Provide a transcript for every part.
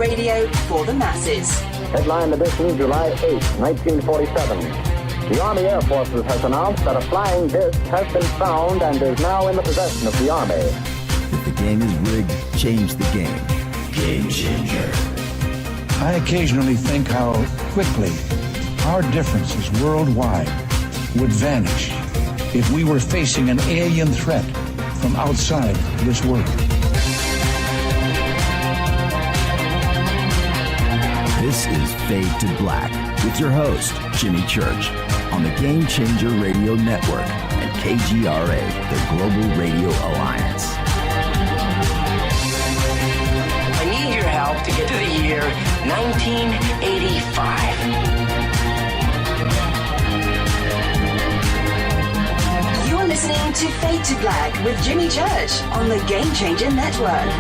radio for the masses. Headline edition, July 8, 1947. The Army Air Forces has announced that a flying disc has been found and is now in the possession of the Army. If the game is rigged, change the game. Game changer. I occasionally think how quickly our differences worldwide would vanish if we were facing an alien threat from outside this world. This is Fade to Black with your host, Jimmy Church, on the Game Changer Radio Network and KGRA, the Global Radio Alliance. I need your help to get to the year 1985. You're listening to Fade to Black with Jimmy Church on the Game Changer Network.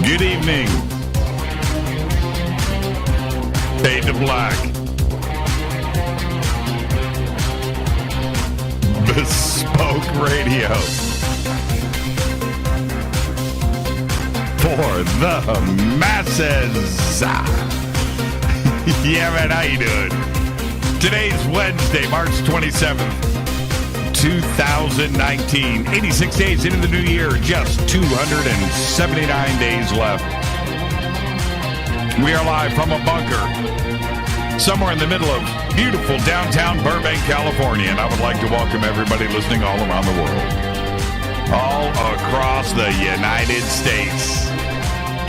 Good evening. Fade to Black. Bespoke radio. For the masses. Yeah, man, how you doing? Today's Wednesday, March 27th, 2019. 86 days into the new year, just 279 days left. We are live from a bunker somewhere in the middle of beautiful downtown Burbank, California, and I would like to welcome everybody listening all around the world, all across the United States,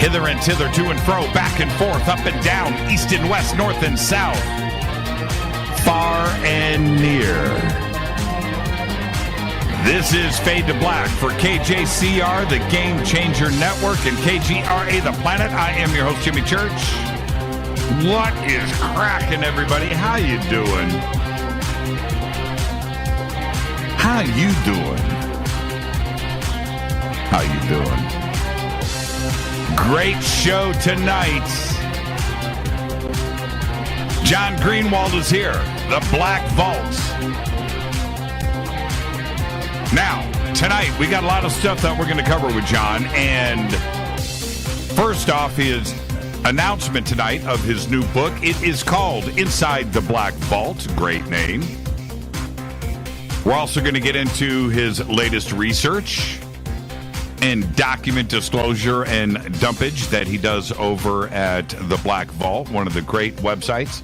hither and thither, to and fro, back and forth, up and down, east and west, north and south, far and near. This is Fade to Black for KJCR, the Game Changer Network, and KGRA, the Planet. I am your host, Jimmy Church. What is cracking, everybody? How you doing? How you doing? How you doing? Great show tonight. John Greenewald is here, the Black Vault. Now, tonight, we got a lot of stuff that we're going to cover with John, and first off, his announcement tonight of his new book. It is called Inside the Black Vault. Great name. We're also going to get into his latest research and document disclosure and dumpage that he does over at the Black Vault, one of the great websites.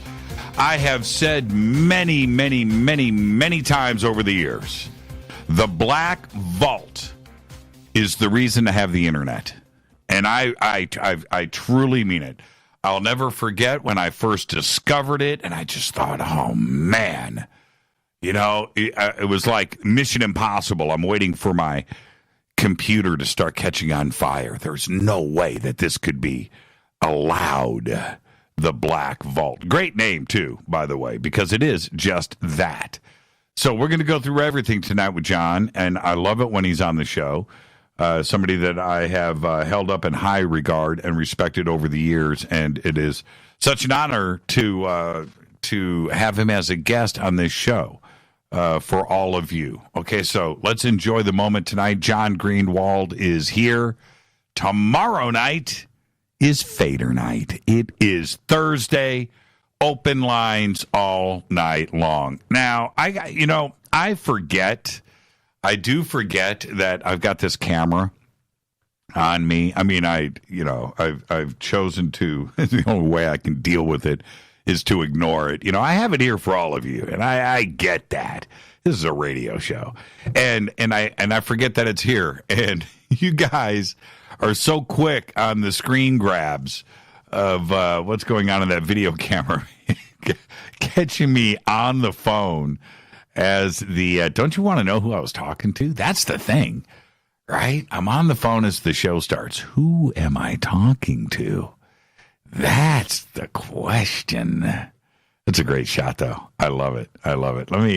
I have said many, many, many, many times over the years, the Black Vault is the reason to have the internet. And I truly mean it. I'll never forget when I first discovered it, and I just thought, oh, man. You know, it was like Mission Impossible. I'm waiting for my computer to start catching on fire. There's no way that this could be allowed. The Black Vault. Great name, too, by the way, because it is just that. So we're going to go through everything tonight with John, and I love it when he's on the show. Somebody that I have held up in high regard and respected over the years, and it is such an honor to have him as a guest on this show for all of you. Okay, so let's enjoy the moment tonight. John Greenewald is here. Tomorrow night is Fader night. It is Thursday. Open lines all night long. Now, I do forget that I've got this camera on me. I mean, I've chosen to, the only way I can deal with it is to ignore it. You know, I have it here for all of you, and I get that. This is a radio show. And I forget that it's here. And you guys are so quick on the screen grabs of what's going on in that video camera, catching me on the phone as the, don't you want to know who I was talking to? That's the thing, right? I'm on the phone as the show starts. Who am I talking to? That's the question. It's a great shot, though. I love it. I love it. Let me,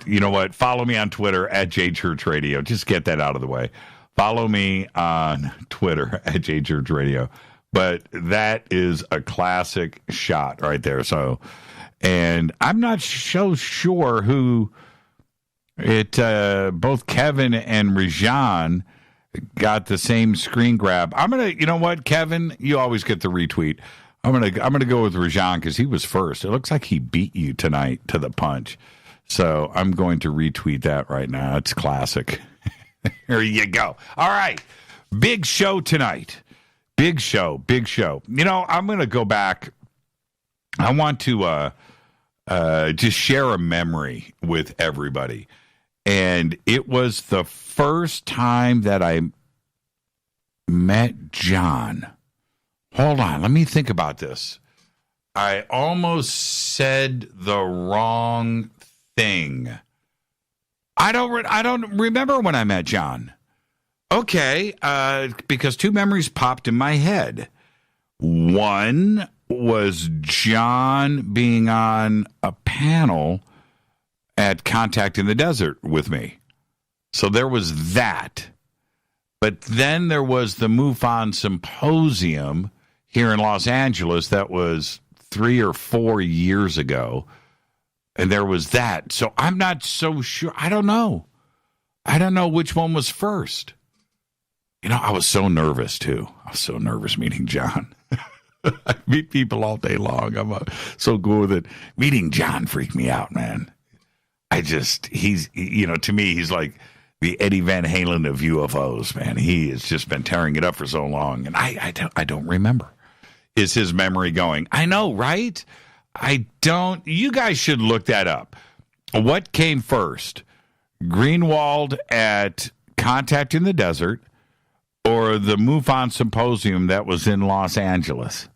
you know what? Follow me on Twitter at JChurchRadio. Just get that out of the way. Follow me on Twitter at JChurchRadio. But that is a classic shot right there. So, and I'm not so sure who it, both Kevin and Rajan got the same screen grab. I'm gonna, you know what, Kevin, you always get the retweet. I'm gonna go with Rajan because he was first. It looks like he beat you tonight to the punch. So I'm going to retweet that right now. It's classic. There you go. All right, big show tonight. Big show. You know, I'm gonna go back. I want to just share a memory with everybody. And it was the first time that I met John. Hold on, let me think about this. I almost said the wrong thing. I don't remember when I met John. Okay, because two memories popped in my head. One was John being on a panel at Contact in the Desert with me. So there was that. But then there was the MUFON Symposium here in Los Angeles that was 3 or 4 years ago. And there was that. So I'm not so sure. I don't know. I don't know which one was first. You know, I was so nervous, too. I was so nervous meeting John. I meet people all day long. I'm so good with it. Meeting John freaked me out, man. He's, you know, to me, he's like the Eddie Van Halen of UFOs, man. He has just been tearing it up for so long. And I don't remember. Is his memory going? I know, right? I don't. You guys should look that up. What came first? Greenewald at Contact in the Desert or the MUFON Symposium that was in Los Angeles?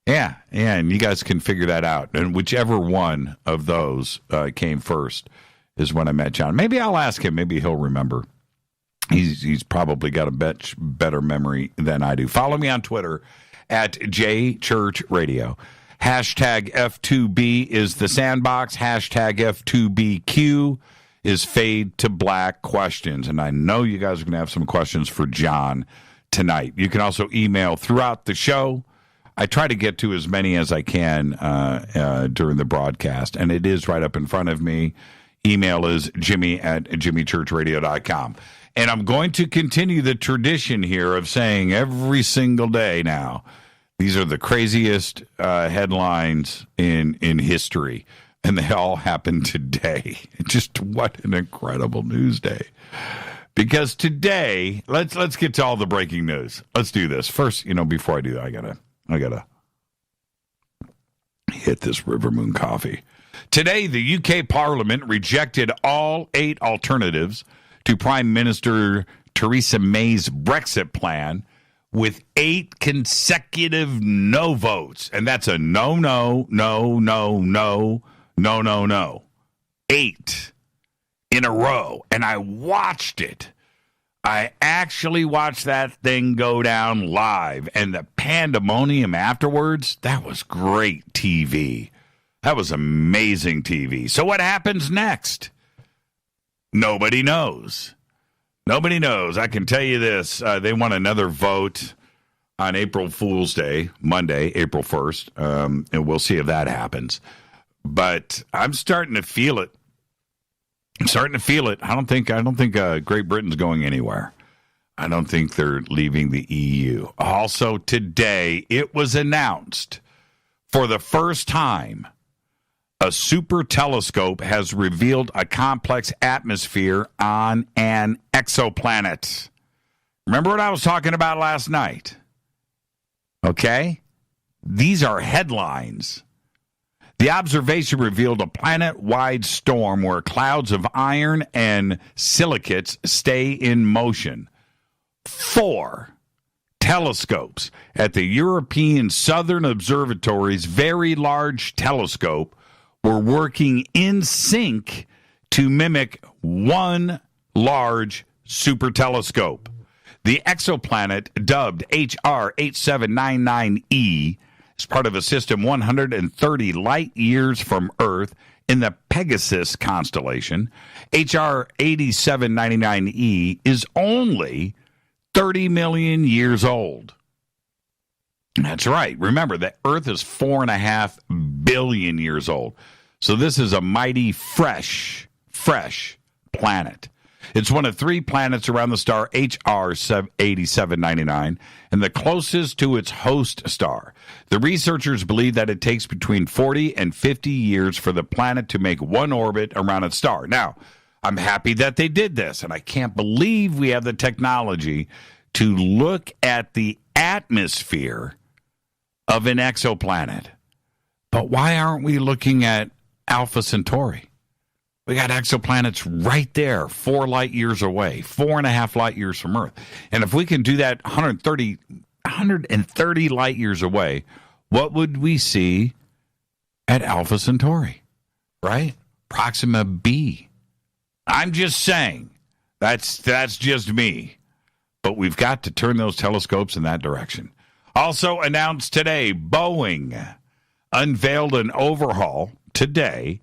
Yeah, and you guys can figure that out. And whichever one of those came first is when I met John. Maybe I'll ask him. Maybe he'll remember. He's probably got a better memory than I do. Follow me on Twitter at JChurchRadio. Hashtag F2B is the sandbox. Hashtag F2BQ is Fade to Black questions. And I know you guys are going to have some questions for John tonight. You can also email throughout the show. I try to get to as many as I can during the broadcast, and it is right up in front of me. Email is jimmy@jimmychurchradio.com. And I'm going to continue the tradition here of saying every single day now, these are the craziest headlines in history, and they all happened today. Just what an incredible news day. Because today, let's get to all the breaking news. Let's do this. First, you know, before I do that, I gotta hit this River Moon coffee. Today, the UK Parliament rejected all 8 alternatives to Prime Minister Theresa May's Brexit plan with 8 consecutive no votes. And that's a no. 8 in a row. And I watched it. I actually watched that thing go down live, and the pandemonium afterwards, that was great TV. That was amazing TV. So what happens next? Nobody knows. Nobody knows. I can tell you this. They want another vote on April Fool's Day, Monday, April 1st, and we'll see if that happens. But I'm starting to feel it. I don't think Great Britain's going anywhere. I don't think they're leaving the EU. Also today, it was announced for the first time, a super telescope has revealed a complex atmosphere on an exoplanet. Remember what I was talking about last night? Okay? These are headlines. The observation revealed a planet-wide storm where clouds of iron and silicates stay in motion. 4 telescopes at the European Southern Observatory's Very Large Telescope were working in sync to mimic one large super telescope. The exoplanet, dubbed HR 8799E, is part of a system 130 light years from Earth in the Pegasus constellation. HR 8799E is only 30 million years old. That's right. Remember that Earth is 4.5 billion years old. So this is a mighty fresh planet. It's one of 3 planets around the star HR 8799 and the closest to its host star. The researchers believe that it takes between 40 and 50 years for the planet to make one orbit around its star. Now, I'm happy that they did this, and I can't believe we have the technology to look at the atmosphere of an exoplanet. But why aren't we looking at Alpha Centauri? We got exoplanets right there, 4 light years away, 4.5 light years from Earth. And if we can do that 130 light years away, what would we see at Alpha Centauri, right? Proxima b. I'm just saying, that's just me. But we've got to turn those telescopes in that direction. Also announced today, Boeing unveiled an overhaul today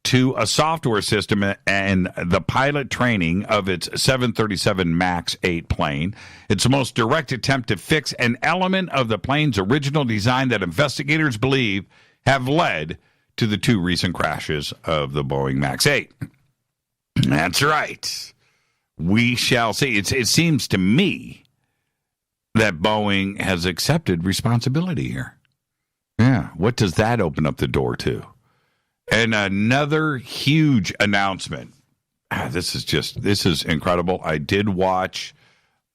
to a software system and the pilot training of its 737 MAX 8 plane. It's the most direct attempt to fix an element of the plane's original design that investigators believe have led to the 2 recent crashes of the Boeing MAX 8. That's right. We shall see. It seems to me that Boeing has accepted responsibility here. Yeah. What does that open up the door to? And another huge announcement. This is incredible. I did watch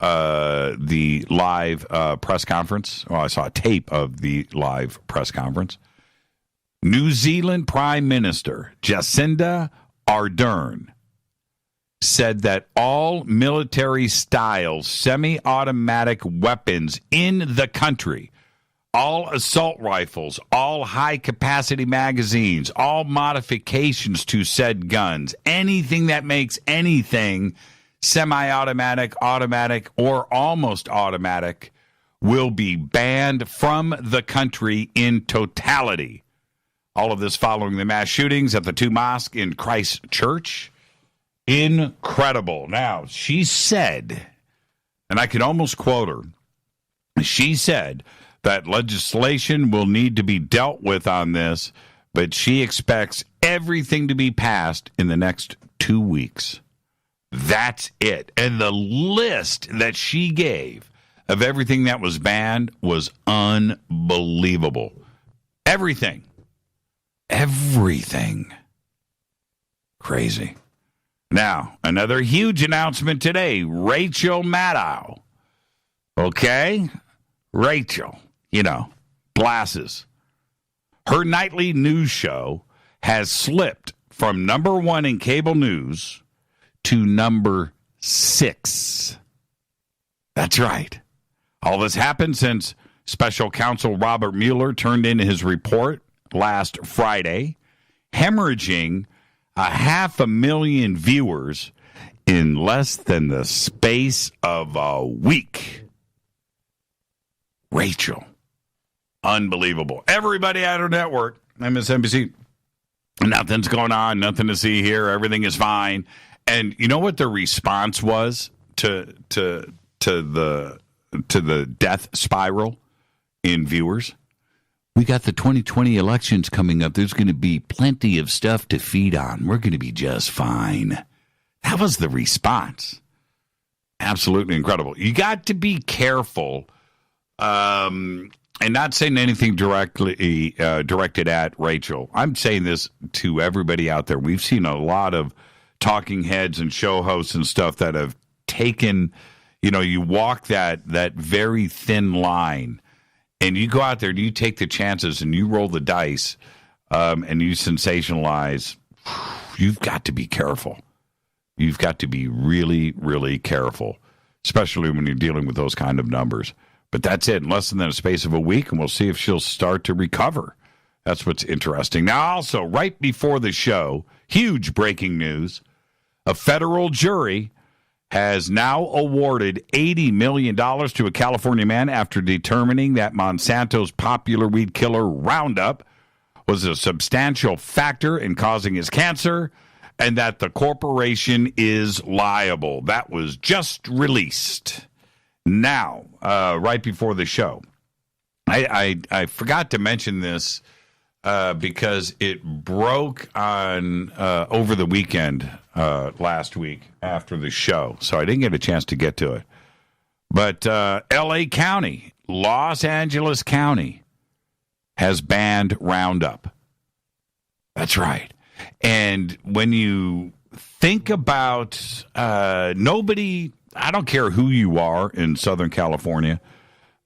the live press conference. Well, I saw a tape of the live press conference. New Zealand Prime Minister Jacinda Ardern said that all military-style semi-automatic weapons in the country, all assault rifles, all high-capacity magazines, all modifications to said guns, anything that makes anything semi-automatic, automatic, or almost automatic will be banned from the country in totality. All of this following the mass shootings at the 2 mosques in Christchurch. Incredible. Now, she said, and I could almost quote her, she said that legislation will need to be dealt with on this, but she expects everything to be passed in the next 2 weeks. That's it. And the list that she gave of everything that was banned was unbelievable. Everything. Crazy. Now, another huge announcement today. Rachel Maddow. Okay? Rachel, glasses. Her nightly news show has slipped from number 1 in cable news to number 6. That's right. All this happened since Special Counsel Robert Mueller turned in his report last Friday, hemorrhaging 500,000 viewers in less than the space of a week. Rachel. Unbelievable. Everybody at her network, MSNBC, nothing's going on, nothing to see here, everything is fine. And you know what the response was to the death spiral in viewers? We got the 2020 elections coming up. There's going to be plenty of stuff to feed on. We're going to be just fine. That was the response. Absolutely incredible. You got to be careful and not saying anything directly directed at Rachel. I'm saying this to everybody out there. We've seen a lot of talking heads and show hosts and stuff that have taken, you walk that very thin line. And you go out there and you take the chances and you roll the dice and you sensationalize. You've got to be careful. You've got to be really, really careful, especially when you're dealing with those kind of numbers. But that's it, in less than a space of a week, and we'll see if she'll start to recover. That's what's interesting. Now, also, right before the show, huge breaking news. A federal jury has now awarded $80 million to a California man after determining that Monsanto's popular weed killer Roundup was a substantial factor in causing his cancer and that the corporation is liable. That was just released. Now, right before the show, I forgot to mention this because it broke on over the weekend last week after the show, so I didn't get a chance to get to it. But L.A. County, Los Angeles County, has banned Roundup. That's right. And when you think about nobody, I don't care who you are in Southern California,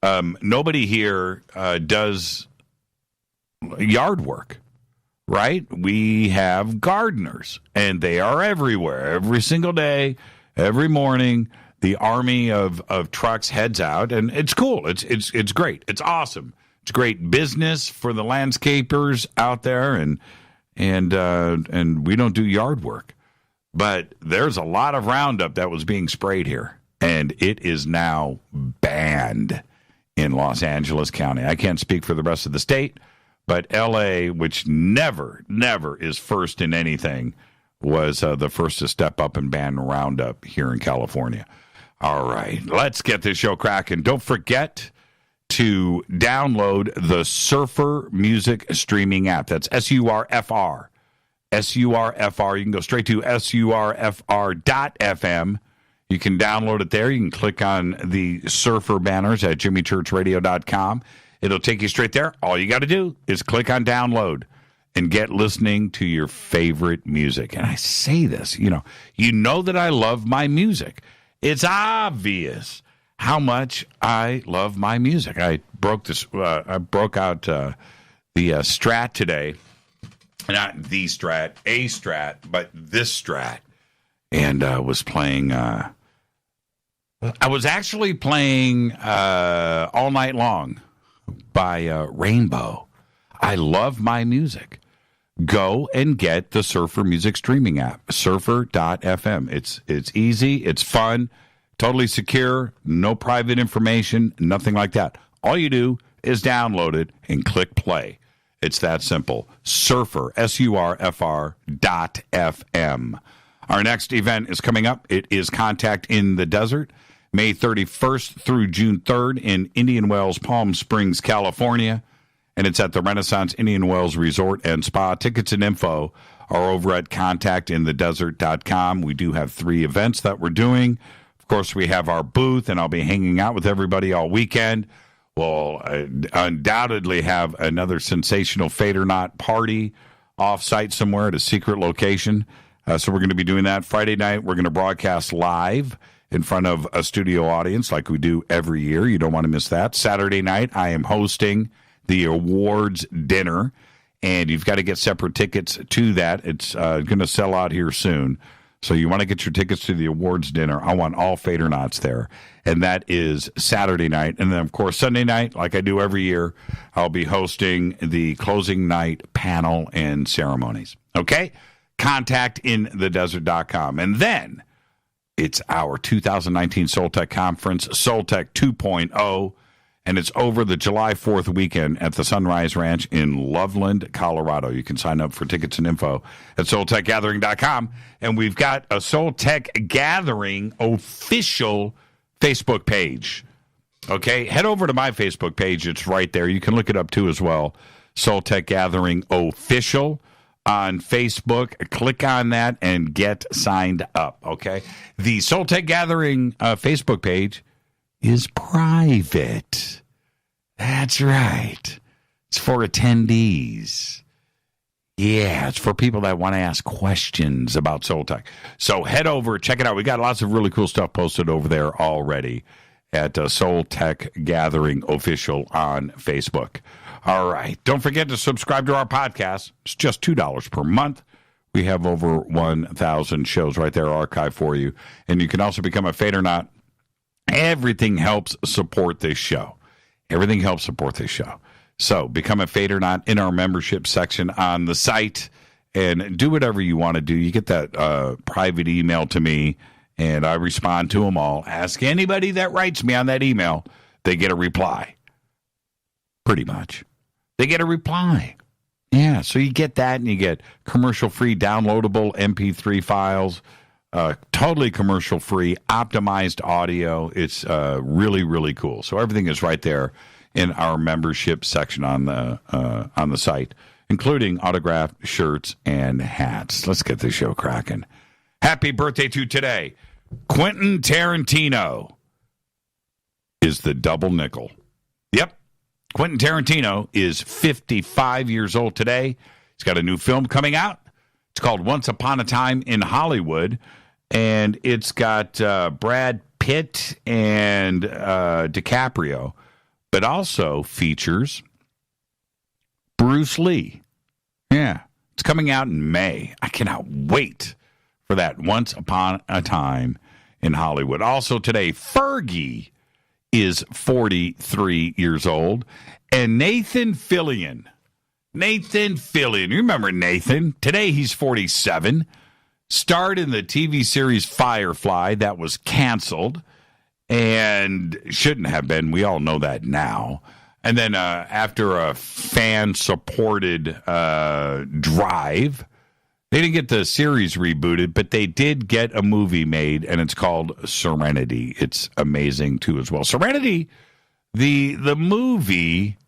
nobody here does yard work, right? We have gardeners, and they are everywhere. Every single day, every morning, the army of trucks heads out, and it's cool. It's great. It's awesome. It's great business for the landscapers out there, and we don't do yard work. But there's a lot of Roundup that was being sprayed here, and it is now banned in Los Angeles County. I can't speak for the rest of the state, but L.A., which never is first in anything, was the first to step up and ban Roundup here in California. All right, let's get this show cracking. Don't forget to download the Surfer Music Streaming app. That's SURFR. SURFR. You can go straight to SURFR.FM. You can download it there. You can click on the Surfer banners at jimmychurchradio.com. It'll take you straight there. All you got to do is click on download and get listening to your favorite music. And I say this, you know that I love my music. It's obvious how much I love my music. I broke out the Strat today. Not the Strat, a Strat, but this Strat. And was playing, I was actually playing All Night Long by Rainbow. I love my music. Go and get the Surfer Music Streaming app, surfer.fm. It's easy, it's fun, totally secure, no private information, nothing like that. All you do is download it and click play. It's that simple. Surfer, SURFR.FM. Our next event is coming up. It is Contact in the Desert, May 31st through June 3rd in Indian Wells, Palm Springs, California. And it's at the Renaissance Indian Wells Resort and Spa. Tickets and info are over at contactinthedesert.com. We do have 3 events that we're doing. Of course, we have our booth, and I'll be hanging out with everybody all weekend. We'll undoubtedly have another sensational Fate or Not party off-site somewhere at a secret location. So we're going to be doing that. Friday night, we're going to broadcast live in front of a studio audience like we do every year. You don't want to miss that. Saturday night, I am hosting the awards dinner, and you've got to get separate tickets to that. It's going to sell out here soon. So you want to get your tickets to the awards dinner. I want all Fate or Nots there. And that is Saturday night. And then, of course, Sunday night, like I do every year, I'll be hosting the closing night panel and ceremonies. Okay? Contactinthedesert.com. And then it's our 2019 Soul Tech Conference, Soul Tech 2.0. And it's over the July 4th weekend at the Sunrise Ranch in Loveland, Colorado. You can sign up for tickets and info at SoulTechGathering.com. And we've got a Soul Tech Gathering official Facebook page. Okay, head over to my Facebook page. It's right there. You can look it up, too, as well. Soul Tech Gathering official on Facebook. Click on that and get signed up, okay? The Soul Tech Gathering Facebook page is private. That's right. It's for attendees. Yeah, it's for people that want to ask questions about Soul Tech. So head over, check it out. We got lots of really cool stuff posted over there already at Soul Tech Gathering Official on Facebook. All right. Don't forget to subscribe to our podcast. It's just $2 per month. We have over 1,000 shows right there archived for you. And you can also become a Fate or Not. Everything helps support this show. Everything helps support this show. So become a Fate or Not in our membership section on the site and do whatever you want to do. You get that private email to me, and I respond to them all. Ask anybody that writes me on that email. They get a reply. Pretty much. They get a reply. Yeah, so you get that, and you get commercial-free downloadable MP3 files, totally commercial-free, optimized audio. It's really, really cool. So everything is right there in our membership section on the site, including autographed shirts and hats. Let's get this show cracking. Happy birthday to today. Quentin Tarantino is the double nickel. Yep. Quentin Tarantino is 55 years old today. He's got a new film coming out. It's called Once Upon a Time in Hollywood. And it's got Brad Pitt and DiCaprio, but also features Bruce Lee. Yeah. It's coming out in May. I cannot wait for that Once Upon a Time in Hollywood. Also today, Fergie is 43 years old. And Nathan Fillion. You remember Nathan? Today he's 47. Starred in the TV series Firefly that was canceled and shouldn't have been. We all know that now. And then after a fan-supported drive, they didn't get the series rebooted, but they did get a movie made, and it's called Serenity. It's amazing, too, as well. Serenity, the movie,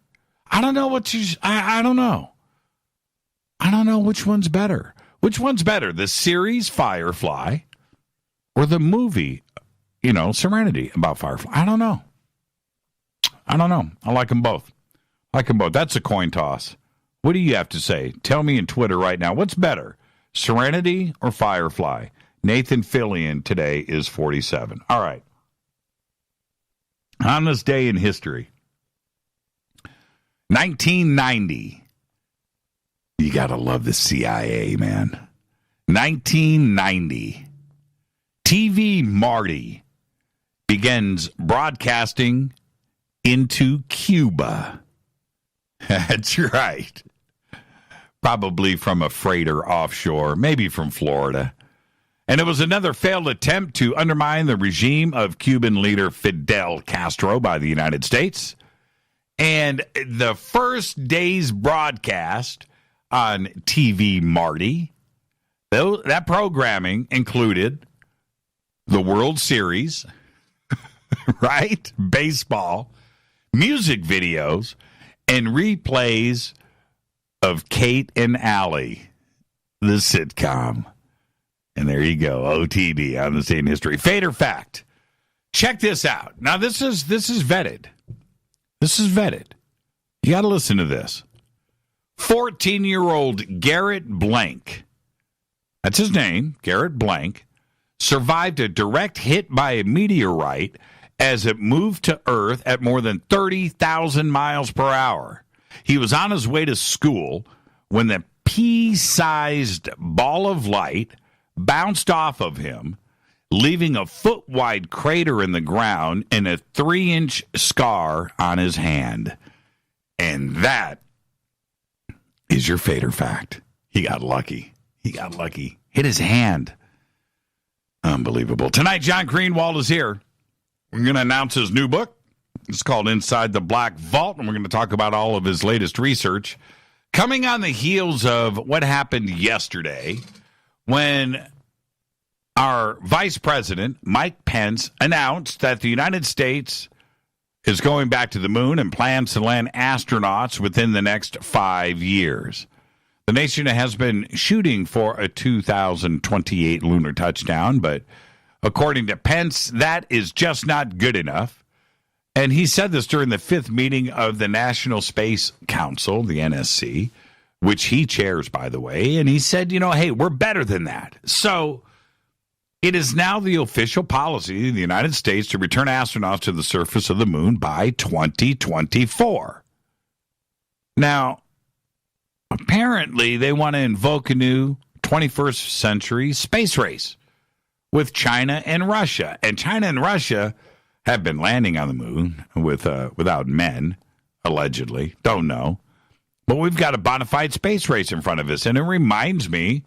I don't know I don't know. I don't know which one's better. Which one's better, the series Firefly or the movie, Serenity about Firefly? I don't know. I like them both. That's a coin toss. What do you have to say? Tell me in Twitter right now. What's better, Serenity or Firefly? Nathan Fillion today is 47. All right. On this day in history, 1990. You got to love the CIA, man. 1990. TV Marty begins broadcasting into Cuba. That's right. Probably from a freighter offshore, maybe from Florida. And it was another failed attempt to undermine the regime of Cuban leader Fidel Castro by the United States. And the first day's broadcast on TV Marty, that programming included the World Series, right? Baseball, music videos, and replays of Kate and Allie, the sitcom. And there you go, OTD on this day in history. Fate or fact? Check this out. Now, this is vetted. This is vetted. You got to listen to this. 14-year-old Garrett Blank, that's his name, Garrett Blank, survived a direct hit by a meteorite as it moved to Earth at more than 30,000 miles per hour. He was on his way to school when the pea-sized ball of light bounced off of him, leaving a foot-wide crater in the ground and a 3-inch scar on his hand. And that is your fate or fact. He got lucky. Hit his hand. Unbelievable. Tonight, John Greenewald is here. We're going to announce his new book. It's called Inside the Black Vault, and we're going to talk about all of his latest research. Coming on the heels of what happened yesterday when our Vice President, Mike Pence, announced that the United States is going back to the moon and plans to land astronauts within the next 5 years. The nation has been shooting for a 2028 lunar touchdown, but according to Pence, that is just not good enough. And he said this during the 5th meeting of the National Space Council, the NSC, which he chairs, by the way. And he said, hey, we're better than that. So it is now the official policy of the United States to return astronauts to the surface of the moon by 2024. Now, apparently they want to invoke a new 21st century space race with China and Russia. And China and Russia have been landing on the moon without men, allegedly. Don't know. But we've got a bona fide space race in front of us, and it reminds me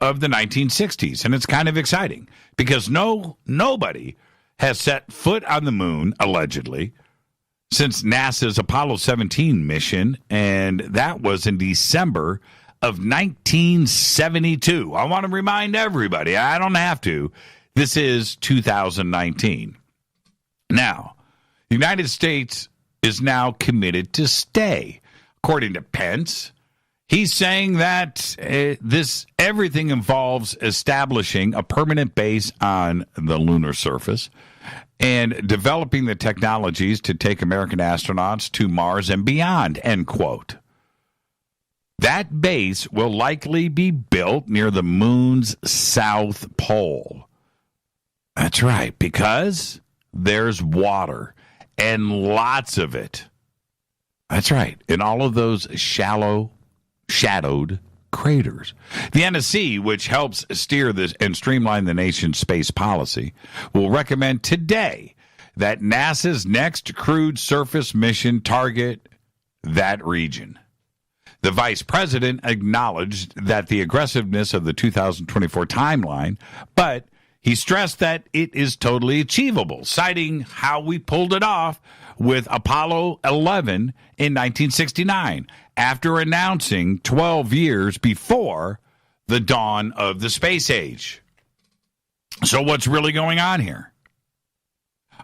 of the 1960s, and it's kind of exciting because nobody has set foot on the moon, allegedly, since NASA's Apollo 17 mission, and that was in December of 1972. I want to remind everybody, I don't have to, this is 2019. Now, the United States is now committed to stay. According to Pence, He's saying that everything involves establishing a permanent base on the lunar surface and developing the technologies to take American astronauts to Mars and beyond, end quote. That base will likely be built near the moon's south pole. That's right, because there's water and lots of it. That's right, in all of those shadowed craters. The NSC, which helps steer this and streamline the nation's space policy, will recommend today that NASA's next crewed surface mission target that region. The vice president acknowledged that the aggressiveness of the 2024 timeline, but he stressed that it is totally achievable, citing how we pulled it off with Apollo 11 in 1969, after announcing 12 years before the dawn of the space age. So what's really going on here?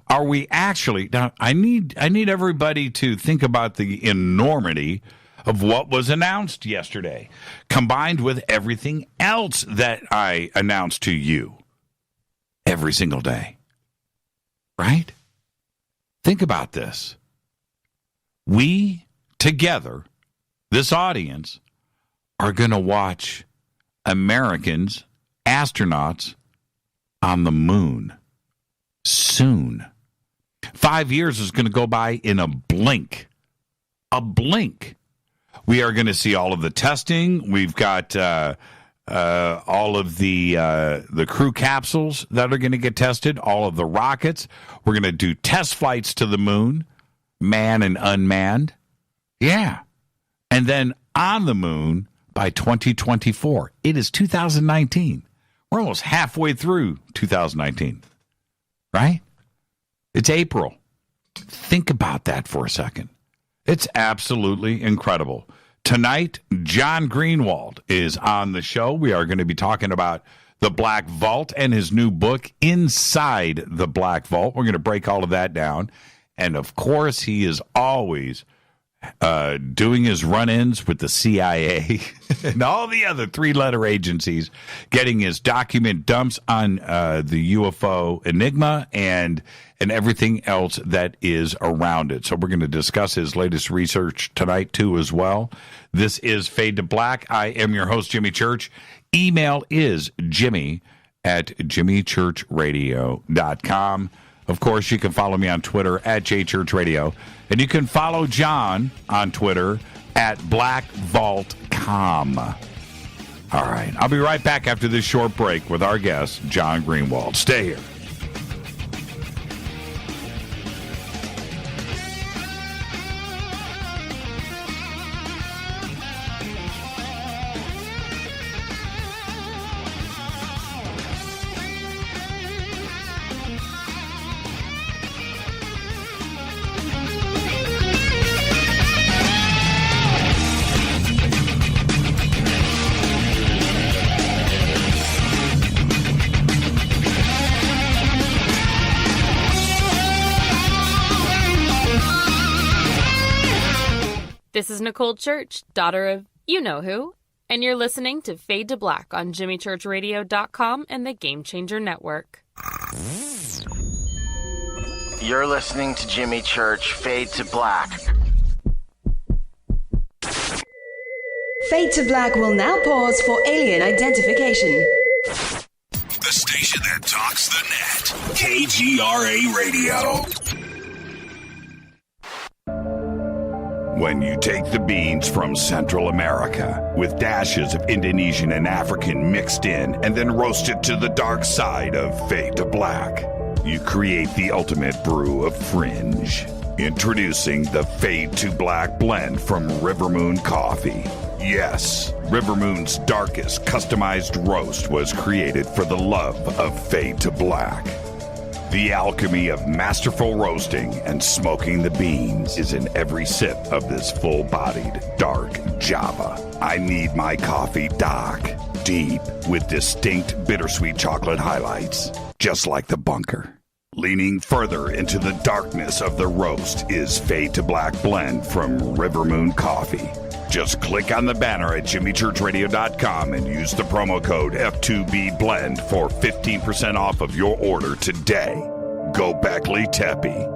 Are we actually... Now, I need everybody to think about the enormity of what was announced yesterday, combined with everything else that I announced to you every single day. Right? Think about this. We, together, this audience, are going to watch Americans, astronauts, on the moon soon. 5 years is going to go by in a blink. A blink. We are going to see all of the testing. We've got all of the crew capsules that are going to get tested, all of the rockets. We're going to do test flights to the moon, manned and unmanned. Yeah. And then on the moon by 2024. It is 2019. We're almost halfway through 2019, right? It's April. Think about that for a second. It's absolutely incredible. Tonight, John Greenewald is on the show. We are going to be talking about the Black Vault and his new book, Inside the Black Vault. We're going to break all of that down. And, of course, he is always doing his run-ins with the CIA and all the other three-letter agencies, getting his document dumps on the UFO enigma and everything else that is around it. So we're going to discuss his latest research tonight, too, as well. This is Fade to Black. I am your host, Jimmy Church. Email is jimmy@jimmychurchradio.com. Of course, you can follow me on Twitter @JChurchRadio. And you can follow John on Twitter @BlackVaultCom. All right. I'll be right back after this short break with our guest, John Greenewald. Stay here. This is Nicole Church, daughter of you-know-who, and you're listening to Fade to Black on JimmyChurchRadio.com and the Game Changer Network. You're listening to Jimmy Church, Fade to Black. Fade to Black will now pause for alien identification. The station that talks the net. KGRA Radio. When you take the beans from Central America with dashes of Indonesian and African mixed in and then roast it to the dark side of Fade to Black, you create the ultimate brew of fringe. Introducing the Fade to Black blend from Rivermoon Coffee. Yes, Rivermoon's darkest customized roast was created for the love of Fade to Black. The alchemy of masterful roasting and smoking the beans is in every sip of this full-bodied, dark Java. I need my coffee dark, deep, with distinct bittersweet chocolate highlights, just like the bunker. Leaning further into the darkness of the roast is Fade to Black blend from Rivermoon Coffee. Just click on the banner at jimmychurchradio.com and use the promo code F2BBLEND for 15% off of your order today. Go Beckley Teppy.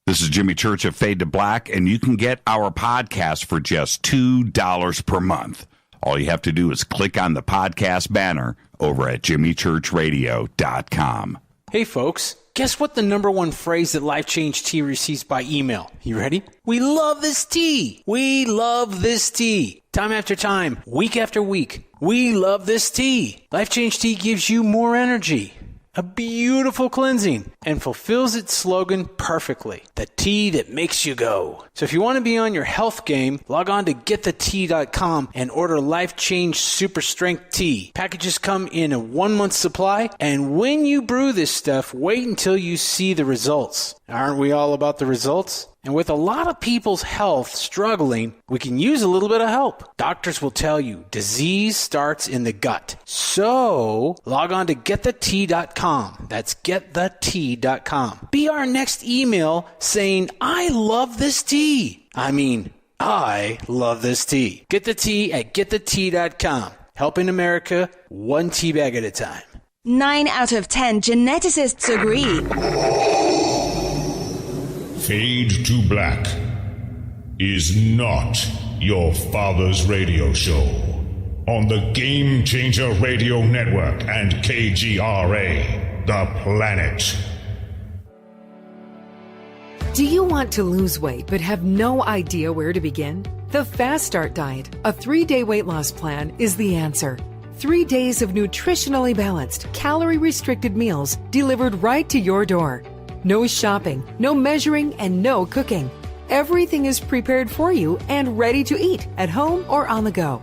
This is Jimmy Church of Fade to Black, and you can get our podcast for just $2 per month. All you have to do is click on the podcast banner over at jimmychurchradio.com. Hey, folks. Guess what the number one phrase that Life Change Tea receives by email? You ready? We love this tea. We love this tea. Time after time, week after week, we love this tea. Life Change Tea gives you more energy, a beautiful cleansing, and fulfills its slogan perfectly. The tea that makes you go. So if you want to be on your health game, log on to getthetea.com and order Life Change Super Strength Tea. Packages come in a 1-month supply, and when you brew this stuff, wait until you see the results. Aren't we all about the results? And with a lot of people's health struggling, we can use a little bit of help. Doctors will tell you disease starts in the gut. So log on to getthetea.com. That's getthetea.com. Be our next email saying, I love this tea. I love this tea. Get the tea at getthetea.com. Helping America one tea bag at a time. 9 out of 10 geneticists agree. Fade to Black is not your father's radio show on the Game Changer Radio Network and KGRA, The Planet. Do you want to lose weight but have no idea where to begin? The Fast Start Diet, a 3-day weight loss plan, is the answer. 3 days of nutritionally balanced, calorie-restricted meals delivered right to your door. No shopping, no measuring, and no cooking. Everything is prepared for you and ready to eat at home or on the go.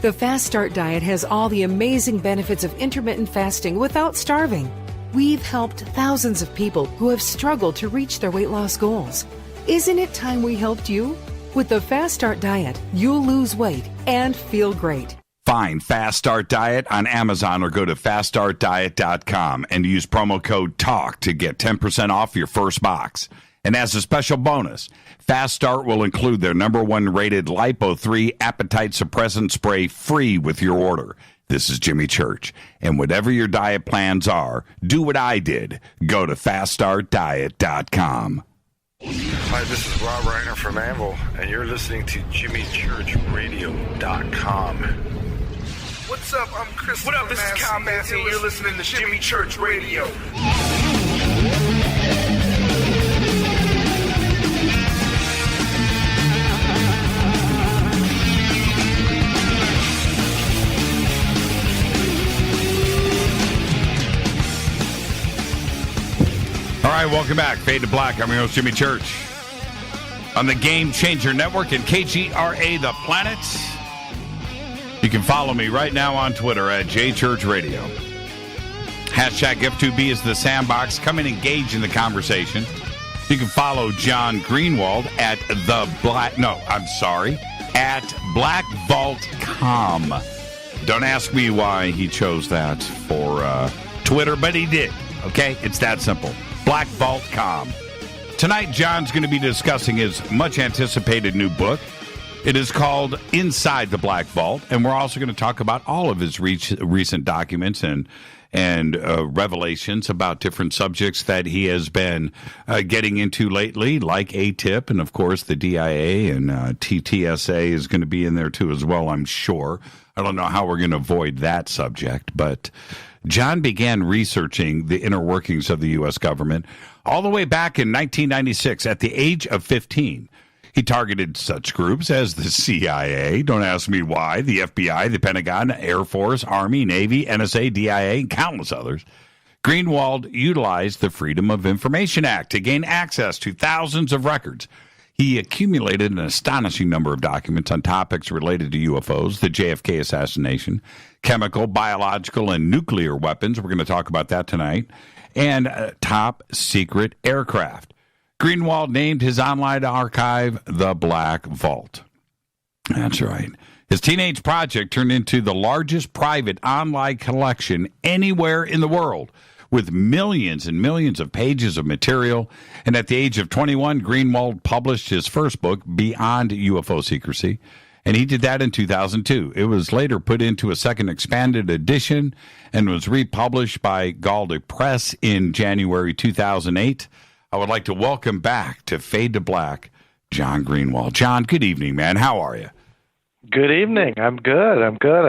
The Fast Start Diet has all the amazing benefits of intermittent fasting without starving. We've helped thousands of people who have struggled to reach their weight loss goals. Isn't it time we helped you? With the Fast Start Diet, you'll lose weight and feel great. Find Fast Start Diet on Amazon or go to faststartdiet.com and use promo code TALK to get 10% off your first box. And as a special bonus, Fast Start will include their #1 rated Lipo3 appetite suppressant spray free with your order. This is Jimmy Church. And whatever your diet plans are, do what I did. Go to faststartdiet.com. Hi, this is Rob Reiner from Anvil, and you're listening to JimmyChurchRadio.com. What's up? I'm Chris. What up? This is Kyle Massey, and you're listening to Jimmy Church Radio. All right, welcome back. Fade to Black. I'm your host, Jimmy Church. On the Game Changer Network and KGRA, The Planet. You can follow me right now on Twitter at JChurchRadio. Hashtag F2B is the sandbox. Come and engage in the conversation. You can follow John Greenewald at at BlackVault.com. Don't ask me why he chose that for Twitter, but he did. Okay? It's that simple. BlackVault.com. Tonight, John's going to be discussing his much-anticipated new book. It is called Inside the Black Vault, and we're also going to talk about all of his recent documents and revelations about different subjects that he has been getting into lately, like AATIP, and of course the DIA and TTSA is going to be in there too as well, I'm sure. I don't know how we're going to avoid that subject, but John began researching the inner workings of the U.S. government all the way back in 1996 at the age of 15. He targeted such groups as the CIA, don't ask me why, the FBI, the Pentagon, Air Force, Army, Navy, NSA, DIA, and countless others. Greenewald utilized the Freedom of Information Act to gain access to thousands of records. He accumulated an astonishing number of documents on topics related to UFOs, the JFK assassination, chemical, biological, and nuclear weapons. We're going to talk about that tonight, and top secret aircraft. Greenewald named his online archive the Black Vault. That's right. His teenage project turned into the largest private online collection anywhere in the world, with millions and millions of pages of material. And at the age of 21, Greenewald published his first book, Beyond UFO Secrecy. And he did that in 2002. It was later put into a second expanded edition and was republished by Galde Press in January 2008. I would like to welcome back to Fade to Black, John Greenewald. John, good evening, man. How are you? Good evening. I'm good.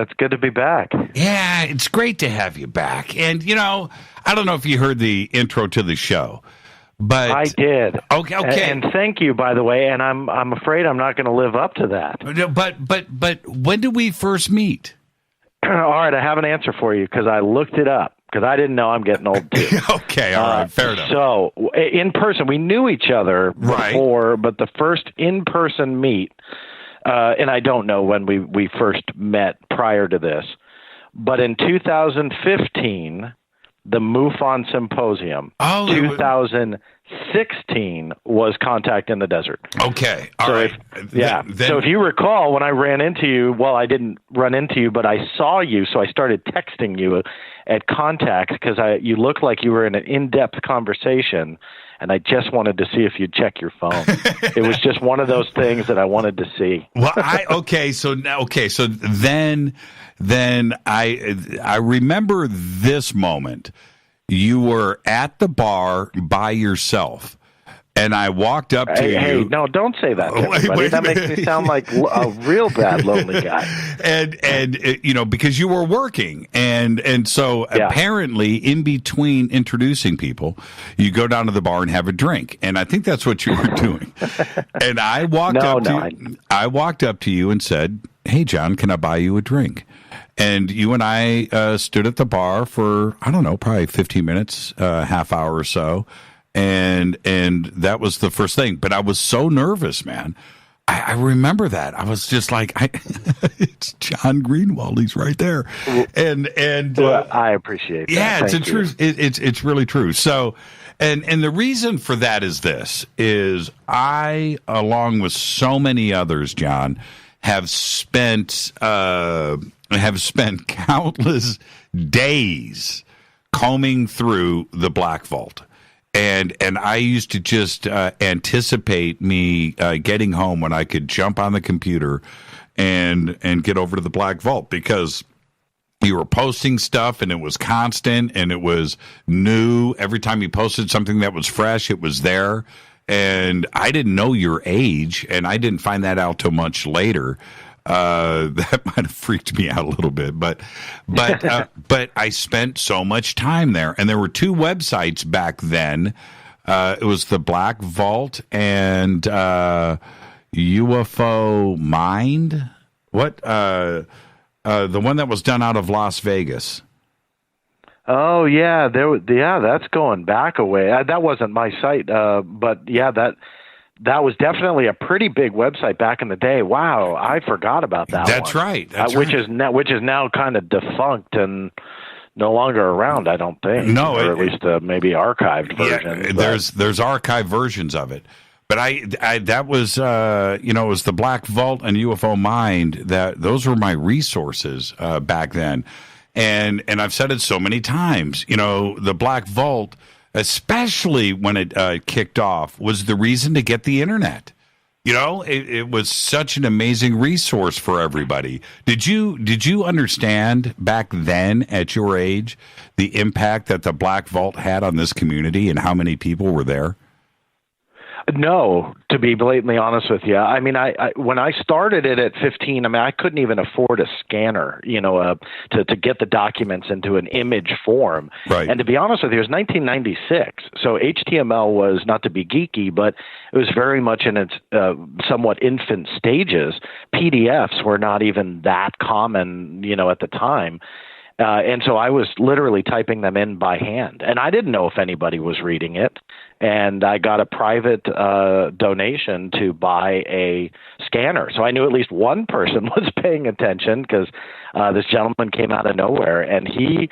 It's good to be back. Yeah, it's great to have you back. And, you know, I don't know if you heard the intro to the show, but I did. Okay. And thank you, by the way. And I'm afraid I'm not going to live up to that. But when did we first meet? All right, I have an answer for you because I looked it up because I didn't know I'm getting old too. Okay, all right, fair enough. So in person, we knew each other before, but the first in-person meet, and I don't know when we first met prior to this, but in 2015, the MUFON Symposium. 2016 was Contact in the Desert. Okay, all right. So if you recall, when I ran into you, well, I didn't run into you, but I saw you, so I started texting you at Contact because you looked like you were in an in-depth conversation, and I just wanted to see if you'd check your phone. It was just one of those things that I wanted to see. Well, so then I remember this moment. You were at the bar by yourself, and I walked up to you. Hey, no, don't say that to everybody. That makes me sound like a real bad, lonely guy. And you know, because you were working, and so apparently in between introducing people, you go down to the bar and have a drink, and I think that's what you were doing. And I walked I walked up to you and said, "Hey, John, can I buy you a drink?" And you and I stood at the bar for, I don't know, probably 15 minutes, half hour or so. And that was the first thing. But I was so nervous, man. I remember that. I was just like, it's John Greenewald. He's right there. And well, I appreciate that. Yeah, it's really true. So, and the reason for that is this, is I, along with so many others, John, have spent countless days combing through the Black Vault. And I used to just anticipate me getting home when I could jump on the computer and get over to the Black Vault, because you were posting stuff and it was constant and it was new. Every time you posted something that was fresh, it was there. And I didn't know your age, and I didn't find that out till much later. That might have freaked me out a little bit, but I spent so much time there, and there were two websites back then. It was the Black Vault and UFO Mind. The one that was done out of Las Vegas. Oh yeah, that's going back a way. That wasn't my site, but yeah, that was definitely a pretty big website back in the day. Wow, I forgot about that. That's one. Right. Which is now kind of defunct and no longer around, I don't think. No, or at least maybe archived version. Yeah, there's archived versions of it. But that was it was the Black Vault and UFO Mind. Those were my resources back then. And I've said it so many times, the Black Vault, especially when it kicked off, was the reason to get the internet. It was such an amazing resource for everybody. Did you understand back then at your age the impact that the Black Vault had on this community and how many people were there? No, to be blatantly honest with you. I mean, I when I started it at 15, I couldn't even afford a scanner, to get the documents into an image form. Right. And to be honest with you, it was 1996. So HTML was, not to be geeky, but it was very much in its somewhat infant stages. PDFs were not even that common, at the time. And so I was literally typing them in by hand, and I didn't know if anybody was reading it. And I got a private donation to buy a scanner. So I knew at least one person was paying attention, because this gentleman came out of nowhere, and he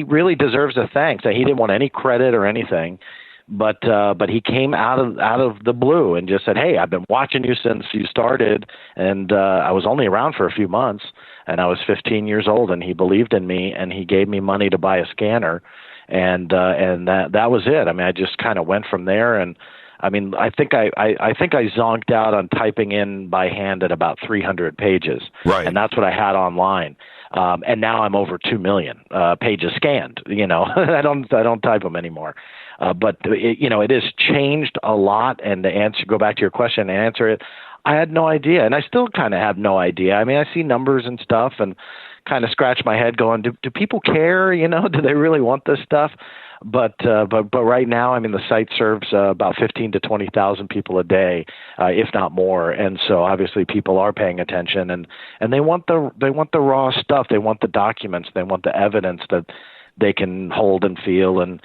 really deserves a thanks. He didn't want any credit or anything. But he came out of the blue and just said, "Hey, I've been watching you since you started, and I was only around for a few months, and I was 15 years old, and he believed in me, and he gave me money to buy a scanner." and that was it. I mean, I just kind of went from there, and I mean, I think I zonked out on typing in by hand at about 300 pages, right? And that's what I had online. And now I'm over 2 million pages scanned. You know, I don't type them anymore. But it has changed a lot. And to go back to your question and answer it, I had no idea, and I still kind of have no idea. I mean, I see numbers and stuff, and kind of scratch my head, going, "Do people care? You know, do they really want this stuff?" But right now, I mean, the site serves about 15 to 20,000 people a day, if not more, and so obviously people are paying attention, and they want the raw stuff, they want the documents, they want the evidence that they can hold and feel and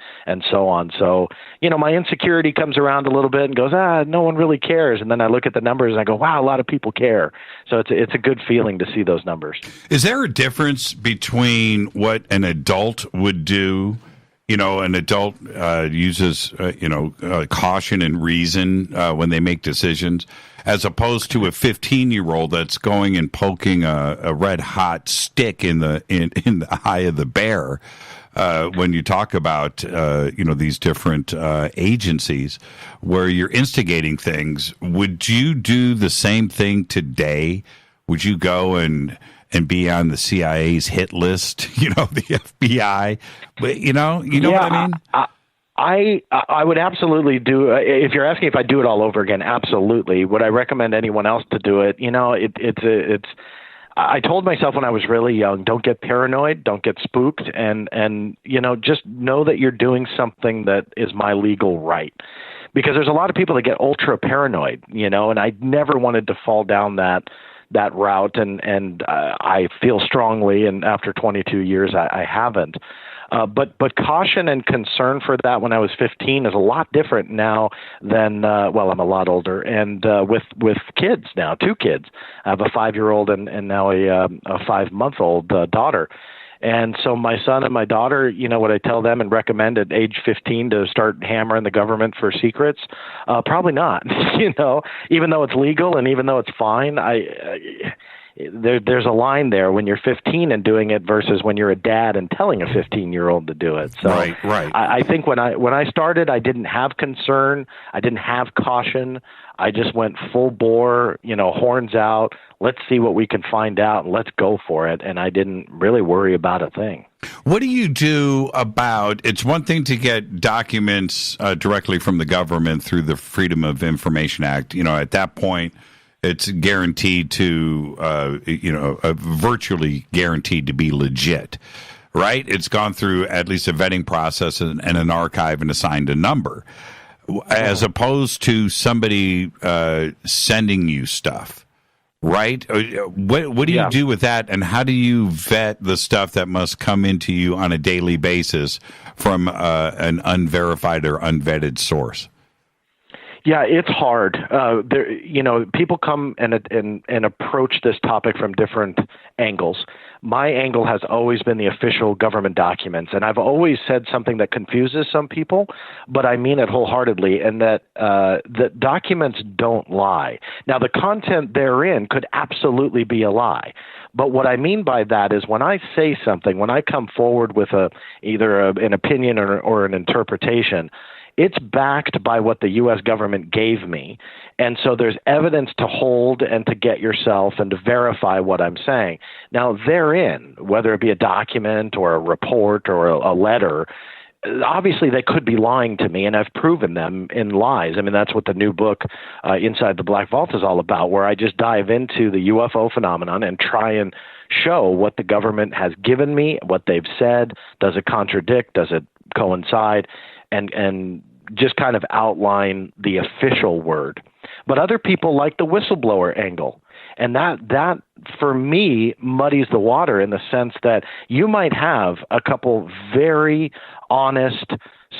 so on. So, you know, my insecurity comes around a little bit and goes, no one really cares. And then I look at the numbers and I go, wow, a lot of people care. So it's a good feeling to see those numbers. Is there a difference between what an adult would do? You know, an adult uses, caution and reason when they make decisions, as opposed to a 15-year-old that's going and poking a red hot stick in the eye of the bear. When you talk about these different agencies where you're instigating things, would you do the same thing today? Would you go and be on the CIA's hit list? You know, the FBI. But you know what I mean. I would absolutely do. If you're asking if I do it all over again, absolutely. Would I recommend anyone else to do it? You know, it's. I told myself when I was really young, don't get paranoid, don't get spooked, and just know that you're doing something that is my legal right. Because there's a lot of people that get ultra paranoid, and I never wanted to fall down that route, and I feel strongly, and after 22 years, I haven't. But caution and concern for that when I was 15 is a lot different now than, I'm a lot older, and with kids now, 2 kids. I have a 5-year-old and now a 5-month-old daughter. And so my son and my daughter, what I tell them and recommend at age 15 to start hammering the government for secrets? Probably not, even though it's legal and even though it's fine. There's a line there when you're 15 and doing it versus when you're a dad and telling a 15-year-old to do it. So right. I think when I started, I didn't have concern. I didn't have caution. I just went full bore, horns out. Let's see what we can find out and let's go for it. And I didn't really worry about a thing. What do you do about, it's one thing to get documents directly from the government through the Freedom of Information Act. At that point, it's guaranteed to, virtually guaranteed to be legit, right? It's gone through at least a vetting process and an archive and assigned a number, as opposed to somebody sending you stuff, right? What do you do with that, and how do you vet the stuff that must come into you on a daily basis from an unverified or unvetted source? Yeah, it's hard. People come and approach this topic from different angles. My angle has always been the official government documents, and I've always said something that confuses some people, but I mean it wholeheartedly, and that the documents don't lie. Now, the content therein could absolutely be a lie. But what I mean by that is when I say something, when I come forward with either an opinion or an interpretation, it's backed by what the U.S. government gave me. And so there's evidence to hold and to get yourself and to verify what I'm saying. Now, therein, whether it be a document or a report or a letter, obviously they could be lying to me, and I've proven them in lies. I mean, that's what the new book, Inside the Black Vault, is all about, where I just dive into the UFO phenomenon and try and show what the government has given me, what they've said. Does it contradict? Does it coincide? And just kind of outline the official word. But other people like the whistleblower angle. And that for me muddies the water in the sense that you might have a couple very honest,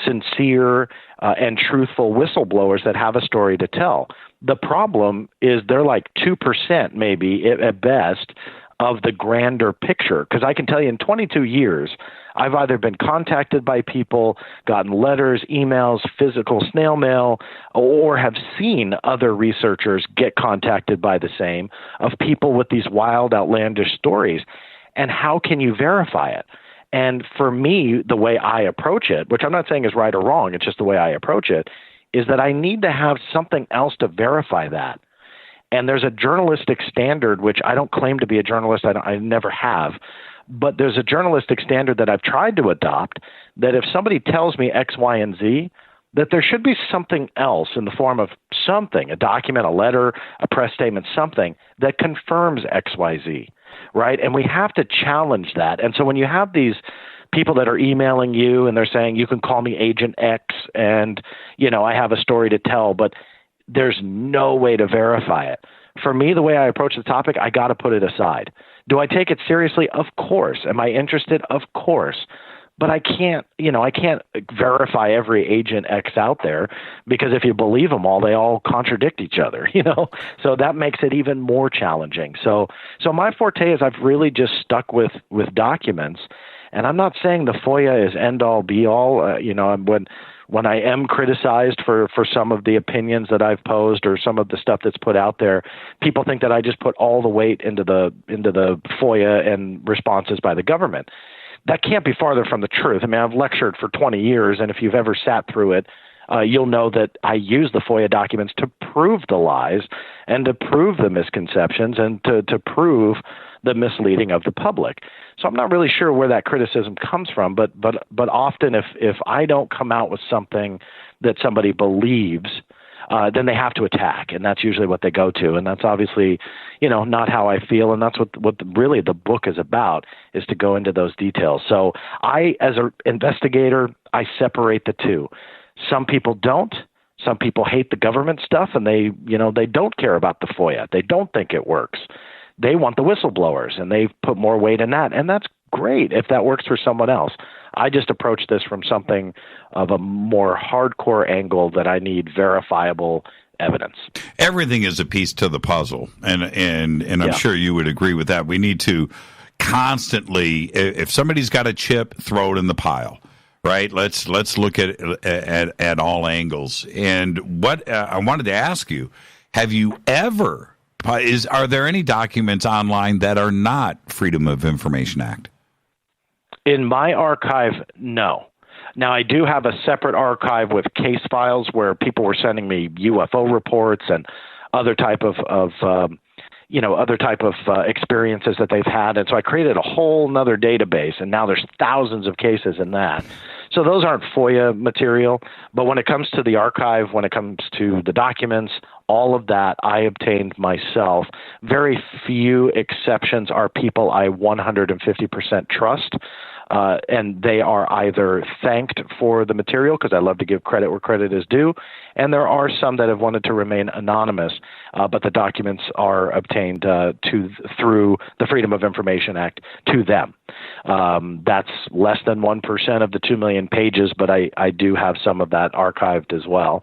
sincere, and truthful whistleblowers that have a story to tell. The problem is they're like 2% maybe at best of the grander picture. Because I can tell you in 22 years, I've either been contacted by people, gotten letters, emails, physical snail mail, or have seen other researchers get contacted by the same, of people with these wild, outlandish stories. And how can you verify it? And for me, the way I approach it, which I'm not saying is right or wrong, it's just the way I approach it, is that I need to have something else to verify that. And there's a journalistic standard, which I don't claim to be a journalist, I never have, but there's a journalistic standard that I've tried to adopt, that if somebody tells me X, Y, and Z, that there should be something else in the form of something, a document, a letter, a press statement, something that confirms X, Y, Z, right? And we have to challenge that. And so when you have these people that are emailing you and they're saying, you can call me Agent X and, I have a story to tell, but there's no way to verify it. For me, the way I approach the topic, I got to put it aside. Do I take it seriously? Of course. Am I interested? Of course. But I can't verify every Agent X out there, because if you believe them all, they all contradict each other, So that makes it even more challenging. So my forte is I've really just stuck with documents, and I'm not saying the FOIA is end all be all. When I am criticized for some of the opinions that I've posed or some of the stuff that's put out there, people think that I just put all the weight into the FOIA and responses by the government. That can't be farther from the truth. I mean, I've lectured for 20 years, and if you've ever sat through it, you'll know that I use the FOIA documents to prove the lies and to prove the misconceptions and to prove the misleading of the public. So I'm not really sure where that criticism comes from, but often if I don't come out with something that somebody believes, then they have to attack, and that's usually what they go to. And that's obviously, not how I feel, and that's what really the book is about, is to go into those details. So I, as an investigator, I separate the two. Some people don't. Some people hate the government stuff, and they don't care about the FOIA. They don't think it works. They want the whistleblowers, and they put more weight in that, and that's great if that works for someone else. I just approach this from something of a more hardcore angle, that I need verifiable evidence. Everything is a piece to the puzzle, and I'm sure you would agree with that. We need to constantly, if somebody's got a chip, throw it in the pile. Right. Let's look at all angles. And what I wanted to ask you, have you ever? Are there any documents online that are not Freedom of Information Act? In my archive, no. Now, I do have a separate archive with case files where people were sending me UFO reports and other type of experiences that they've had. And so I created a whole nother database, and now there's thousands of cases in that. So those aren't FOIA material. But when it comes to the archive, when it comes to the documents, all of that I obtained myself. Very few exceptions are people I 150% trust. And they are either thanked for the material, because I love to give credit where credit is due, and there are some that have wanted to remain anonymous, but the documents are obtained through the Freedom of Information Act to them. That's less than 1% of the 2 million pages, but I do have some of that archived as well.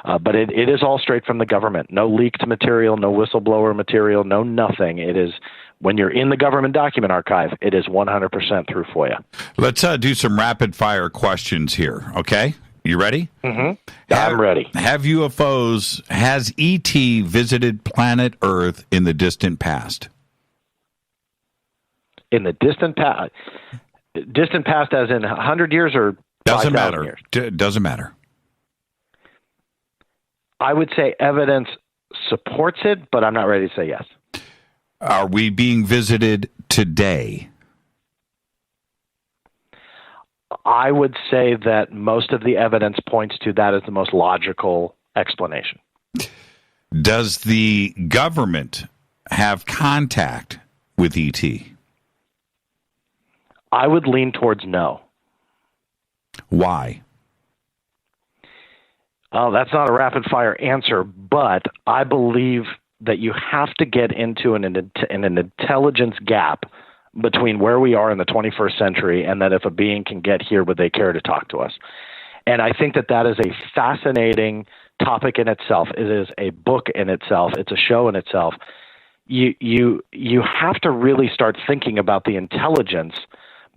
But it is all straight from the government. No leaked material, no whistleblower material, no nothing. It is, when you're in the government document archive, it is 100% through FOIA. Let's do some rapid fire questions here, okay? You ready? Mm-hmm. I'm ready. Has ET visited planet Earth in the distant past? In the distant past? Distant past as in 100 years or 5,000 years? Doesn't matter. I would say evidence supports it, but I'm not ready to say yes. Are we being visited today? I would say that most of the evidence points to that as the most logical explanation. Does the government have contact with ET? I would lean towards no. Why? Oh, that's not a rapid fire answer, but I believe that you have to get into an intelligence gap between where we are in the 21st century and that if a being can get here, would they care to talk to us? And I think that is a fascinating topic in itself. It is a book in itself. It's a show in itself. You have to really start thinking about the intelligence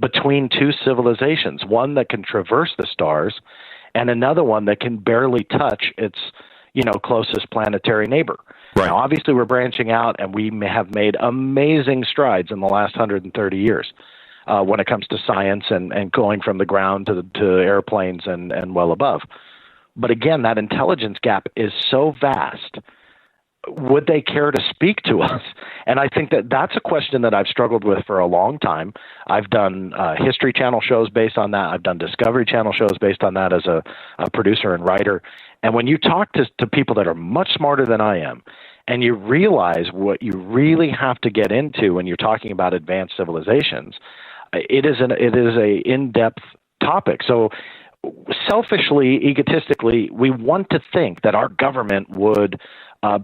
between two civilizations, one that can traverse the stars and another one that can barely touch its, closest planetary neighbor. Right. Now, obviously, we're branching out, and we have made amazing strides in the last 130 years. when it comes to science and going from the ground to airplanes and well above. But again, that intelligence gap is so vast. Would they care to speak to us? And I think that that's a question that I've struggled with for a long time. I've done History Channel shows based on that. I've done Discovery Channel shows based on that as a producer and writer. And when you talk to people that are much smarter than I am, and you realize what you really have to get into when you're talking about advanced civilizations, it is a in-depth topic. So selfishly, egotistically, we want to think that our government would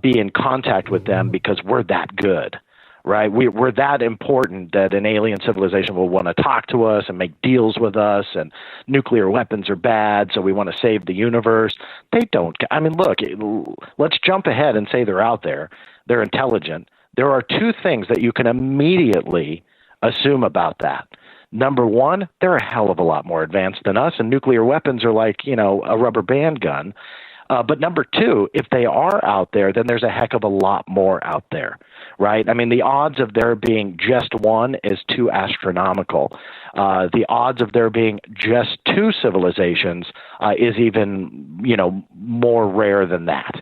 be in contact with them because we're that good, right? We're that important that an alien civilization will want to talk to us and make deals with us, and nuclear weapons are bad, so we want to save the universe. They don't. I mean, look, let's jump ahead and say they're out there. They're intelligent. There are two things that you can immediately assume about that. Number one, they're a hell of a lot more advanced than us, and nuclear weapons are like, a rubber band gun. But number two, if they are out there, then there's a heck of a lot more out there, right? I mean, the odds of there being just one is too astronomical. The odds of there being just two civilizations is even, more rare than that.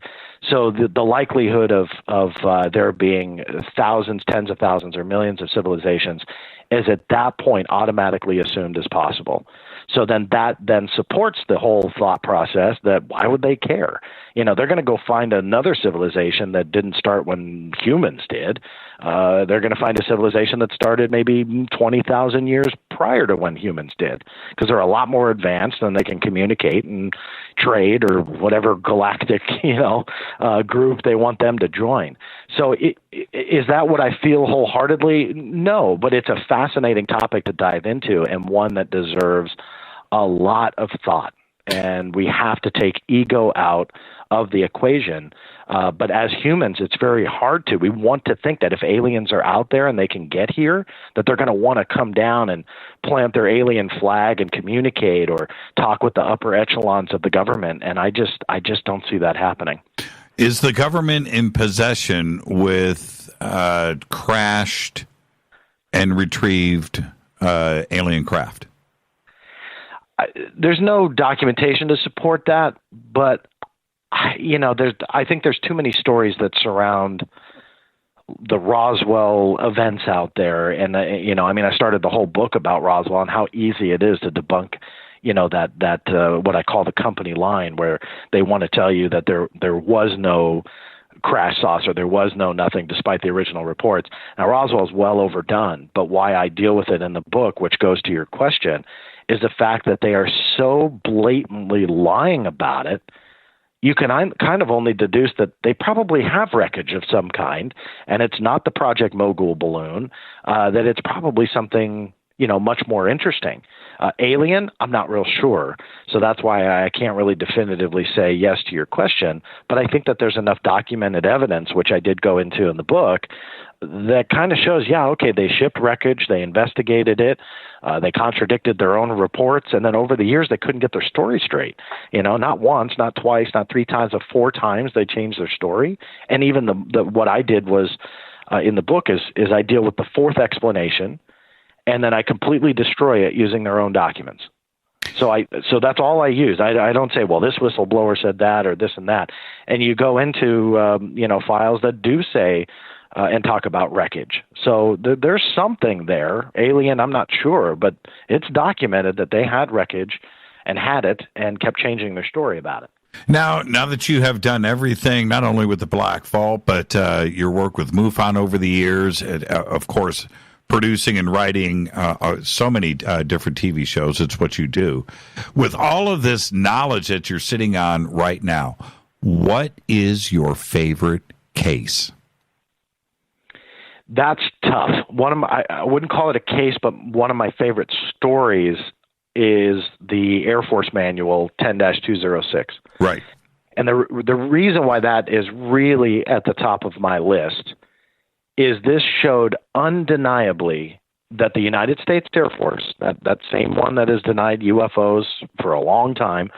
So the likelihood of there being thousands, tens of thousands, or millions of civilizations is at that point automatically assumed as possible. So then that supports the whole thought process that why would they care? They're going to go find another civilization that didn't start when humans did. They're going to find a civilization that started maybe 20,000 years prior to when humans did, because they're a lot more advanced and they can communicate and trade or whatever galactic, group they want them to join. So is that what I feel wholeheartedly? No, but it's a fascinating topic to dive into and one that deserves a lot of thought. And we have to take ego out of the equation. But as humans, it's very hard to. We want to think that if aliens are out there and they can get here, that they're going to want to come down and plant their alien flag and communicate or talk with the upper echelons of the government. And I just don't see that happening. Is the government in possession with crashed and retrieved alien craft? There's no documentation to support that, but I think there's too many stories that surround the Roswell events out there, and I started the whole book about Roswell and how easy it is to debunk, that what I call the company line, where they want to tell you that there was no crash saucer, there was no nothing, despite the original reports. Now Roswell's well overdone, but why I deal with it in the book, which goes to your question, is the fact that they are so blatantly lying about it. You can kind of only deduce that they probably have wreckage of some kind, and it's not the Project Mogul balloon, that it's probably something, much more interesting. Alien, I'm not real sure. So that's why I can't really definitively say yes to your question. But I think that there's enough documented evidence, which I did go into in the book, that kind of shows, they shipped wreckage, they investigated it, they contradicted their own reports, and then over the years they couldn't get their story straight. Not once, not twice, not three times, but 4 times they changed their story. And even what I did was in the book is I deal with the 4th explanation, and then I completely destroy it using their own documents. So that's all I use. I don't say, well, this whistleblower said that or this and that. And you go into files that do say and talk about wreckage. So there's something there. Alien, I'm not sure, but it's documented that they had wreckage and had it and kept changing their story about it. Now that you have done everything, not only with the Black Vault, but your work with MUFON over the years, and, of course, producing and writing so many different TV shows, it's what you do. With all of this knowledge that you're sitting on right now, what is your favorite case? That's tough. I wouldn't call it a case, but one of my favorite stories is the Air Force Manual 10-206. Right. And the reason why that is really at the top of my list is this showed undeniably that the United States Air Force, that same one that has denied UFOs for a long time,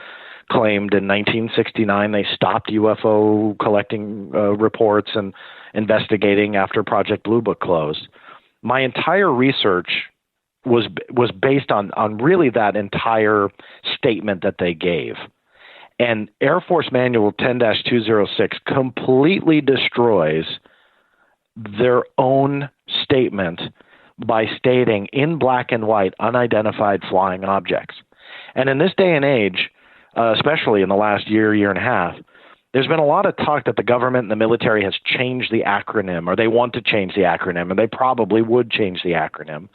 claimed in 1969 they stopped UFO collecting reports and investigating after Project Blue Book closed. My entire research was based on really that entire statement that they gave. And Air Force Manual 10-206 completely destroys their own statement by stating in black and white unidentified flying objects. And in this day and age, especially in the last year and a half, there's been a lot of talk that the government and the military has changed the acronym, or they want to change the acronym, and they probably would change the acronym.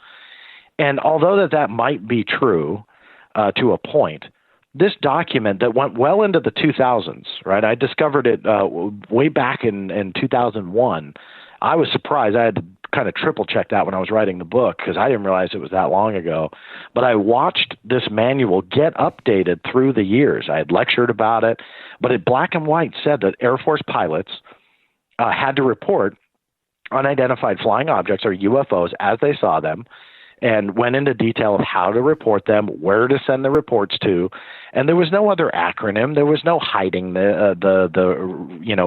And although that might be true to a point, this document that went well into the 2000s, right? I discovered it way back in 2001. I was surprised. I had to kind of triple check that when I was writing the book because I didn't realize it was that long ago. But I watched this manual get updated through the years. I had lectured about it, but it black and white said that Air Force pilots had to report unidentified flying objects, or UFOs, as they saw them, and went into detail of how to report them, where to send the reports to, and there was no other acronym. There was no hiding the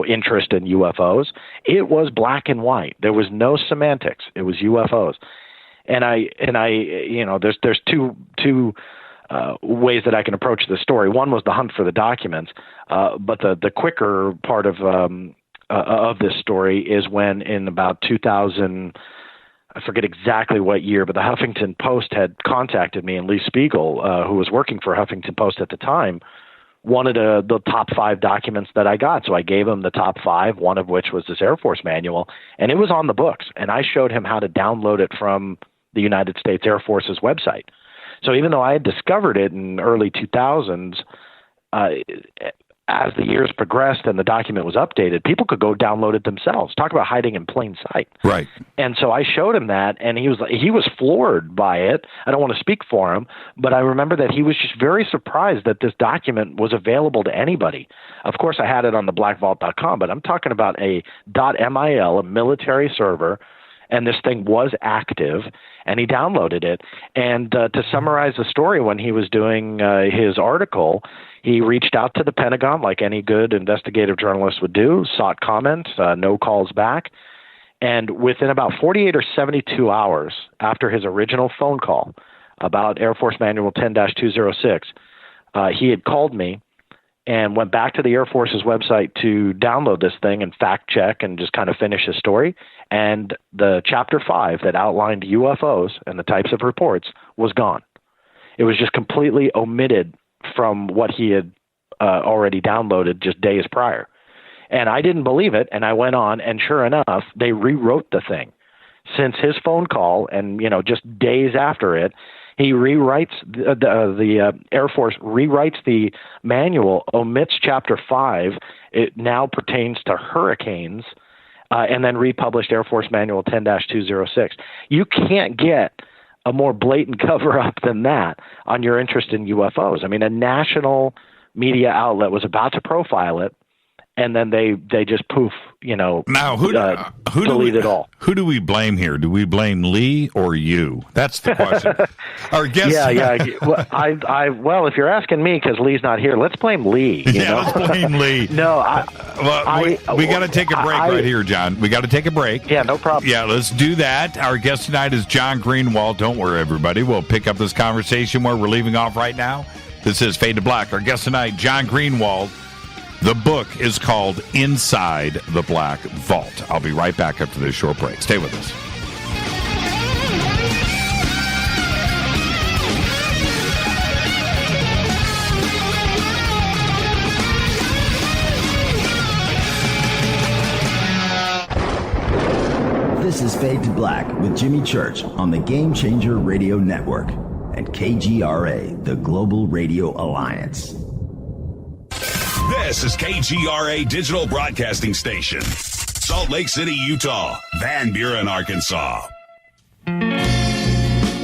interest in UFOs. It was black and white. There was no semantics. It was UFOs, and I there's two ways that I can approach this story. One was the hunt for the documents, but the quicker part of this story is when in about 2000. I forget exactly what year, but the Huffington Post had contacted me, and Lee Spiegel, who was working for Huffington Post at the time, wanted the top 5 documents that I got. So I gave him the top 5, one of which was this Air Force manual, and it was on the books. And I showed him how to download it from the United States Air Force's website. So even though I had discovered it in early 2000s, as the years progressed and the document was updated, people could go download it themselves. Talk about hiding in plain sight. Right. And so I showed him that, and he was floored by it. I don't want to speak for him, but I remember that he was just very surprised that this document was available to anybody. Of course, I had it on the blackvault.com, but I'm talking about a .mil, a military server, and this thing was active, and he downloaded it. And to summarize the story, when he was doing his article, he reached out to the Pentagon like any good investigative journalist would do, sought comment, no calls back. And within about 48 or 72 hours after his original phone call about Air Force Manual 10-206, he had called me and went back to the Air Force's website to download this thing and fact check and just kind of finish his story. And the Chapter 5 that outlined UFOs and the types of reports was gone. It was just completely omitted from what he had already downloaded just days prior. And I didn't believe it, and I went on, and sure enough, they rewrote the thing. Since his phone call and, just days after it, he rewrites, the Air Force rewrites the manual, omits Chapter 5. It now pertains to hurricanes, and then republished Air Force Manual 10-206. You can't get a more blatant cover-up than that on your interest in UFOs. I mean, a national media outlet was about to profile it, and then they just poof, Now, who delete it all. Who do we blame here? Do we blame Lee or you? That's the question. Our guest. Yeah. Well, if you're asking me, because Lee's not here, let's blame Lee. Let's blame Lee. No, we got to take a break right here, John. We got to take a break. Yeah, no problem. Yeah, let's do that. Our guest tonight is John Greenewald. Don't worry, everybody. We'll pick up this conversation where we're leaving off right now. This is Fade to Black. Our guest tonight, John Greenewald. The book is called Inside the Black Vault. I'll be right back after this short break. Stay with us. This is Fade to Black with Jimmy Church on the Game Changer Radio Network and KGRA, the Global Radio Alliance. This is KGRA Digital Broadcasting Station, Salt Lake City, Utah, Van Buren, Arkansas.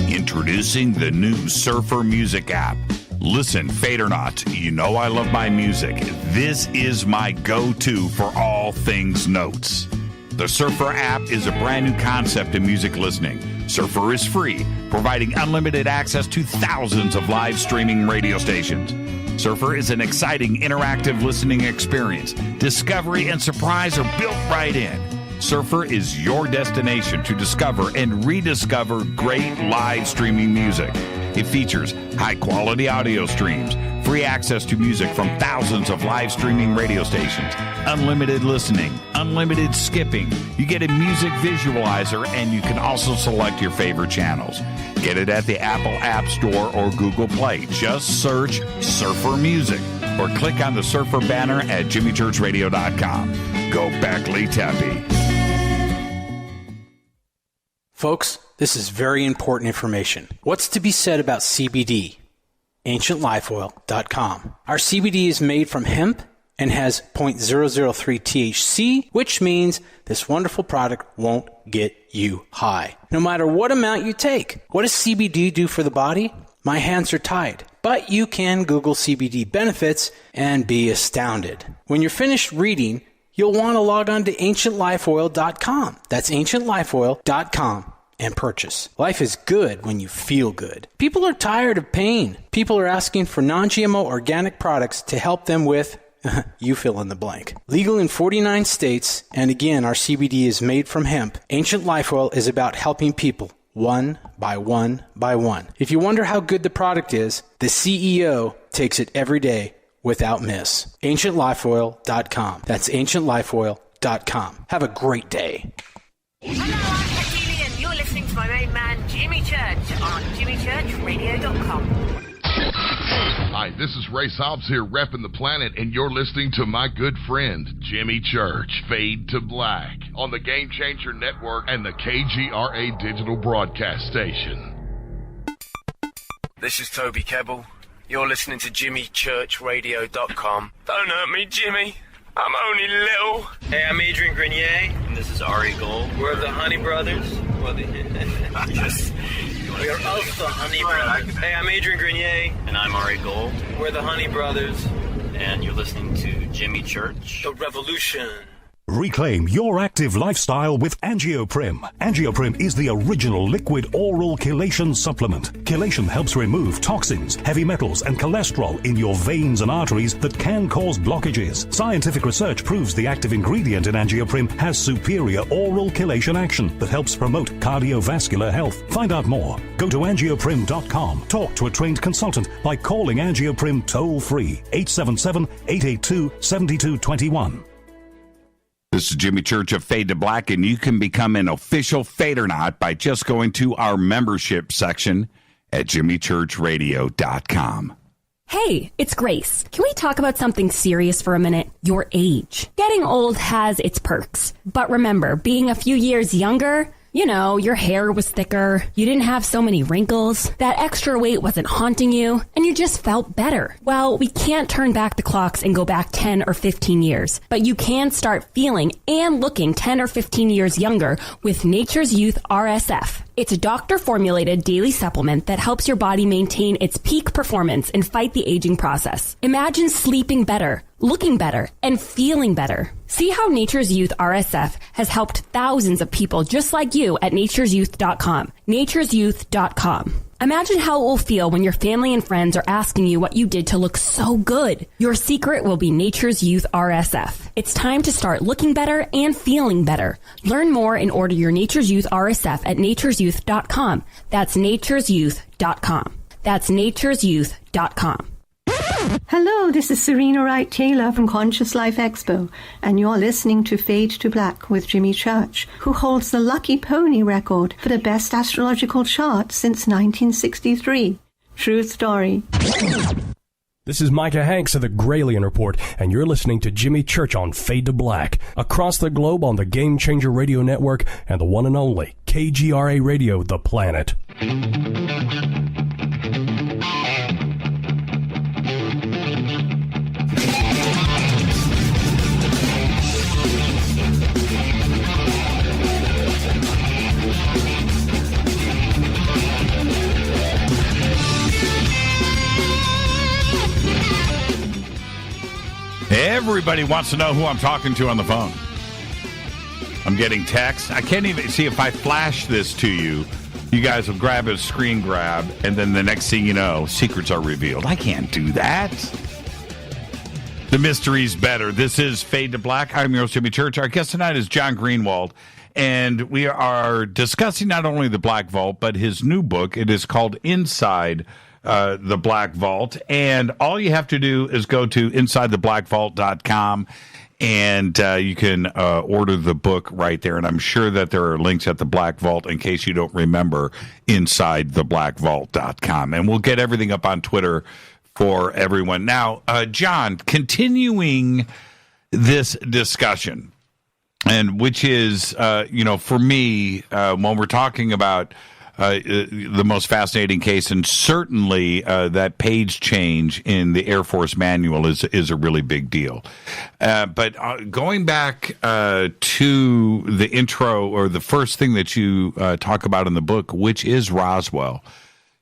Introducing the new Surfer Music app. Listen, fade or not, you know I love my music. This is my go-to for all things notes. The Surfer app is a brand new concept in music listening. Surfer is free, providing unlimited access to thousands of live streaming radio stations. Surfer is an exciting, interactive listening experience. Discovery and surprise are built right in. Surfer is your destination to discover and rediscover great live streaming music. It features high-quality audio streams, free access to music from thousands of live streaming radio stations, unlimited listening, unlimited skipping. You get a music visualizer, and you can also select your favorite channels. Get it at the Apple App Store or Google Play. Just search Surfer Music or click on the Surfer banner at jimmychurchradio.com. Go back, Lee Tappy. Folks, this is very important information. What's to be said about CBD? AncientLifeOil.com. Our CBD is made from hemp and has 0.003 THC, which means this wonderful product won't get you high, no matter what amount you take. What does CBD do for the body? My hands are tied, but you can Google CBD benefits and be astounded. When you're finished reading, you'll want to log on to AncientLifeOil.com. That's AncientLifeOil.com and purchase. Life is good when you feel good. People are tired of pain. People are asking for non-GMO organic products to help them with, you fill in the blank. Legal in 49 states, and again, our CBD is made from hemp. Ancient Life Oil is about helping people one by one by one. If you wonder how good the product is, the CEO takes it every day without miss. AncientLifeOil.com. That's AncientLifeOil.com. Have a great day. Hello, I'm Katie, and you're listening to my main man, Jimmy Church, on JimmyChurchRadio.com. Hi, this is Ray Hobbs here, repping the planet, and you're listening to my good friend, Jimmy Church, Fade to Black, on the Game Changer Network and the KGRA Digital Broadcast Station. This is Toby Kebbell. You're listening to JimmyChurchRadio.com. Don't hurt me, Jimmy. I'm only little. Hey, I'm Adrian Grenier. And this is Ari Gold. We're the Honey Brothers. Yes. We're of the Honey Brothers. Hey, I'm Adrian Grenier. And I'm Ari Gold. We're the Honey Brothers. And you're listening to Jimmy Church. The Revolution. Reclaim your active lifestyle with Angioprim. Angioprim is the original liquid oral chelation supplement. Chelation helps remove toxins, heavy metals, and cholesterol in your veins and arteries that can cause blockages. Scientific research proves the active ingredient in Angioprim has superior oral chelation action that helps promote cardiovascular health. Find out more. Go to angioprim.com. Talk to a trained consultant by calling Angioprim toll-free 877-882-7221. This is Jimmy Church of Fade to Black, and you can become an official Fadernaut by just going to our membership section at jimmychurchradio.com. Hey, it's Grace. Can we talk about something serious for a minute? Your age. Getting old has its perks. But remember, being a few years younger, you know, your hair was thicker, you didn't have so many wrinkles, that extra weight wasn't haunting you, and you just felt better. Well, we can't turn back the clocks and go back 10 or 15 years, but you can start feeling and looking 10 or 15 years younger with Nature's Youth RSF. It's a doctor-formulated daily supplement that helps your body maintain its peak performance and fight the aging process. Imagine sleeping better, looking better, and feeling better. See how Nature's Youth RSF has helped thousands of people just like you at nature'syouth.com. nature'syouth.com. Imagine how it will feel when your family and friends are asking you what you did to look so good. Your secret will be Nature's Youth RSF. It's time to start looking better and feeling better. Learn more and order your Nature's Youth RSF at nature'syouth.com. That's nature'syouth.com. That's nature'syouth.com. Hello, this is Serena Wright Taylor from Conscious Life Expo, and you're listening to Fade to Black with Jimmy Church, who holds the Lucky Pony record for the best astrological chart since 1963. True story. This is Micah Hanks of the Gralien Report, and you're listening to Jimmy Church on Fade to Black, across the globe on the Game Changer Radio Network and the one and only KGRA Radio, The Planet. Everybody wants to know who I'm talking to on the phone. I'm getting texts. I can't even see if I flash this to you. You guys will grab a screen grab, and then the next thing you know, secrets are revealed. I can't do that. The mystery's better. This is Fade to Black. I'm your host, Jimmy Church. Our guest tonight is John Greenewald, and we are discussing not only the Black Vault, but his new book. It is called Inside the Black Vault, and all you have to do is go to InsideTheBlackVault.com, and you can order the book right there, and I'm sure that there are links at the Black Vault in case you don't remember InsideTheBlackVault.com, and we'll get everything up on Twitter for everyone. Now, John, continuing this discussion, and which is, for me, when we're talking about the most fascinating case, and certainly that page change in the Air Force manual is a really big deal. But going back to the intro, or the first thing that you talk about in the book, which is Roswell.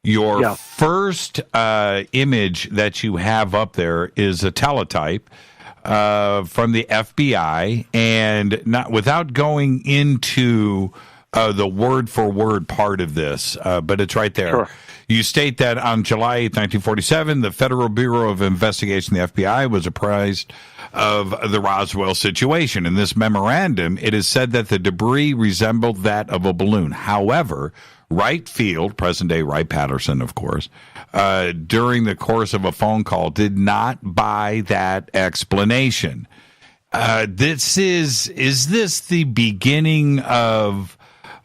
Your first image that you have up there is a teletype from the FBI, and not without going into the word-for-word part of this, but it's right there. Sure. You state that on July 8, 1947, the Federal Bureau of Investigation, the FBI, was apprised of the Roswell situation. In this memorandum, it is said that the debris resembled that of a balloon. However, Wright Field, present-day Wright-Patterson, of course, during the course of a phone call, did not buy that explanation. Is this the beginning of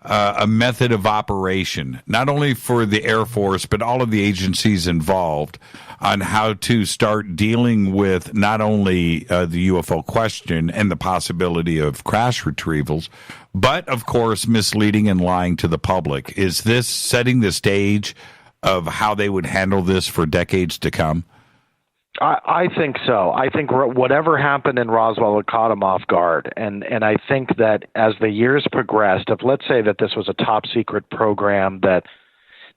a method of operation, not only for the Air Force, but all of the agencies involved, on how to start dealing with not only the UFO question and the possibility of crash retrievals, but, of course, misleading and lying to the public? Is this setting the stage of how they would handle this for decades to come? I think so. I think whatever happened in Roswell, it caught them off guard. And I think that as the years progressed, if let's say that this was a top secret program that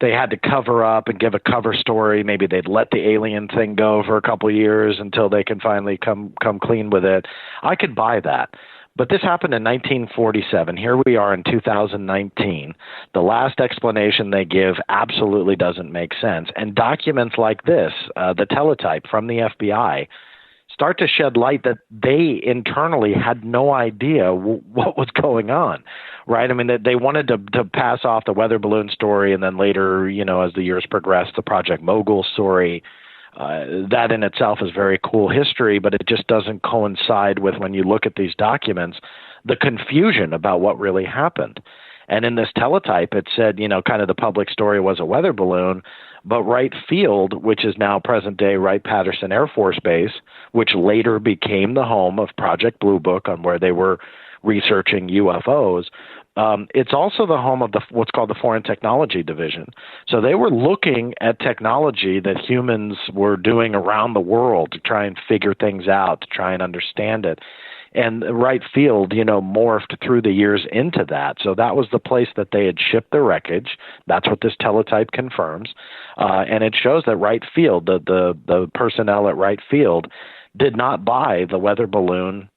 they had to cover up and give a cover story, maybe they'd let the alien thing go for a couple of years until they can finally come clean with it. I could buy that. But this happened in 1947. Here we are in 2019. The last explanation they give absolutely doesn't make sense. And documents like this, the teletype from the FBI, start to shed light that they internally had no idea what was going on, right? I mean, they wanted to pass off the weather balloon story, and then later, as the years progressed, the Project Mogul story. That in itself is very cool history, but it just doesn't coincide with, when you look at these documents, the confusion about what really happened. And in this teletype, it said, kind of the public story was a weather balloon, but Wright Field, which is now present-day Wright-Patterson Air Force Base, which later became the home of Project Blue Book, on where they were researching UFOs, it's also the home of what's called the Foreign Technology Division. So they were looking at technology that humans were doing around the world to try and figure things out, to try and understand it. And Wright Field, morphed through the years into that. So that was the place that they had shipped the wreckage. That's what this teletype confirms. And it shows that Wright Field, the personnel at Wright Field, did not buy the weather balloon,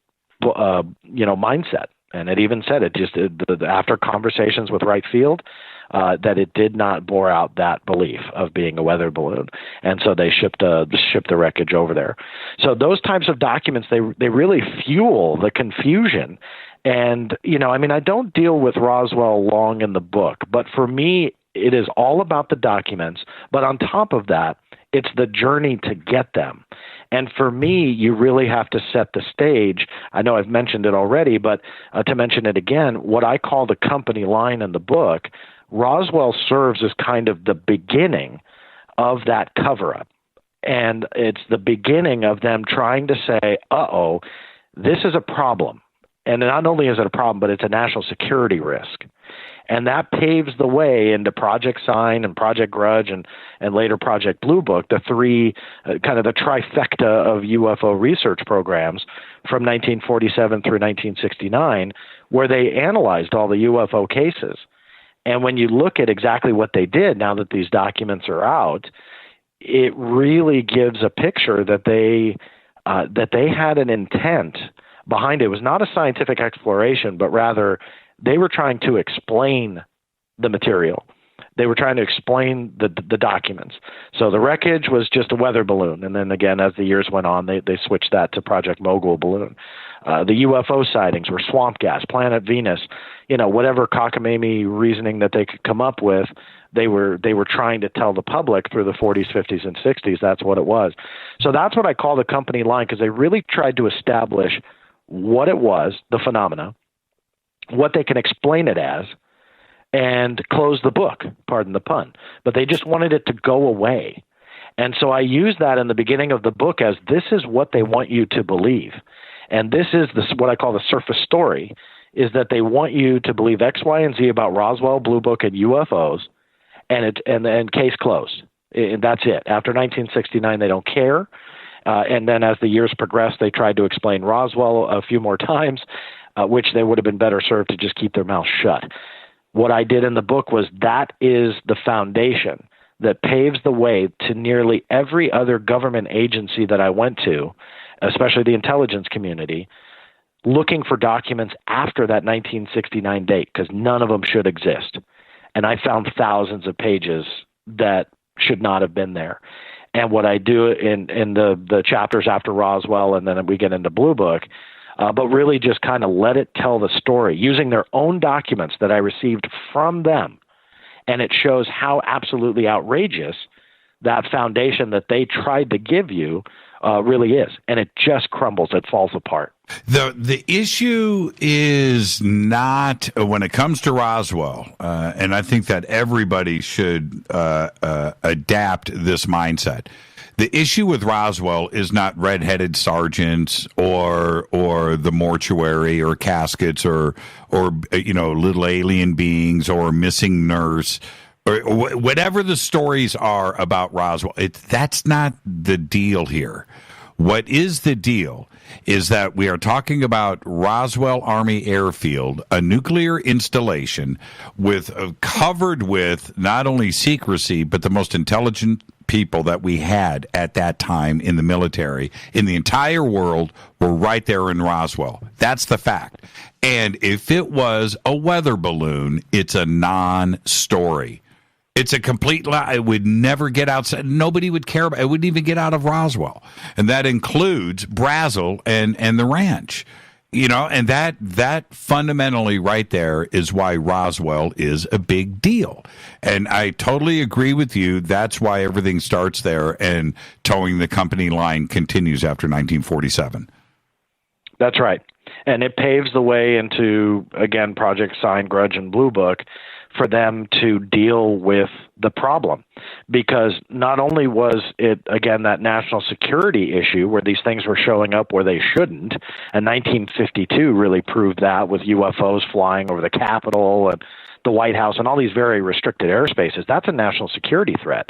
mindset. And it even said after conversations with Wright Field, that it did not bore out that belief of being a weather balloon, and so they shipped the wreckage over there. So those types of documents, they really fuel the confusion. And I don't deal with Roswell long in the book, but for me, it is all about the documents. But on top of that, it's the journey to get them. And for me, you really have to set the stage. I know I've mentioned it already, but to mention it again, what I call the company line in the book, Roswell serves as kind of the beginning of that cover-up. And it's the beginning of them trying to say, this is a problem. And not only is it a problem, but it's a national security risk. And that paves the way into Project Sign and Project Grudge and later Project Blue Book, the three, kind of the trifecta of UFO research programs from 1947 through 1969, where they analyzed all the UFO cases. And when you look at exactly what they did, now that these documents are out, it really gives a picture that they had an intent behind it. It was not a scientific exploration, but rather they were trying to explain the material. They were trying to explain the documents. So the wreckage was just a weather balloon. And then again, as the years went on, they switched that to Project Mogul balloon. The UFO sightings were swamp gas, planet Venus, whatever cockamamie reasoning that they could come up with, they were trying to tell the public through the 40s, 50s, and 60s. That's what it was. So that's what I call the company line, because they really tried to establish what it was, the phenomena, what they can explain it as, and close the book, pardon the pun. But they just wanted it to go away. And so I use that in the beginning of the book as this is what they want you to believe. And this is what I call the surface story, is that they want you to believe X, Y, and Z about Roswell, Blue Book, and UFOs, and case closed. That's it. After 1969, they don't care. And then as the years progressed, they tried to explain Roswell a few more times, which they would have been better served to just keep their mouth shut. What I did in the book was that is the foundation that paves the way to nearly every other government agency that I went to, especially the intelligence community, looking for documents after that 1969 date, because none of them should exist. And I found thousands of pages that should not have been there. And what I do in the chapters after Roswell, and then we get into Blue Book, but really just kind of let it tell the story using their own documents that I received from them. And it shows how absolutely outrageous that foundation that they tried to give you really is. And it just crumbles. It falls apart. The issue is not, when it comes to Roswell, and I think that everybody should adapt this mindset. The issue with Roswell is not red-headed sergeants or the mortuary or caskets or little alien beings or missing nurse or whatever the stories are about Roswell. That's not the deal here. What is the deal is that we are talking about Roswell Army Airfield, a nuclear installation covered with not only secrecy, but the most intelligent people that we had at that time in the military, in the entire world, were right there in Roswell. That's the fact. And if it was a weather balloon, it's a non-story. It's a complete lie. It would never get outside. Nobody would care about it. It wouldn't even get out of Roswell. And that includes Brazel and the ranch. And that fundamentally right there is why Roswell is a big deal. And I totally agree with you. That's why everything starts there and towing the company line continues after 1947. That's right. And it paves the way into, again, Project Sign, Grudge, and Blue Book for them to deal with the problem. Because not only was it, again, that national security issue where these things were showing up where they shouldn't, and 1952 really proved that with UFOs flying over the Capitol and the White House and all these very restricted airspaces. That's a national security threat.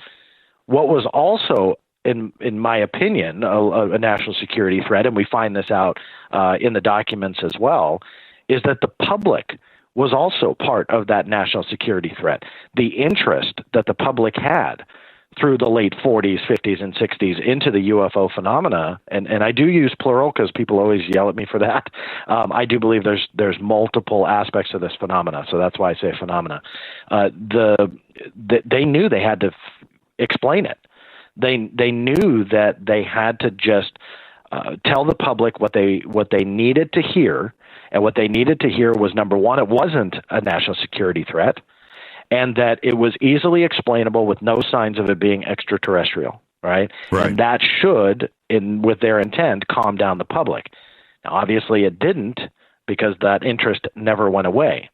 What was also, in my opinion, a national security threat, and we find this out in the documents as well, is that the public was also part of that national security threat. The interest that the public had through the late 40s, 50s, and 60s into the UFO phenomena, and I do use plural because people always yell at me for that. I do believe there's multiple aspects of this phenomena, so that's why I say phenomena. They knew they had to explain it. They knew that they had to just tell the public what they needed to hear. And what they needed to hear was, number one, it wasn't a national security threat, and that it was easily explainable with no signs of it being extraterrestrial, right? And that should, with their intent, calm down the public. Now, obviously it didn't, because that interest never went away.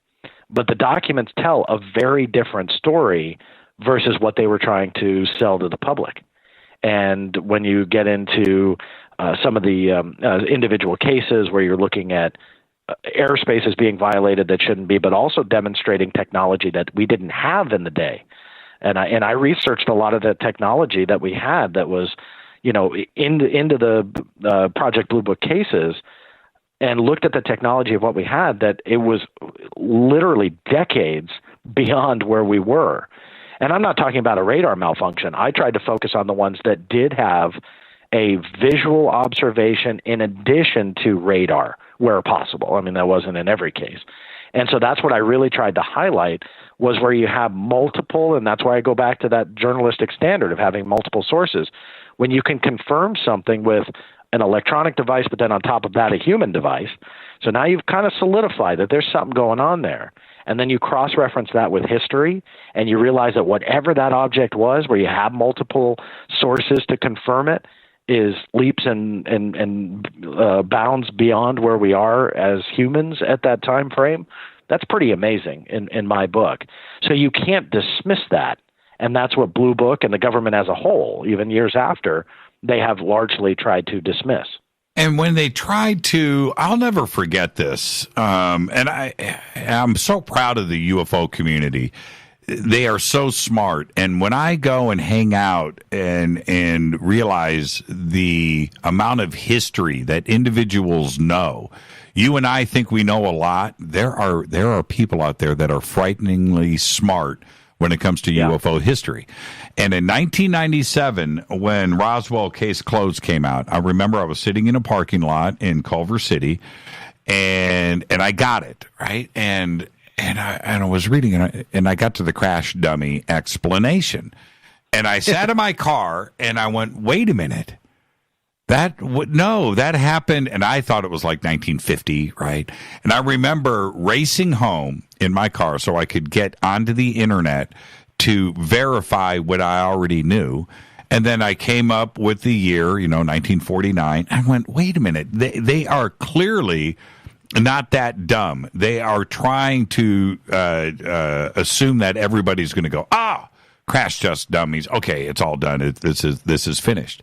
But the documents tell a very different story versus what they were trying to sell to the public. And when you get into some of the individual cases where you're looking at airspace is being violated that shouldn't be, but also demonstrating technology that we didn't have in the day. And I researched a lot of the technology that we had that was, into the Project Blue Book cases, and looked at the technology of what we had, that it was literally decades beyond where we were. And I'm not talking about a radar malfunction. I tried to focus on the ones that did have a visual observation in addition to radar where possible. I mean, that wasn't in every case. And so that's what I really tried to highlight, was where you have multiple, and that's why I go back to that journalistic standard of having multiple sources. When you can confirm something with an electronic device, but then on top of that, a human device. So now you've kind of solidified that there's something going on there. And then you cross-reference that with history, and you realize that whatever that object was, where you have multiple sources to confirm it, is leaps and bounds beyond where we are as humans at that time frame. That's pretty amazing in my book. So you can't dismiss that. And that's what Blue Book and the government as a whole, even years after, they have largely tried to dismiss. And when they tried to, I'll never forget this. And I'm so proud of the UFO community. They are so smart. And when I go and hang out and realize the amount of history that individuals know, you and I think we know a lot. There are people out there that are frighteningly smart when it comes to UFO history. And in 1997, when Roswell Case Closed came out, I remember I was sitting in a parking lot in Culver City, and I got it, right? And I was reading it, and I got to the crash dummy explanation. And I sat in my car, and I went, wait a minute. That happened, and I thought it was like 1950, right? And I remember racing home in my car so I could get onto the internet to verify what I already knew. And then I came up with the year, 1949. I went, wait a minute. They are clearly not that dumb. They are trying to assume that everybody's going to go, crash test dummies. Okay, it's all done. This is finished.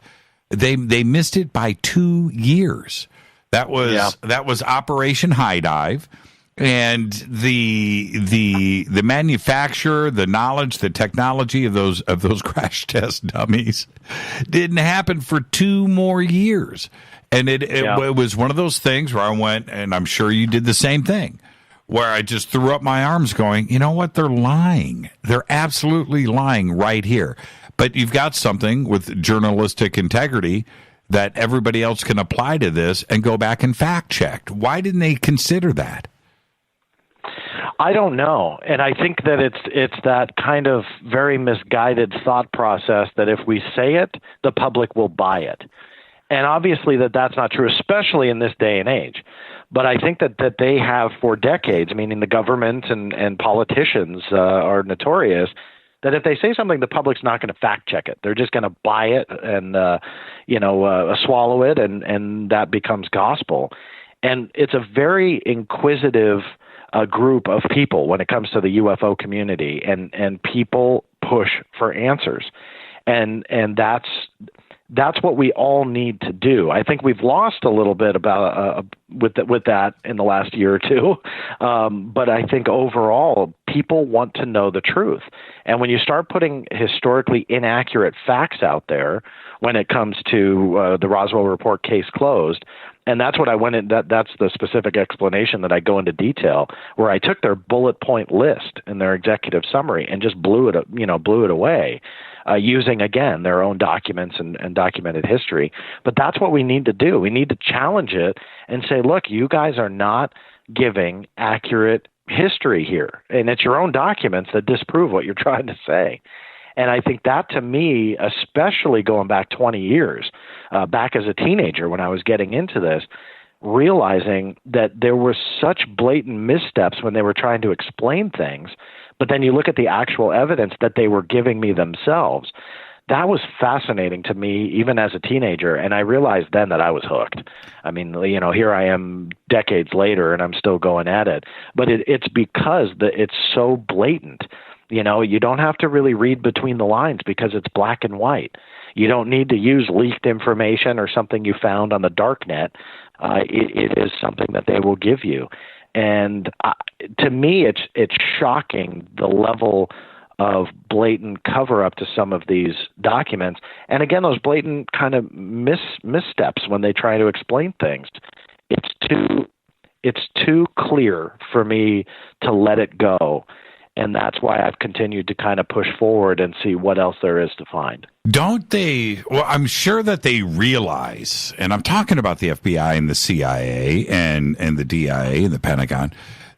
They missed it by 2 years. That was Operation High Dive, and the manufacture, the knowledge, the technology of those crash test dummies didn't happen for 2 more years. And it was one of those things where I went, and I'm sure you did the same thing, where I just threw up my arms going, you know what? They're lying. They're absolutely lying right here. But you've got something with journalistic integrity that everybody else can apply to this and go back and fact check. Why didn't they consider that? I don't know. And I think that it's that kind of very misguided thought process that if we say it, the public will buy it. And obviously that's not true, especially in this day and age. But I think that they have for decades, meaning the government and politicians are notorious, that if they say something, the public's not going to fact check it. They're just going to buy it and, swallow it, and that becomes gospel. And it's a very inquisitive group of people when it comes to the UFO community, and people push for answers. And that's what we all need to do. I think we've lost a little bit about with that in the last year or two, but I think overall people want to know the truth. And when you start putting historically inaccurate facts out there, when it comes to the Roswell report Case Closed, and that's what I went in. That's the specific explanation that I go into detail, where I took their bullet point list in their executive summary and just blew it away. Using, again, their own documents and documented history. But that's what we need to do. We need to challenge it and say, look, you guys are not giving accurate history here. And it's your own documents that disprove what you're trying to say. And I think that, to me, especially going back 20 years, back as a teenager when I was getting into this, realizing that there were such blatant missteps when they were trying to explain things, but then you look at the actual evidence that they were giving me themselves. That was fascinating to me, even as a teenager, and I realized then that I was hooked. I mean, here I am decades later, and I'm still going at it. But it's because it's so blatant. You don't have to really read between the lines because it's black and white. You don't need to use leaked information or something you found on the dark net. It is something that they will give you. And to me, it's shocking the level of blatant cover-up to some of these documents. And again, those blatant kind of missteps when they try to explain things. It's too clear for me to let it go. And that's why I've continued to kind of push forward and see what else there is to find. Don't they? Well, I'm sure that they realize, and I'm talking about the FBI and the CIA and the DIA and the Pentagon,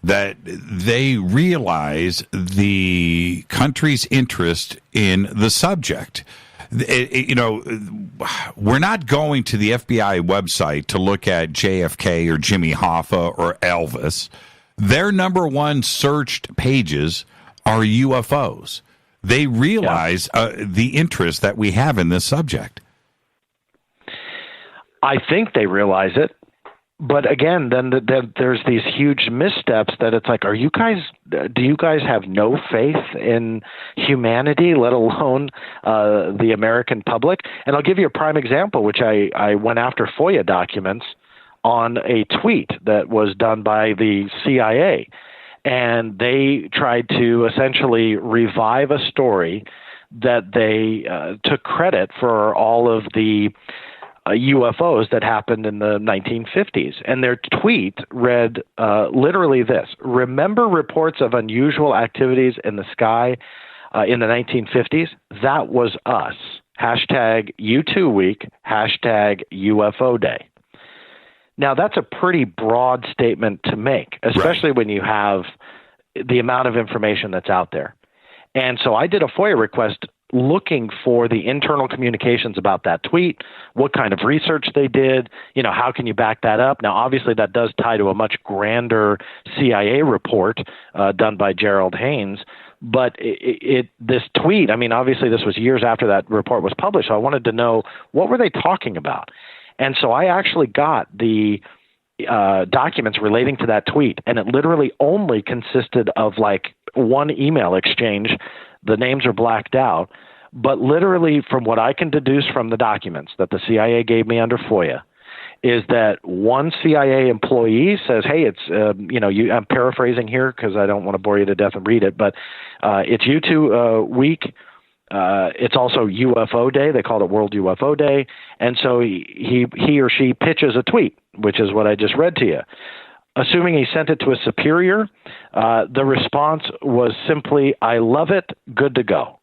that they realize the country's interest in the subject. We're not going to the FBI website to look at JFK or Jimmy Hoffa or Elvis. Their number one searched pages are UFOs. They realize the interest that we have in this subject. I think they realize it. But again, then there's these huge missteps that it's like, do you guys have no faith in humanity, let alone the American public? And I'll give you a prime example, which I went after FOIA documents on a tweet that was done by the CIA. And they tried to essentially revive a story that they took credit for all of the UFOs that happened in the 1950s. And their tweet read literally this: remember reports of unusual activities in the sky in the 1950s? That was us. Hashtag U2 week, hashtag UFO day. Now, that's a pretty broad statement to make, especially when you have the amount of information that's out there. And so I did a FOIA request looking for the internal communications about that tweet, what kind of research they did, how can you back that up? Now, obviously, that does tie to a much grander CIA report done by Gerald Haynes. But this tweet, obviously, this was years after that report was published. So I wanted to know, what were they talking about? And so I actually got the documents relating to that tweet, and it literally only consisted of like one email exchange. The names are blacked out, but literally from what I can deduce from the documents that the CIA gave me under FOIA is that one CIA employee says, hey, it's, I'm paraphrasing here because I don't want to bore you to death and read it, but it's U2 week. It's also UFO Day. They called it World UFO Day. And so he or she pitches a tweet, which is what I just read to you. Assuming he sent it to a superior, the response was simply, I love it, good to go.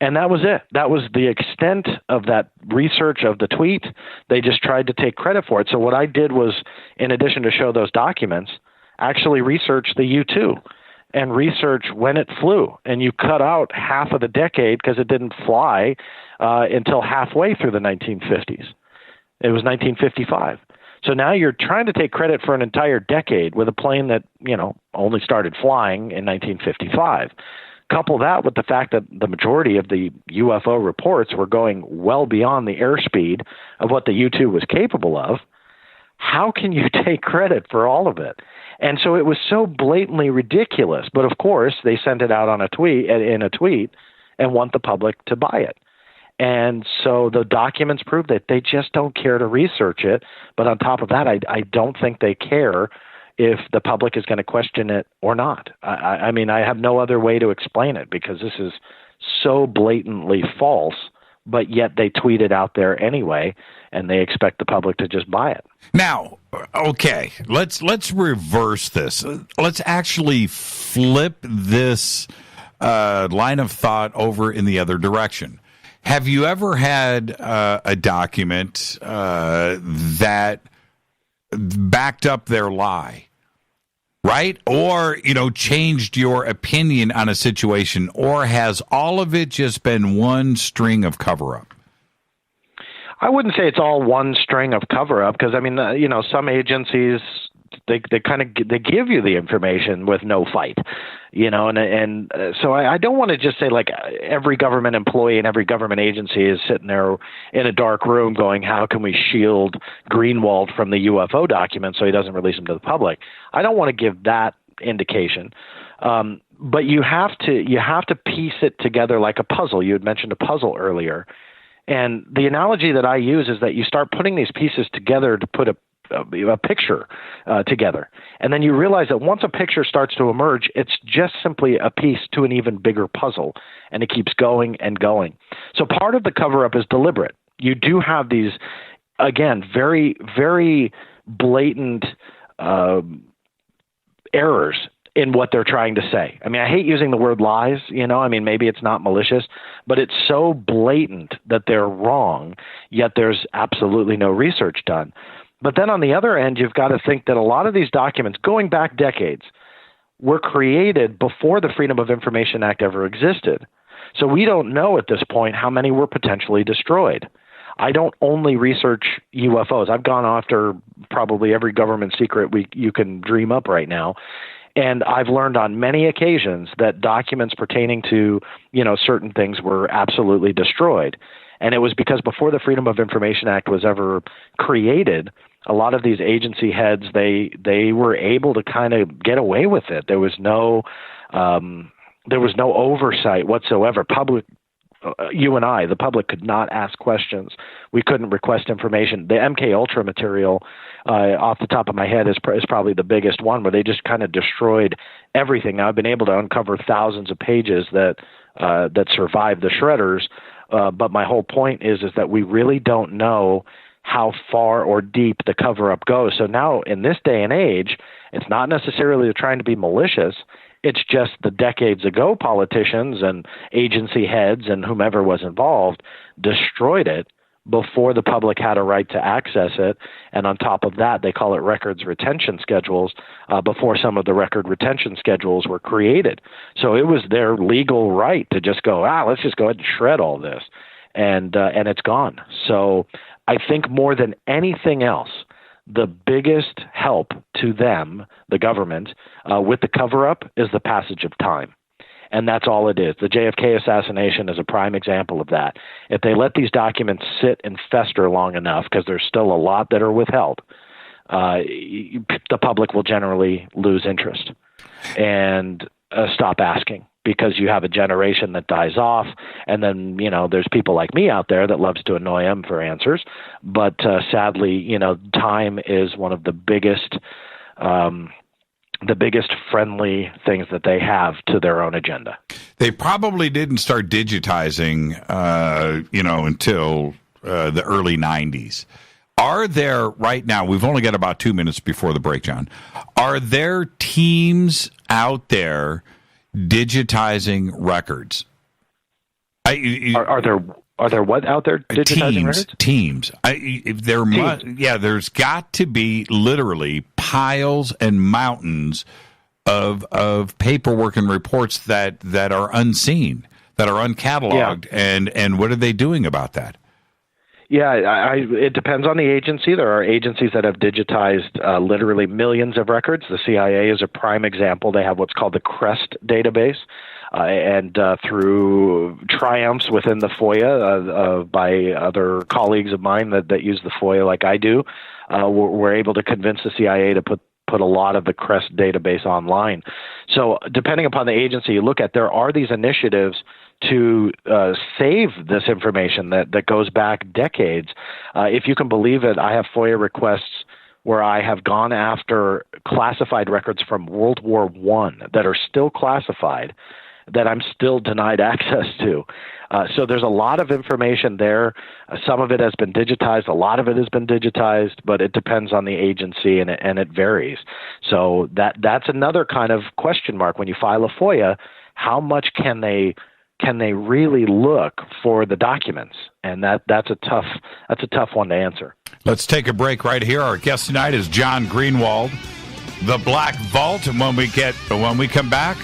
And that was it. That was the extent of that research of the tweet. They just tried to take credit for it. So what I did was, in addition to show those documents, actually research the U-2 and research when it flew. And you cut out half of the decade because it didn't fly until halfway through the 1950s. It was 1955. So now you're trying to take credit for an entire decade with a plane that, only started flying in 1955. Couple that with the fact that the majority of the UFO reports were going well beyond the airspeed of what the U-2 was capable of. How can you take credit for all of it? And so it was so blatantly ridiculous. But of course, they sent it out on a tweet and want the public to buy it. And so the documents prove that they just don't care to research it. But on top of that, I don't think they care if the public is going to question it or not. I mean, I have no other way to explain it because this is so blatantly false, but yet they tweet it out there anyway, and they expect the public to just buy it. Now, okay, let's reverse this. Let's actually flip this line of thought over in the other direction. Have you ever had a document that backed up their lie, right? Or, changed your opinion on a situation, or has all of it just been one string of cover-up? I wouldn't say it's all one string of cover-up because, some agencies, they give you the information with no fight, and so I don't want to just say like every government employee and every government agency is sitting there in a dark room going, how can we shield Greenewald from the UFO documents so he doesn't release them to the public? I don't want to give that indication. But you have to piece it together like a puzzle. You had mentioned a puzzle earlier. And the analogy that I use is that you start putting these pieces together to put a picture together. And then you realize that once a picture starts to emerge, it's just simply a piece to an even bigger puzzle, and it keeps going and going. So part of the cover-up is deliberate. You do have these, again, very, very blatant errors in what they're trying to say. I mean, I hate using the word lies, I mean, maybe it's not malicious, but it's so blatant that they're wrong, yet there's absolutely no research done. But then on the other end, you've got to think that a lot of these documents, going back decades, were created before the Freedom of Information Act ever existed. So we don't know at this point how many were potentially destroyed. I don't only research UFOs. I've gone after probably every government secret you can dream up right now. And I've learned on many occasions that documents pertaining to, certain things were absolutely destroyed. And it was because before the Freedom of Information Act was ever created, a lot of these agency heads, they were able to kind of get away with it. There was no oversight whatsoever. You and I, the public, could not ask questions. We couldn't request information. The MK Ultra material, off the top of my head, is probably the biggest one, where they just kind of destroyed everything. Now, I've been able to uncover thousands of pages that survived the shredders, but my whole point is that we really don't know how far or deep the cover-up goes. So now, in this day and age, it's not necessarily trying to be malicious. It's just the decades ago politicians and agency heads and whomever was involved destroyed it before the public had a right to access it. And on top of that, they call it records retention schedules, before some of the record retention schedules were created. So it was their legal right to just go, let's just go ahead and shred all this. And it's gone. So I think more than anything else, the biggest help to them, the government, with the cover-up is the passage of time. And that's all it is. The JFK assassination is a prime example of that. If they let these documents sit and fester long enough, because there's still a lot that are withheld, the public will generally lose interest and stop asking, because you have a generation that dies off, and then, there's people like me out there that loves to annoy them for answers. But sadly, time is one of the biggest friendly things that they have to their own agenda. They probably didn't start digitizing, until the early 90s. Are there, right now, we've only got about 2 minutes before the break, John, are there teams out there digitizing records? Are there what out there digitizing records? Teams. There's got to be literally piles and mountains of paperwork and reports that are unseen, that are uncatalogued, and what are they doing about that? Yeah, it depends on the agency. There are agencies that have digitized literally millions of records. The CIA is a prime example. They have what's called the CREST database. And through triumphs within the FOIA by other colleagues of mine that use the FOIA like I do, we're able to convince the CIA to put a lot of the CREST database online. So depending upon the agency you look at, there are these initiatives to save this information that goes back decades. If you can believe it, I have FOIA requests where I have gone after classified records from World War I that are still classified, that I'm still denied access to. So there's a lot of information there. Some of it has been digitized. A lot of it has been digitized, but it depends on the agency, and it varies. So that's another kind of question mark when you file a FOIA. How much can they really look for the documents? And that's a tough one to answer. Let's take a break right here. Our guest tonight is John Greenewald, The Black Vault. And when we come back,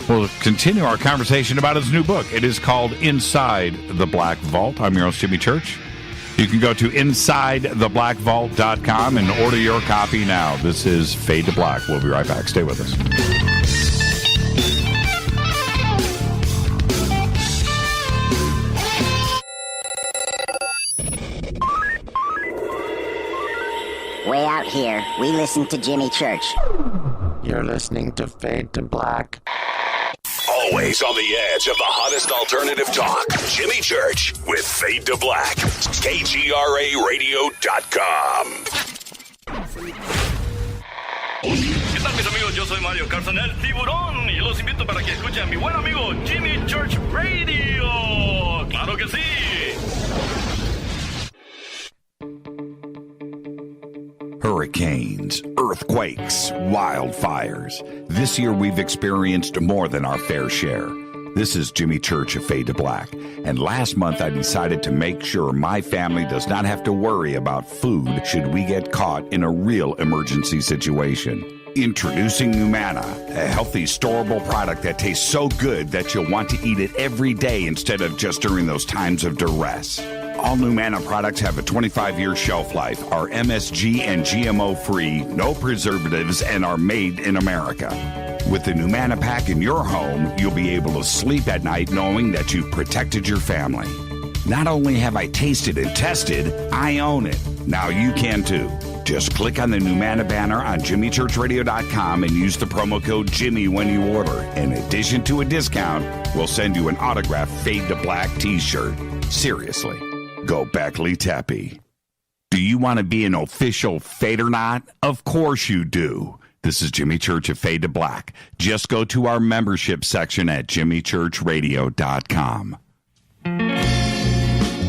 we'll continue our conversation about his new book. It is called Inside the Black Vault. I'm your host, Jimmy Church. You can go to InsideTheBlackVault.com and order your copy now. This is Fade to Black. We'll be right back. Stay with us. Way out here, we listen to Jimmy Church. You're listening to Fade to Black. Always on the edge of the hottest alternative talk. Jimmy Church with Fade to Black. KGRARadio.com. ¿Qué tal, mis amigos? Yo soy Mario Carson, el tiburón, y los invito para que escuchen a mi buen amigo Jimmy Church Radio. ¡Claro que sí! Hurry. hurricanes, earthquakes, wildfires. This year we've experienced more than our fair share. This is Jimmy Church of Fade to Black, and last month I decided to make sure my family does not have to worry about food should we get caught in a real emergency situation. Introducing Numana, a healthy, storable product that tastes so good that you'll want to eat it every day instead of just during those times of duress. All Numana products have a 25-year shelf life, are MSG and GMO-free, no preservatives, and are made in America. With the Numana pack in your home, you'll be able to sleep at night knowing that you've protected your family. Not only have I tasted and tested, I own it. Now you can too. Just click on the Numana banner on JimmyChurchRadio.com and use the promo code Jimmy when you order. In addition to a discount, we'll send you an autographed Fade to Black t-shirt. Seriously, go Beckley Teppy. Do you want to be an official Fadernaut? Of course you do. This is Jimmy Church of Fade to Black. Just go to our membership section at JimmyChurchRadio.com.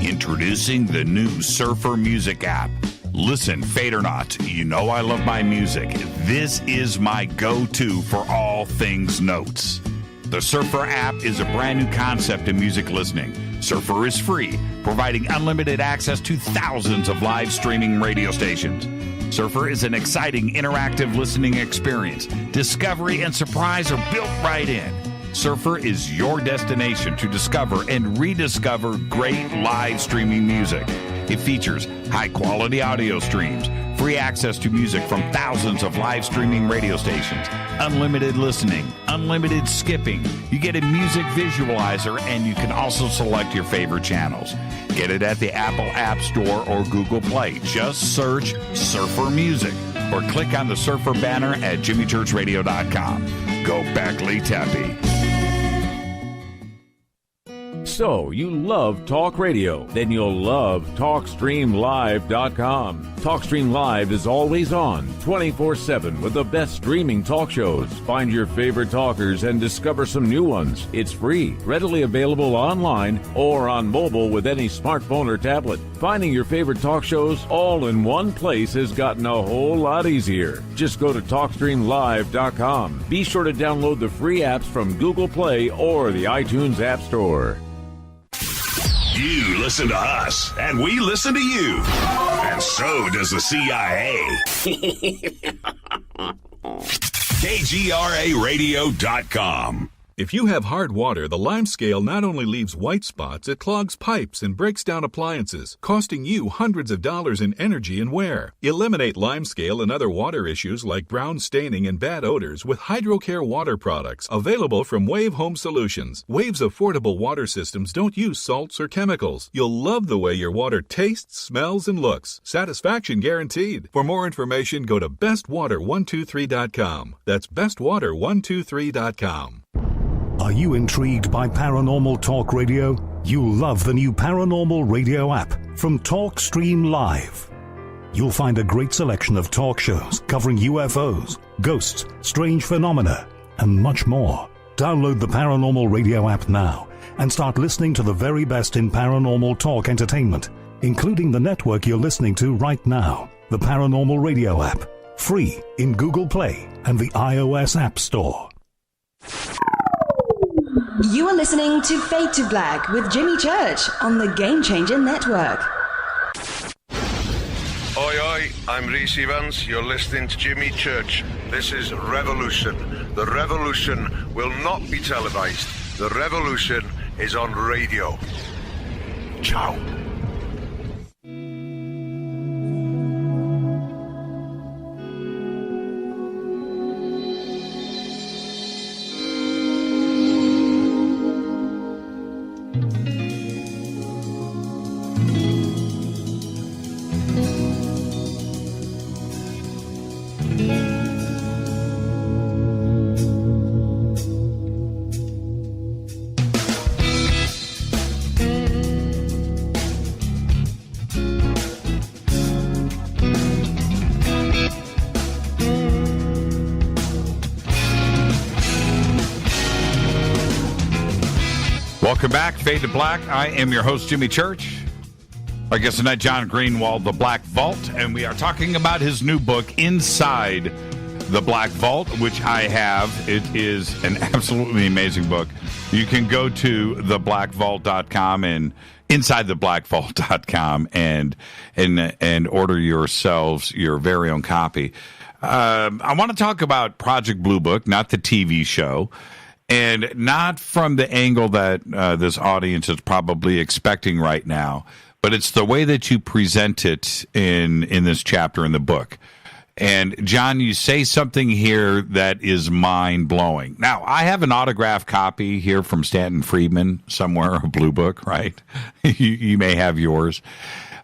Introducing the new Surfer Music app. Listen, Fadernauts, you know I love my music. This is my go-to for all things notes. The Surfer app is a brand new concept in music listening. Surfer is free, providing unlimited access to thousands of live streaming radio stations. Surfer is an exciting, interactive listening experience. Discovery and surprise are built right in. Surfer is your destination to discover and rediscover great live streaming music. It features high-quality audio streams, free access to music from thousands of live streaming radio stations, unlimited listening, unlimited skipping. You get a music visualizer, and you can also select your favorite channels. Get it at the Apple App Store or Google Play. Just search Surfer Music or click on the Surfer banner at JimmyChurchRadio.com. Go Beckley Teppy. So, you love talk radio? Then you'll love TalkStreamLive.com. TalkStream Live is always on, 24/7, with the best streaming talk shows. Find your favorite talkers and discover some new ones. It's free, readily available online or on mobile with any smartphone or tablet. Finding your favorite talk shows all in one place has gotten a whole lot easier. Just go to TalkStreamLive.com. Be sure to download the free apps from Google Play or the iTunes App Store. You listen to us, and we listen to you. And so does the CIA. KGRARadio.com. If you have hard water, the lime scale not only leaves white spots, it clogs pipes and breaks down appliances, costing you hundreds of dollars in energy and wear. Eliminate lime scale and other water issues like brown staining and bad odors with HydroCare water products available from Wave Home Solutions. Wave's affordable water systems don't use salts or chemicals. You'll love the way your water tastes, smells, and looks. Satisfaction guaranteed. For more information, go to bestwater123.com. That's bestwater123.com. Are you intrigued by paranormal talk radio? You'll love the new paranormal radio app from TalkStream Live. You'll find a great selection of talk shows covering UFOs, ghosts, strange phenomena, and much more. Download the paranormal radio app now and start listening to the very best in paranormal talk entertainment, including the network you're listening to right now, the paranormal radio app, free in Google Play and the iOS App Store. You are listening to Fade to Black with Jimmy Church on the Game Changer Network. Oi, oi, I'm Reese Evans. You're listening to Jimmy Church. This is Revolution. The revolution will not be televised. The revolution is on radio. Ciao. Welcome back, Fade to Black. I am your host, Jimmy Church. Our guest tonight, John Greenewald, The Black Vault, and we are talking about his new book, Inside the Black Vault, which I have. It is an absolutely amazing book. You can go to theblackvault.com and insidetheblackvault.com and order yourselves your very own copy. I want to talk about Project Blue Book, not the TV show, and not from the angle that this audience is probably expecting right now, but it's the way that you present it in this chapter in the book. And, John, you say something here that is mind-blowing. Now, I have an autographed copy here from Stanton Friedman somewhere, a Blue Book, right? you may have yours.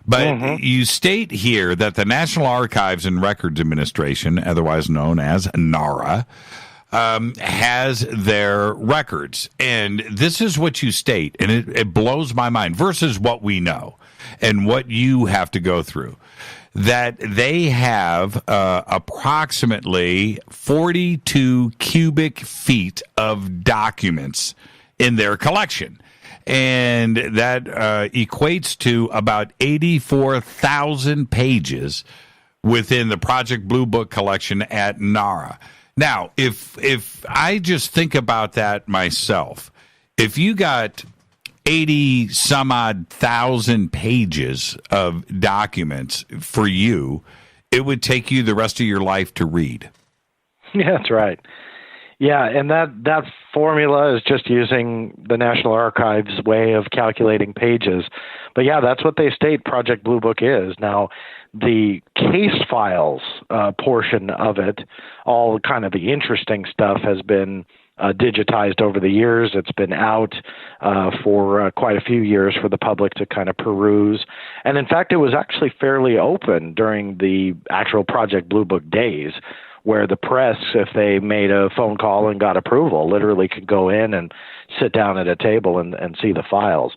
But you state here that the National Archives and Records Administration, otherwise known as NARA, has their records. And this is what you state, and it blows my mind, versus what we know and what you have to go through, that they have approximately 42 cubic feet of documents in their collection. And that equates to about 84,000 pages within the Project Blue Book collection at NARA. Now, if I just think about that myself, if you got 80 some odd thousand pages of documents for you, it would take you the rest of your life to read. Yeah, that's right. Yeah, and that formula is just using the National Archives way of calculating pages. But yeah, that's what they state Project Blue Book is. Now, the case files portion of it, all kind of the interesting stuff, has been digitized over the years. It's been out for quite a few years for the public to kind of peruse. And in fact, it was actually fairly open during the actual Project Blue Book days, where the press, if they made a phone call and got approval, literally could go in and sit down at a table and see the files.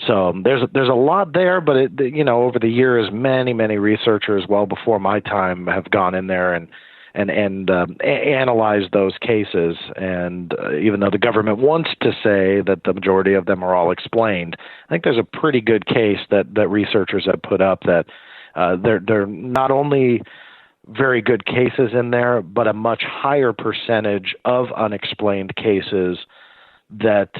So there's a lot there, but over the years, many researchers, well before my time, have gone in there and analyzed those cases. And even though the government wants to say that the majority of them are all explained, I think there's a pretty good case that researchers have put up that they're not only very good cases in there, but a much higher percentage of unexplained cases that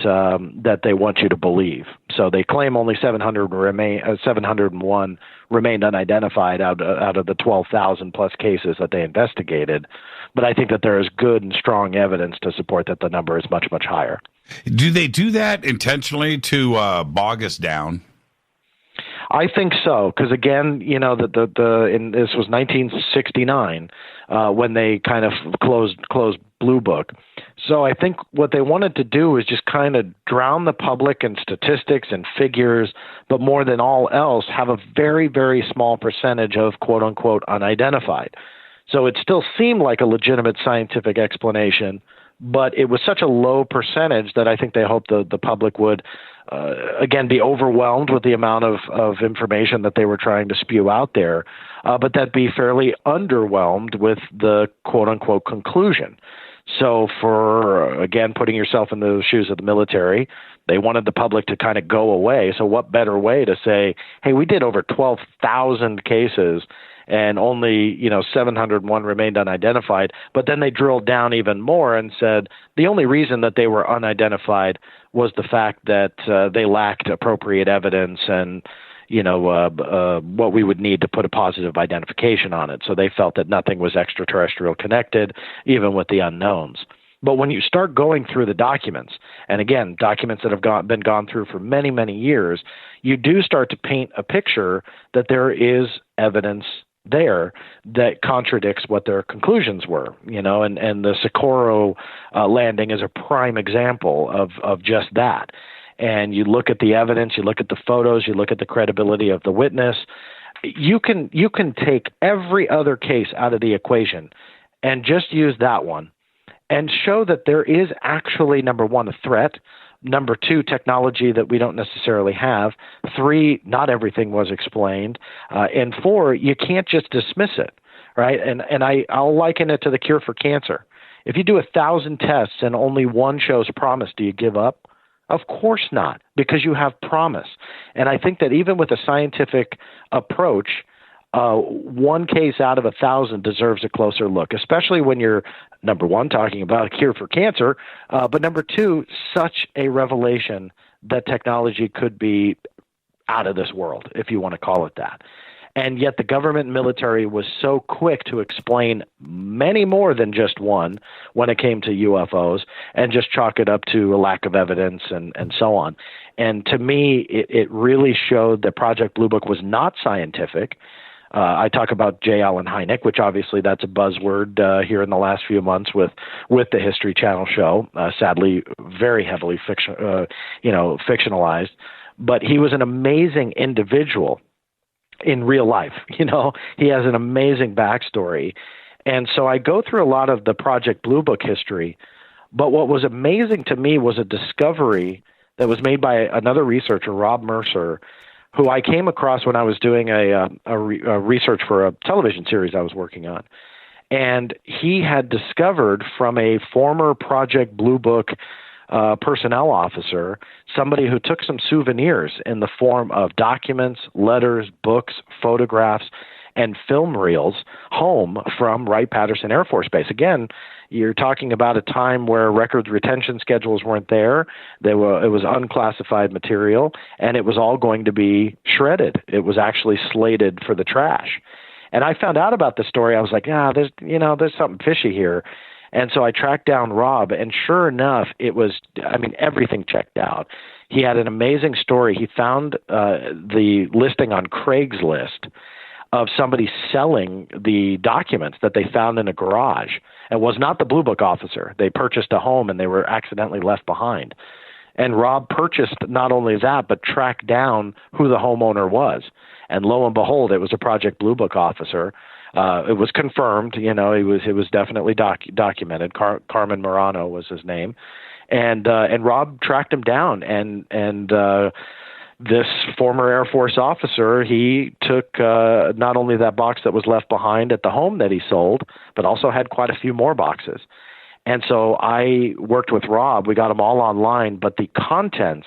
they want you to believe. So they claim only 701 remained unidentified out of the 12,000 plus cases that they investigated. But I think that there is good and strong evidence to support that the number is much, much higher. Do they do that intentionally to bog us down? I think so, because again, this was 1969 when they kind of closed Blue Book. So I think what they wanted to do is just kind of drown the public in statistics and figures, but more than all else, have a very, very small percentage of quote unquote unidentified. So it still seemed like a legitimate scientific explanation, but it was such a low percentage that I think they hoped the public would, again, be overwhelmed with the amount of information that they were trying to spew out there, but that be fairly underwhelmed with the quote-unquote conclusion. So for, again, putting yourself in the shoes of the military, they wanted the public to kind of go away. So what better way to say, hey, we did over 12,000 cases and only 701 remained unidentified. But then they drilled down even more and said the only reason that they were unidentified was the fact that they lacked appropriate evidence and what we would need to put a positive identification on it. So they felt that nothing was extraterrestrial connected, even with the unknowns. But when you start going through the documents, and again, documents that have been gone through for many, many years, you do start to paint a picture that there is evidence there that contradicts what their conclusions were, and the Socorro landing is a prime example of just that. And you look at the evidence, you look at the photos, you look at the credibility of the witness. You can take every other case out of the equation and just use that one and show that there is actually, number one, a threat. Number two, technology that we don't necessarily have. Three, not everything was explained. And four, you can't just dismiss it, right? And I'll liken it to the cure for cancer. If you do 1,000 tests and only one shows promise, do you give up? No, you Of course not, because you have promise. And I think that even with a scientific approach, one case out of 1,000 deserves a closer look, especially when you're, number one, talking about a cure for cancer, but number two, such a revelation that technology could be out of this world, if you want to call it that. And yet the government and military was so quick to explain many more than just one when it came to UFOs and just chalk it up to a lack of evidence and so on. And to me, it really showed that Project Blue Book was not scientific. I talk about J. Allen Hynek, which obviously that's a buzzword here in the last few months with the History Channel show, sadly very heavily fictionalized. But he was an amazing individual in real life. You know, he has an amazing backstory. And so I go through a lot of the Project Blue Book history. But what was amazing to me was a discovery that was made by another researcher, Rob Mercer, who I came across when I was doing a research for a television series I was working on. And he had discovered from a former Project Blue Book personnel officer, somebody who took some souvenirs in the form of documents, letters, books, photographs, and film reels home from Wright-Patterson Air Force Base. Again, you're talking about a time where records retention schedules weren't there. It was unclassified material, and it was all going to be shredded. It was actually slated for the trash. And I found out about the story. I was like, there's something fishy here. And so I tracked down Rob, and sure enough, everything checked out. He had an amazing story. He found the listing on Craigslist of somebody selling the documents that they found in a garage. It was not the Blue Book officer. They purchased a home, and they were accidentally left behind. And Rob purchased not only that, but tracked down who the homeowner was. And lo and behold, it was a Project Blue Book officer. It was confirmed, it was definitely documented. Carmen Morano was his name. And Rob tracked him down, and this former Air Force officer, he took not only that box that was left behind at the home that he sold, but also had quite a few more boxes. And so I worked with Rob. We got them all online, but the contents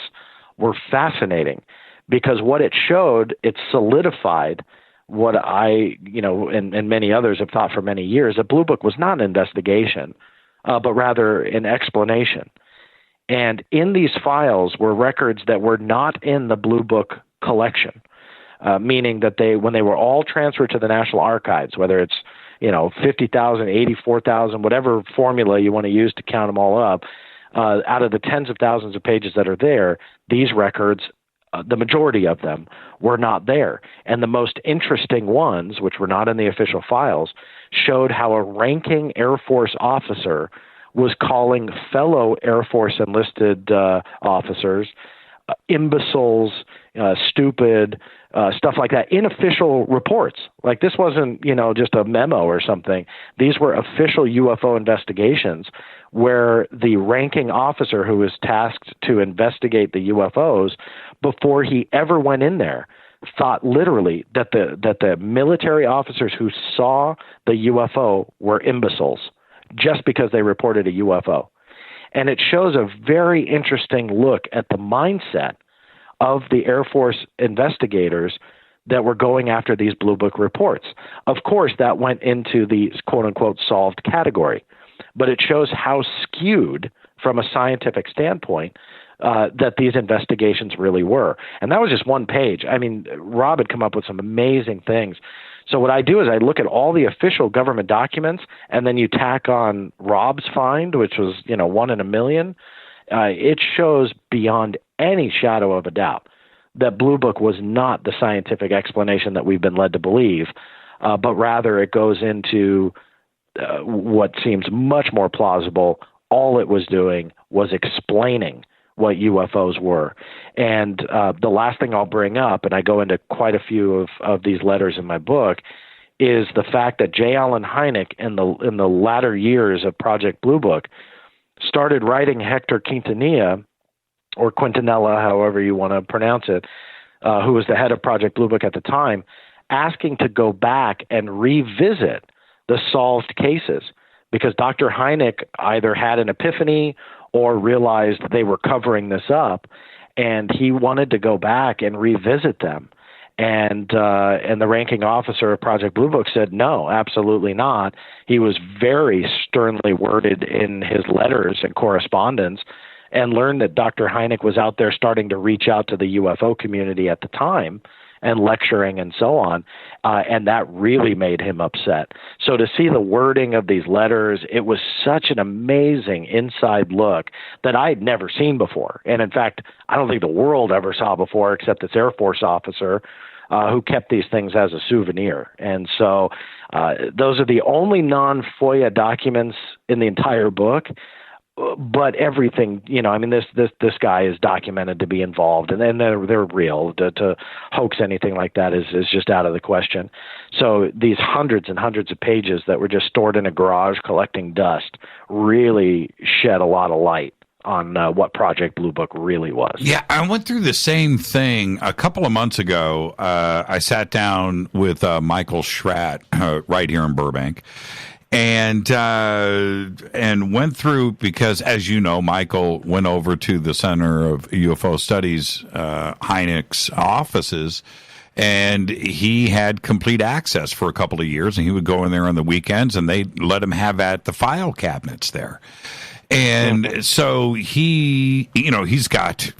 were fascinating because what it showed, it solidified what I, and many others have thought for many years, that Blue Book was not an investigation, but rather an explanation. And in these files were records that were not in the Blue Book collection, meaning that when they were all transferred to the National Archives, whether it's 50,000, 84,000, whatever formula you want to use to count them all up, out of the tens of thousands of pages that are there, these records, the majority of them, were not there. And the most interesting ones, which were not in the official files, showed how a ranking Air Force officer was calling fellow Air Force enlisted officers imbeciles, stupid, stuff like that, in official reports. Like this wasn't, just a memo or something. These were official UFO investigations where the ranking officer who was tasked to investigate the UFOs, before he ever went in there, thought literally that the military officers who saw the UFO were imbeciles just because they reported a UFO. And it shows a very interesting look at the mindset of the Air Force investigators that were going after these Blue Book reports. Of course, that went into the quote-unquote solved category, but it shows how skewed from a scientific standpoint that these investigations really were. And that was just one page. I mean, Rob had come up with some amazing things. So what I do is I look at all the official government documents, and then you tack on Rob's find, which was, 1 in a million. It shows beyond any shadow of a doubt that Blue Book was not the scientific explanation that we've been led to believe, but rather it goes into what seems much more plausible. All it was doing was explaining what UFOs were. And the last thing I'll bring up, and I go into quite a few of these letters in my book, is the fact that J. Allen Hynek in the latter years of Project Blue Book started writing Hector Quintanilla, or Quintanilla, however you want to pronounce it, who was the head of Project Blue Book at the time, asking to go back and revisit the solved cases because Dr. Hynek either had an epiphany or realized they were covering this up, and he wanted to go back and revisit them. And the ranking officer of Project Blue Book said, no, absolutely not. He was very sternly worded in his letters and correspondence, and learned that Dr. Hynek was out there starting to reach out to the UFO community at the time and lecturing and so on, and that really made him upset. So to see the wording of these letters, it was such an amazing inside look that I'd never seen before. And in fact, I don't think the world ever saw before, except this Air Force officer who kept these things as a souvenir. And so those are the only non-FOIA documents in the entire book. But everything, this guy is documented to be involved, and they're real. To hoax anything like that is just out of the question. So these hundreds and hundreds of pages that were just stored in a garage collecting dust really shed a lot of light on what Project Blue Book really was. Yeah, I went through the same thing a couple of months ago. I sat down with Michael Schratt right here in Burbank. And went through, because, as you know, Michael went over to the Center of UFO Studies, Hynek's offices, and he had complete access for a couple of years, and he would go in there on the weekends, and they let him have at the file cabinets there. And so he's got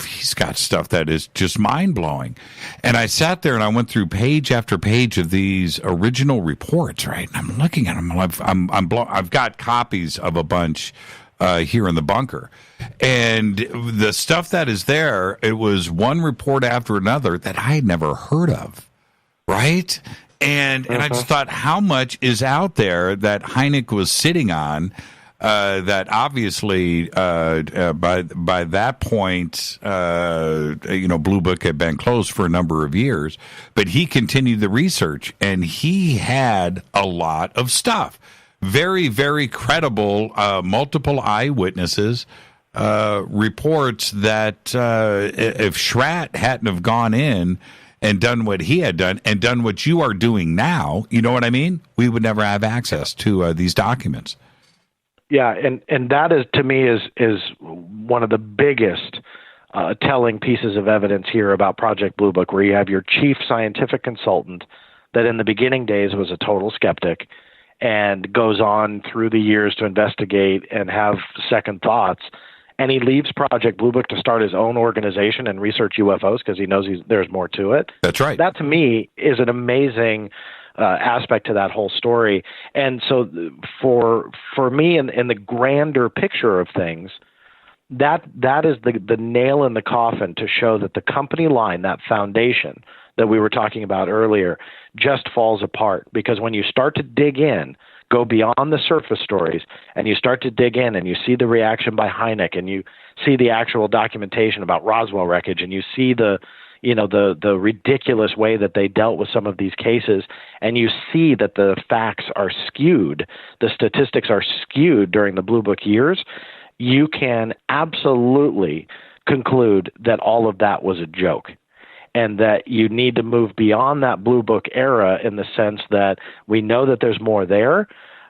stuff that is just mind blowing. And I sat there and I went through page after page of these original reports, right? And I'm looking at them. I've got copies of a bunch here in the bunker, and the stuff that is there, it was one report after another that I had never heard of, right? And I just thought, how much is out there that Hynek was sitting on? That obviously, by that point, Blue Book had been closed for a number of years, but he continued the research, and he had a lot of stuff. Very, very credible, multiple eyewitnesses, reports that if Schratt hadn't have gone in and done what he had done and done what you are doing now, you know what I mean? We would never have access to these documents. Yeah, and that is, to me, is one of the biggest telling pieces of evidence here about Project Blue Book, where you have your chief scientific consultant that in the beginning days was a total skeptic and goes on through the years to investigate and have second thoughts, and he leaves Project Blue Book to start his own organization and research UFOs because he knows there's more to it. That's right. That, to me, is an amazing aspect to that whole story. And so for me, in the grander picture of things, that is the nail in the coffin to show that the company line, that foundation that we were talking about earlier, just falls apart. Because when you start to dig in, go beyond the surface stories, and you start to dig in and you see the reaction by Hynek, and you see the actual documentation about Roswell wreckage, and you see the ridiculous way that they dealt with some of these cases, and you see that the facts are skewed, the statistics are skewed during the Blue Book years, you can absolutely conclude that all of that was a joke, and that you need to move beyond that Blue Book era in the sense that we know that there's more there,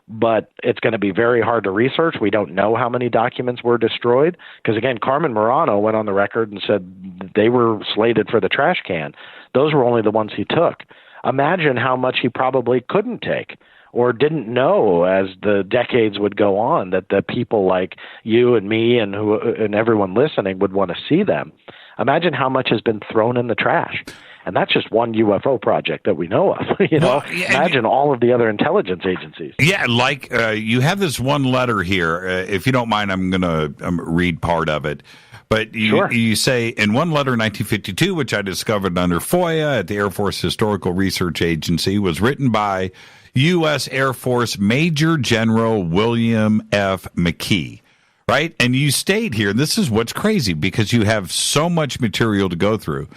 but it's going to be very hard to research. We don't know how many documents were destroyed because, again, Carmen Morano went on the record and said they were slated for the trash can. Those were only the ones he took. Imagine how much he probably couldn't take or didn't know as the decades would go on, that the people like you and me and everyone listening would want to see them. Imagine how much has been thrown in the trash. And that's just one UFO project that we know of. Imagine all of the other intelligence agencies. Yeah, like you have this one letter here. If you don't mind, I'm going to read part of it. But you say, in one letter in 1952, which I discovered under FOIA at the Air Force Historical Research Agency, was written by U.S. Air Force Major General William F. McKee. Right? And you state here, and this is what's crazy because you have so much material to go through.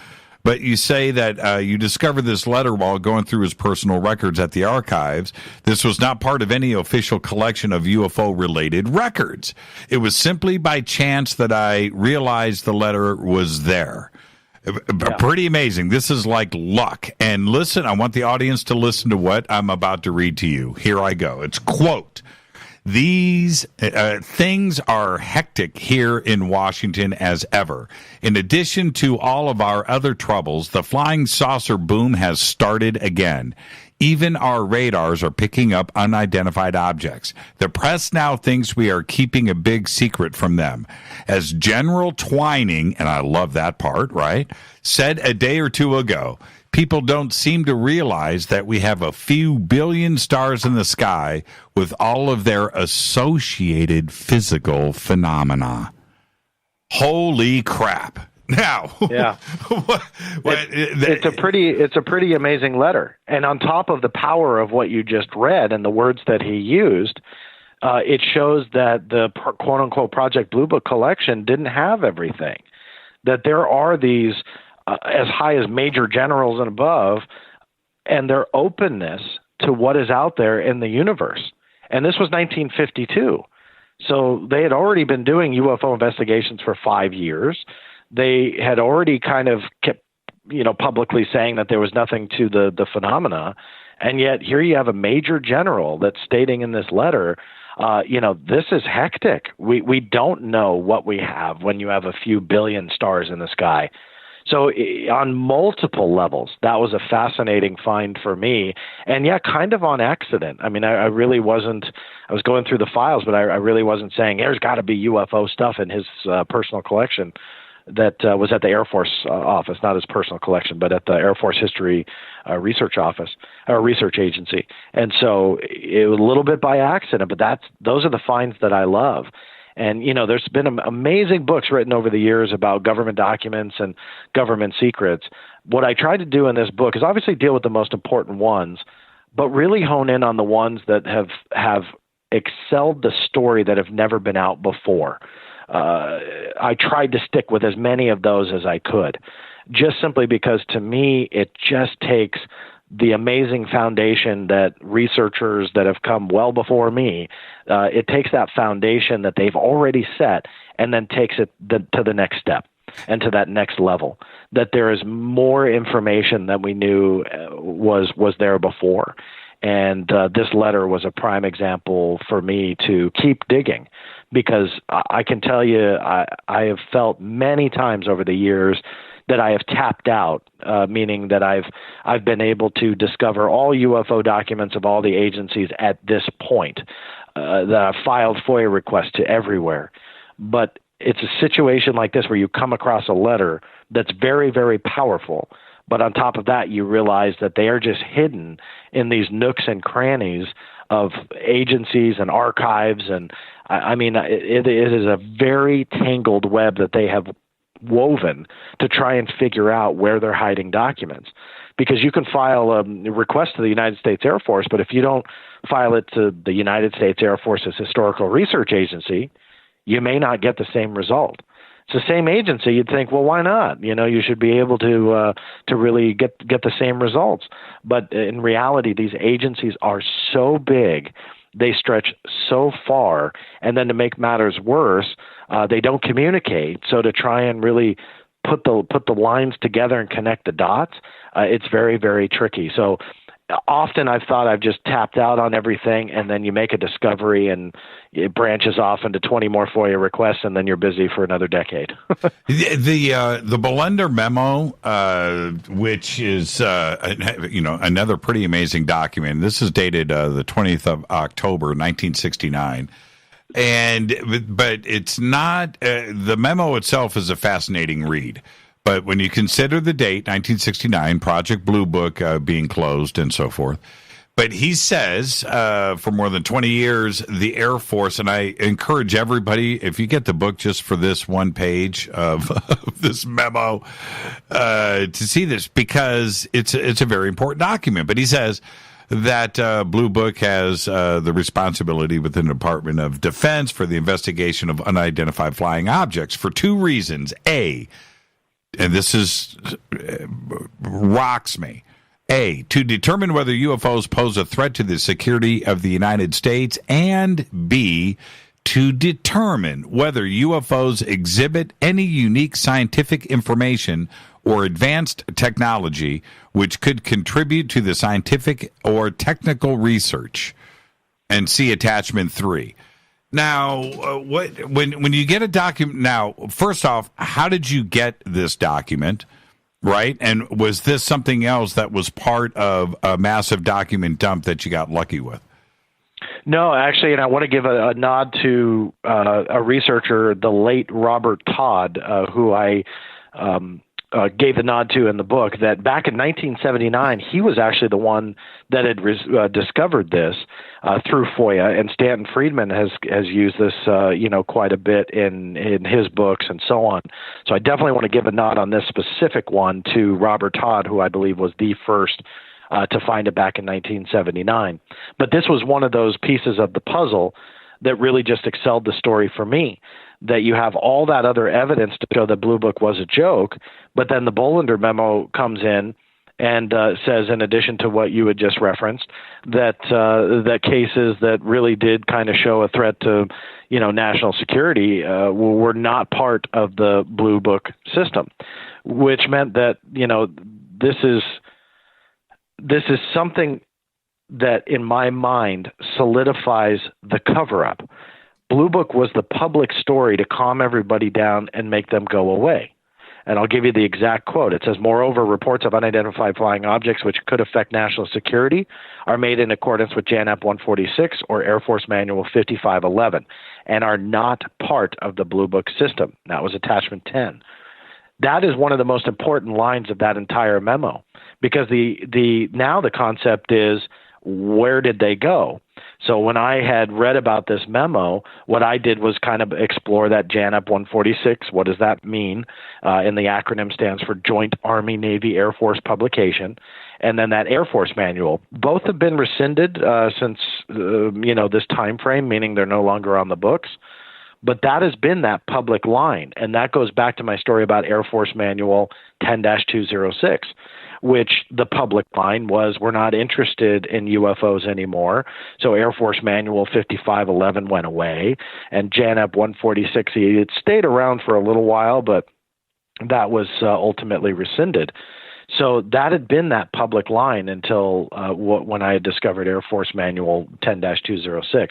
But you say that you discovered this letter while going through his personal records at the archives. This was not part of any official collection of UFO-related records. It was simply by chance that I realized the letter was there. Yeah. Pretty amazing. This is like luck. And listen, I want the audience to listen to what I'm about to read to you. Here I go. It's, quote, These things are hectic here in Washington as ever. In addition to all of our other troubles, the flying saucer boom has started again. Even our radars are picking up unidentified objects. The press now thinks we are keeping a big secret from them. As General Twining, and I love that part, right, said a day or two ago, people don't seem to realize that we have a few billion stars in the sky with all of their associated physical phenomena. Holy crap. Now, yeah, it's a pretty amazing letter. And on top of the power of what you just read and the words that he used, it shows that the quote unquote Project Blue Book collection didn't have everything. That there are these as high as major generals and above, and their openness to what is out there in the universe. And this was 1952. So they had already been doing UFO investigations for 5 years. They had already kind of kept, publicly saying that there was nothing to the phenomena. And yet here you have a major general that's stating in this letter, this is hectic. We don't know what we have when you have a few billion stars in the sky. So on multiple levels, that was a fascinating find for me. And yeah, kind of on accident. I mean, I really wasn't, I was going through the files, but I really wasn't saying there's got to be UFO stuff in his personal collection. That was at the Air Force office, not his personal collection, but at the Air Force History Research Office or Research Agency. And so it was a little bit by accident, but those are the finds that I love. And, there's been amazing books written over the years about government documents and government secrets. What I tried to do in this book is obviously deal with the most important ones, but really hone in on the ones that have excelled the story that have never been out before. I tried to stick with as many of those as I could, just simply because to me, it just takes the amazing foundation that researchers that have come well before me, it takes that foundation that they've already set and then takes it to the next step and to that next level, that there is more information than we knew was there before. And this letter was a prime example for me to keep digging, because I can tell you I have felt many times over the years that I have tapped out, meaning that I've been able to discover all UFO documents of all the agencies at this point, that I've filed FOIA requests to everywhere. But it's a situation like this where you come across a letter that's very, very powerful. But on top of that, you realize that they are just hidden in these nooks and crannies of agencies and archives. And I mean, it is a very tangled web that they have woven to try and figure out where they're hiding documents. Because you can file a request to the United States Air Force, but if you don't file it to the United States Air Force's Historical Research Agency, you may not get the same result. It's the same agency. You'd think, well, why not? You should be able to really get the same results. But in reality, these agencies are so big, they stretch so far, and then to make matters worse, they don't communicate. So to try and really put the lines together and connect the dots, it's very, very tricky. So often I've thought I've just tapped out on everything, and then you make a discovery and it branches off into 20 more FOIA requests, and then you're busy for another decade. The Bellender memo, which is another pretty amazing document. This is dated the 20th of October, 1969. But it's not the memo itself is a fascinating read. But when you consider the date, 1969, Project Blue Book being closed and so forth, but he says for more than 20 years, the Air Force, and I encourage everybody, if you get the book just for this one page of this memo, to see this, because it's a very important document. But he says that Blue Book has the responsibility within the Department of Defense for the investigation of unidentified flying objects for two reasons. A, and this rocks me. A, to determine whether UFOs pose a threat to the security of the United States, and B, to determine whether UFOs exhibit any unique scientific information or advanced technology which could contribute to the scientific or technical research. and see attachment 3. Now, when you get a document, now, first off, how did you get this document, right? And was this something else that was part of a massive document dump that you got lucky with? No, actually, and I want to give a nod to a researcher, the late Robert Todd, who I gave the nod to in the book, that back in 1979, he was actually the one that had discovered this through FOIA, and Stanton Friedman has used this, quite a bit in his books and so on. So I definitely want to give a nod on this specific one to Robert Todd, who I believe was the first to find it back in 1979. But this was one of those pieces of the puzzle that really just excelled the story for me, that you have all that other evidence to show that Blue Book was a joke, but then the Bolender memo comes in and says, in addition to what you had just referenced, that cases that really did kind of show a threat to, national security were not part of the Blue Book system, which meant that, this is something that, in my mind, solidifies the cover-up. Blue Book was the public story to calm everybody down and make them go away. And I'll give you the exact quote. It says, "Moreover, reports of unidentified flying objects which could affect national security are made in accordance with JANAP 146 or Air Force Manual 5511 and are not part of the Blue Book system." That was attachment 10. That is one of the most important lines of that entire memo, because now the concept is, where did they go? So when I had read about this memo, what I did was kind of explore that JANAP 146. What does that mean? And the acronym stands for Joint Army, Navy, Air Force Publication. And then that Air Force Manual. Both have been rescinded since, this time frame, meaning they're no longer on the books. But that has been that public line. And that goes back to my story about Air Force Manual 10-206. Which the public line was, we're not interested in UFOs anymore. So Air Force Manual 5511 went away, and JANAP 146, it stayed around for a little while, but that was ultimately rescinded. So that had been that public line until when I had discovered Air Force Manual 10-206.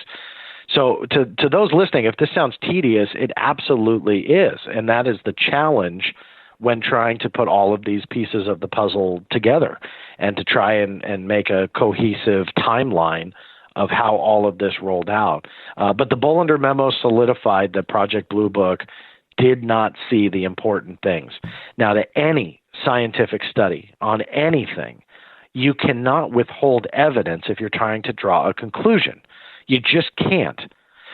So to those listening, if this sounds tedious, it absolutely is, and that is the challenge when trying to put all of these pieces of the puzzle together and to try and make a cohesive timeline of how all of this rolled out. But the Bolender memo solidified that Project Blue Book did not see the important things. Now, to any scientific study on anything, you cannot withhold evidence if you're trying to draw a conclusion. You just can't.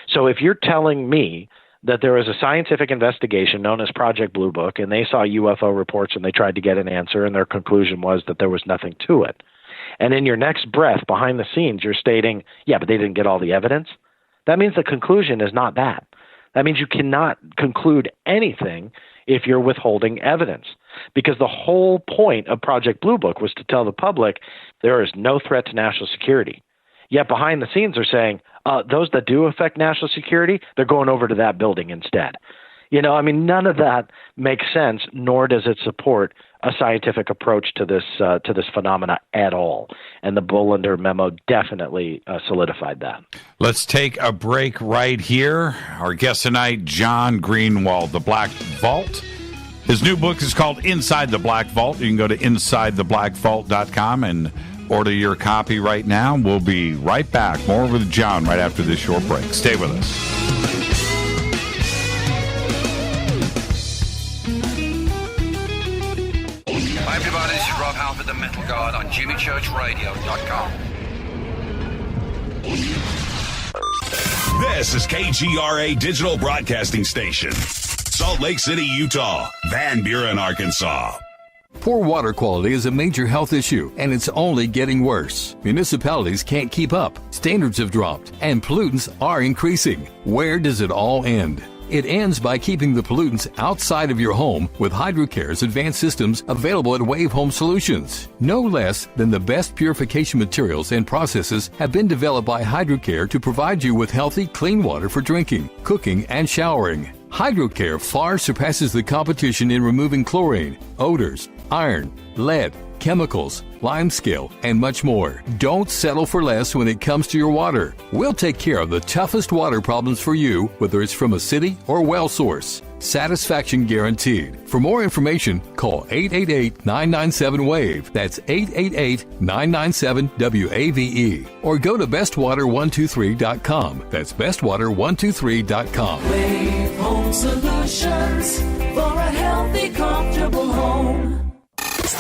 So if you're telling me that there was a scientific investigation known as Project Blue Book, and they saw UFO reports and they tried to get an answer, and their conclusion was that there was nothing to it. And in your next breath, behind the scenes, you're stating, yeah, but they didn't get all the evidence. That means the conclusion is not that. That means you cannot conclude anything if you're withholding evidence, because the whole point of Project Blue Book was to tell the public there is no threat to national security. Yet behind the scenes are saying, those that do affect national security, they're going over to that building instead. None of that makes sense, nor does it support a scientific approach to this phenomena at all. And the Bolender memo definitely solidified that. Let's take a break right here. Our guest tonight, John Greenewald, The Black Vault. His new book is called Inside the Black Vault. You can go to InsideTheBlackVault.com and order your copy right now. We'll be right back. More with John right after this short break. Stay with us. Hi, everybody. This is Rob Halford, the Metal Guard on JimmyChurchRadio.com. This is KGRA Digital Broadcasting Station. Salt Lake City, Utah. Van Buren, Arkansas. Poor water quality is a major health issue, and it's only getting worse. Municipalities can't keep up, standards have dropped, and pollutants are increasing. Where does it all end? It ends by keeping the pollutants outside of your home with HydroCare's advanced systems available at Wave Home Solutions. No less than the best purification materials and processes have been developed by HydroCare to provide you with healthy, clean water for drinking, cooking, and showering. HydroCare far surpasses the competition in removing chlorine, odors, iron, lead, chemicals, limescale, and much more. Don't settle for less when it comes to your water. We'll take care of the toughest water problems for you, whether it's from a city or well source. Satisfaction guaranteed. For more information, call 888-997-WAVE. That's 888-997-WAVE. Or go to bestwater123.com. That's bestwater123.com. Wave Home Solutions for a healthy, comfortable home.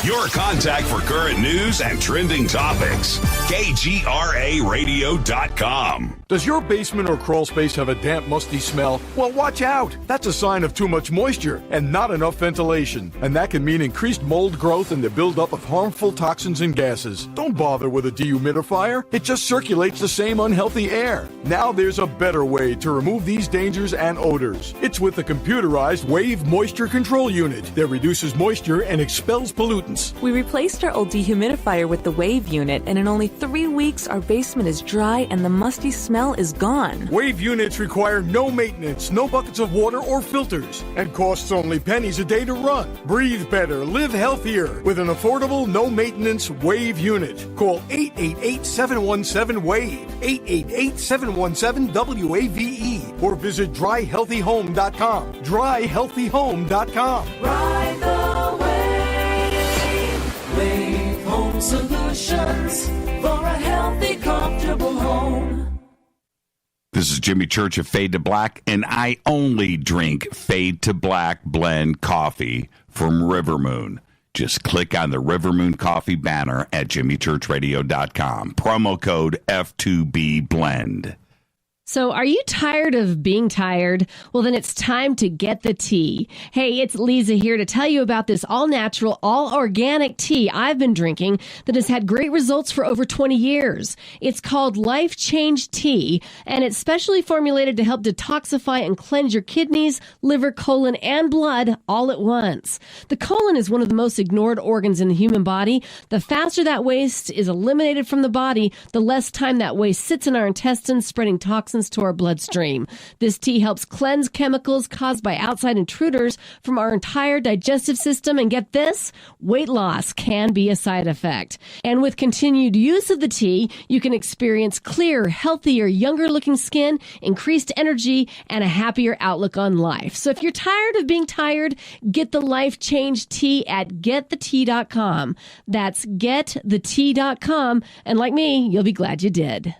Your contact for current news and trending topics. KGRAradio.com. Does your basement or crawl space have a damp, musty smell? Well, watch out. That's a sign of too much moisture and not enough ventilation. And that can mean increased mold growth and the buildup of harmful toxins and gases. Don't bother with a dehumidifier. It just circulates the same unhealthy air. Now there's a better way to remove these dangers and odors. It's with the computerized Wave Moisture Control Unit that reduces moisture and expels pollutants. We replaced our old dehumidifier with the Wave unit, and in only 3 weeks, our basement is dry and the musty smell is gone. Wave units require no maintenance, no buckets of water or filters, and costs only pennies a day to run. Breathe better, live healthier with an affordable, no-maintenance Wave unit. Call 888-717-WAVE, 888-717-WAVE, or visit dryhealthyhome.com. Dryhealthyhome.com. Ride the wave. Wave Home Solutions for a healthy, comfortable home. This is Jimmy Church of Fade to Black, and I only drink Fade to Black blend coffee from Rivermoon. Just click on the Rivermoon coffee banner at jimmychurchradio.com. Promo code F2B Blend. So are you tired of being tired? Well, then it's time to get the tea. Hey, it's Lisa here to tell you about this all-natural, all-organic tea I've been drinking that has had great results for over 20 years. It's called Life Change Tea, and it's specially formulated to help detoxify and cleanse your kidneys, liver, colon, and blood all at once. The colon is one of the most ignored organs in the human body. The faster that waste is eliminated from the body, the less time that waste sits in our intestines, spreading toxins to our bloodstream. This tea helps cleanse chemicals caused by outside intruders from our entire digestive system. And get this, weight loss can be a side effect. And with continued use of the tea, you can experience clearer, healthier, younger looking skin, increased energy, and a happier outlook on life. So if you're tired of being tired, get the Life Change Tea at getthetea.com. That's getthetea.com. And like me, you'll be glad you did.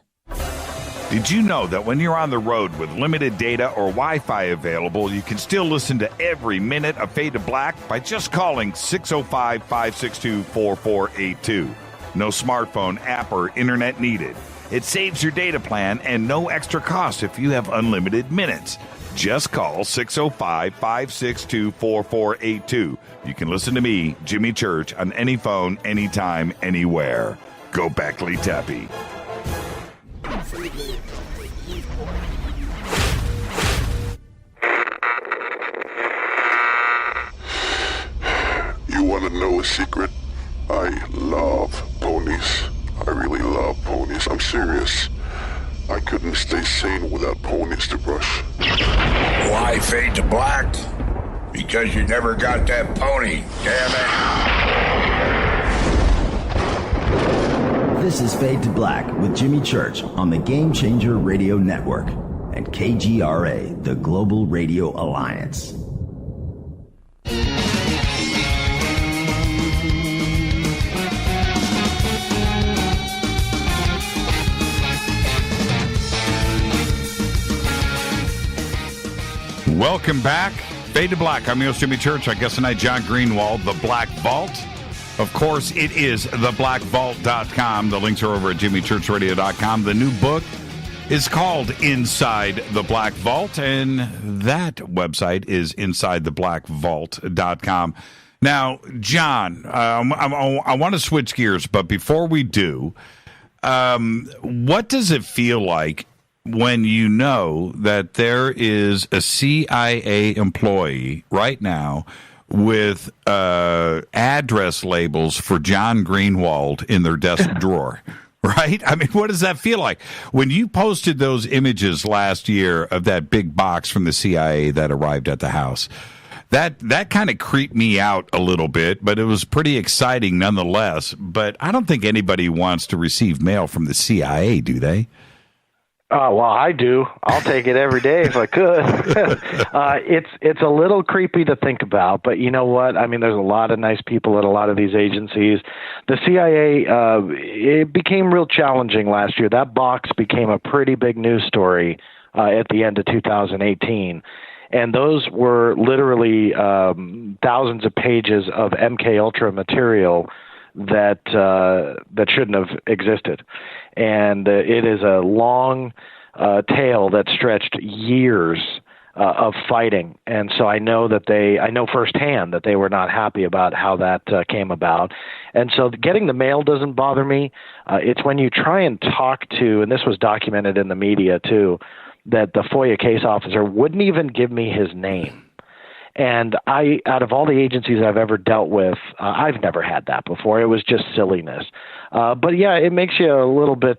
Did you know that when you're on the road with limited data or Wi-Fi available, you can still listen to every minute of Fade to Black by just calling 605-562-4482. No smartphone, app, or internet needed. It saves your data plan and no extra cost if you have unlimited minutes. Just call 605-562-4482. You can listen to me, Jimmy Church, on any phone, anytime, anywhere. Go Beckley Tappy. You want to know a secret? I love ponies. I really love ponies. I'm serious. I couldn't stay sane without ponies to brush. Why Fade to Black? Because you never got that pony, damn it. This is Fade to Black with Jimmy Church on the Game Changer Radio Network and KGRA, the Global Radio Alliance. Welcome back. Fade to Black. I'm your host, Jimmy Church. Our guest tonight, John Greenewald, The Black Vault. Of course, it is theblackvault.com. The links are over at jimmychurchradio.com. The new book is called Inside the Black Vault, and that website is insidetheblackvault.com. Now, John, I want to switch gears, but before we do, what does it feel like when you know that there is a CIA employee right now with address labels for John Greenewald in their desk drawer, right? I mean, what does that feel like? When you posted those images last year of that big box from the CIA that arrived at the house, That kind of creeped me out a little bit, but it was pretty exciting nonetheless. But I don't think anybody wants to receive mail from the CIA, do they? Well, I do. I'll take it every day if I could. It's a little creepy to think about, but you know what? I mean, there's a lot of nice people at a lot of these agencies. The CIA, it became real challenging last year. That box became a pretty big news story at the end of 2018. And those were literally thousands of pages of MK Ultra material that shouldn't have existed. And it is a long tale that stretched years of fighting. And so I know firsthand that they were not happy about how that came about. And so getting the mail doesn't bother me. It's when you try and talk to, and this was documented in the media too, that the FOIA case officer wouldn't even give me his name. And out of all the agencies I've ever dealt with, I've never had that before. It was just silliness. But yeah, it makes you a little bit,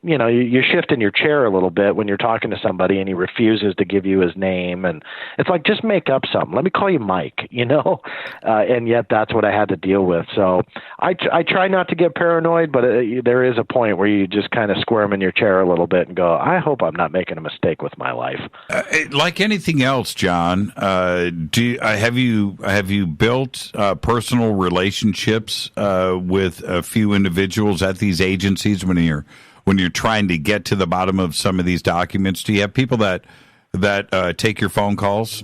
you shift in your chair a little bit when you're talking to somebody and he refuses to give you his name. And it's like, just make up something. Let me call you Mike, and yet that's what I had to deal with. So I try not to get paranoid, but there is a point where you just kind of squirm in your chair a little bit and go, I hope I'm not making a mistake with my life. Like anything else, John, have you built personal relationships with a few individuals at these agencies when you're trying to get to the bottom of some of these documents? Do you have people that take your phone calls?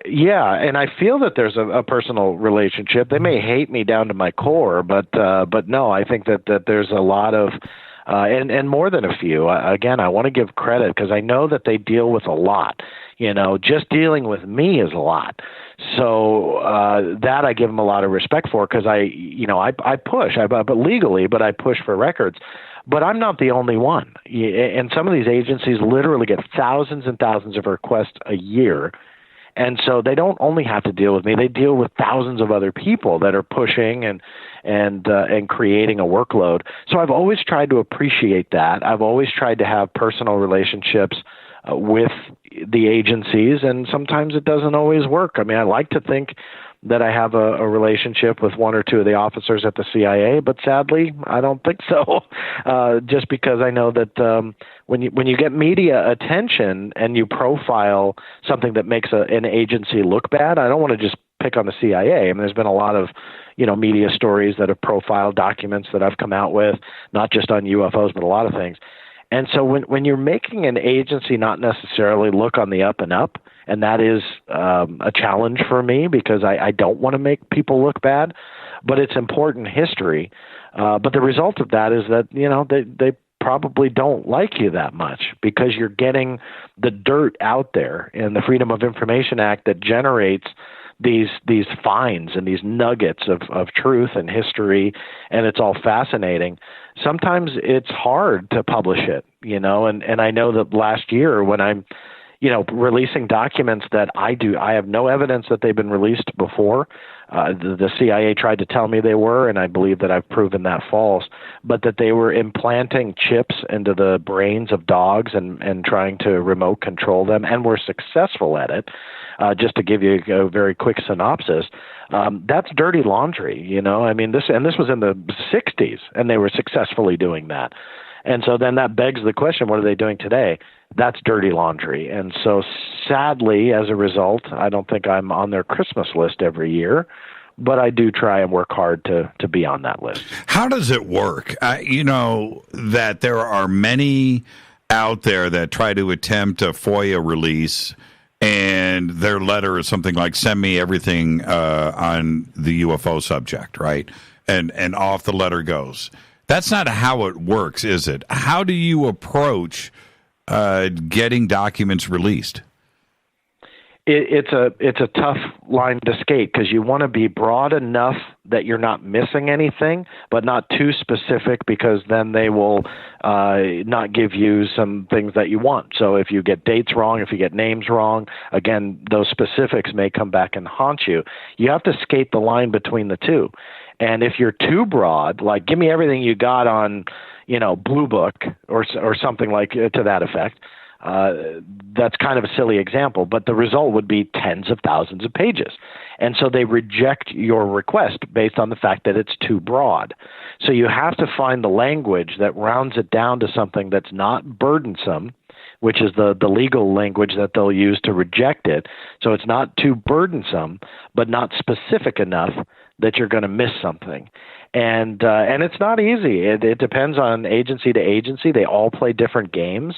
Yeah, and I feel that there's a personal relationship. They may hate me down to my core, but no, I think that there's a lot of and more than a few. Again, I want to give credit because I know that they deal with a lot. Just dealing with me is a lot. So that I give them a lot of respect for because I push, but legally, but I push for records. But I'm not the only one. And some of these agencies literally get thousands and thousands of requests a year. And so they don't only have to deal with me; they deal with thousands of other people that are pushing and creating a workload. So I've always tried to appreciate that. I've always tried to have personal relationships with the agencies, and sometimes it doesn't always work. I mean, I like to think that I have a relationship with one or two of the officers at the CIA, but sadly, I don't think so. Just because I know that when you get media attention and you profile something that makes an agency look bad, I don't want to just pick on the CIA. I mean, there's been a lot of media stories that have profiled documents that I've come out with, not just on UFOs, but a lot of things. And so when you're making an agency not necessarily look on the up and up, and that is a challenge for me because I don't want to make people look bad, but it's important history. But the result of that is that, they probably don't like you that much because you're getting the dirt out there, and the Freedom of Information Act that generates these finds and these nuggets of truth and history, and it's all fascinating. Sometimes it's hard to publish it, and I know that last year when I'm, releasing documents that I have no evidence that they've been released before. The CIA tried to tell me they were, and I believe that I've proven that false, but that they were implanting chips into the brains of dogs and trying to remote control them, and were successful at it. Just to give you a very quick synopsis, that's dirty laundry, I mean, this was in the 60s, and they were successfully doing that. And so then that begs the question, what are they doing today? That's dirty laundry. And so sadly, as a result, I don't think I'm on their Christmas list every year, but I do try and work hard to be on that list. How does it work? That there are many out there that try to attempt a FOIA release, and their letter is something like, send me everything on the UFO subject, right? And off the letter goes. That's not how it works, is it? How do you approach getting documents released? It's a tough line to skate because you want to be broad enough that you're not missing anything, but not too specific because then they will not give you some things that you want. So if you get dates wrong, if you get names wrong, again, those specifics may come back and haunt you. You have to skate the line between the two. And if you're too broad, like give me everything you got on, Blue Book or something like to that effect, That's kind of a silly example, but the result would be tens of thousands of pages. And so they reject your request based on the fact that it's too broad. So you have to find the language that rounds it down to something that's not burdensome, which is the legal language that they'll use to reject it. So it's not too burdensome, but not specific enough that you're going to miss something. And it's not easy. It depends on agency to agency. They all play different games.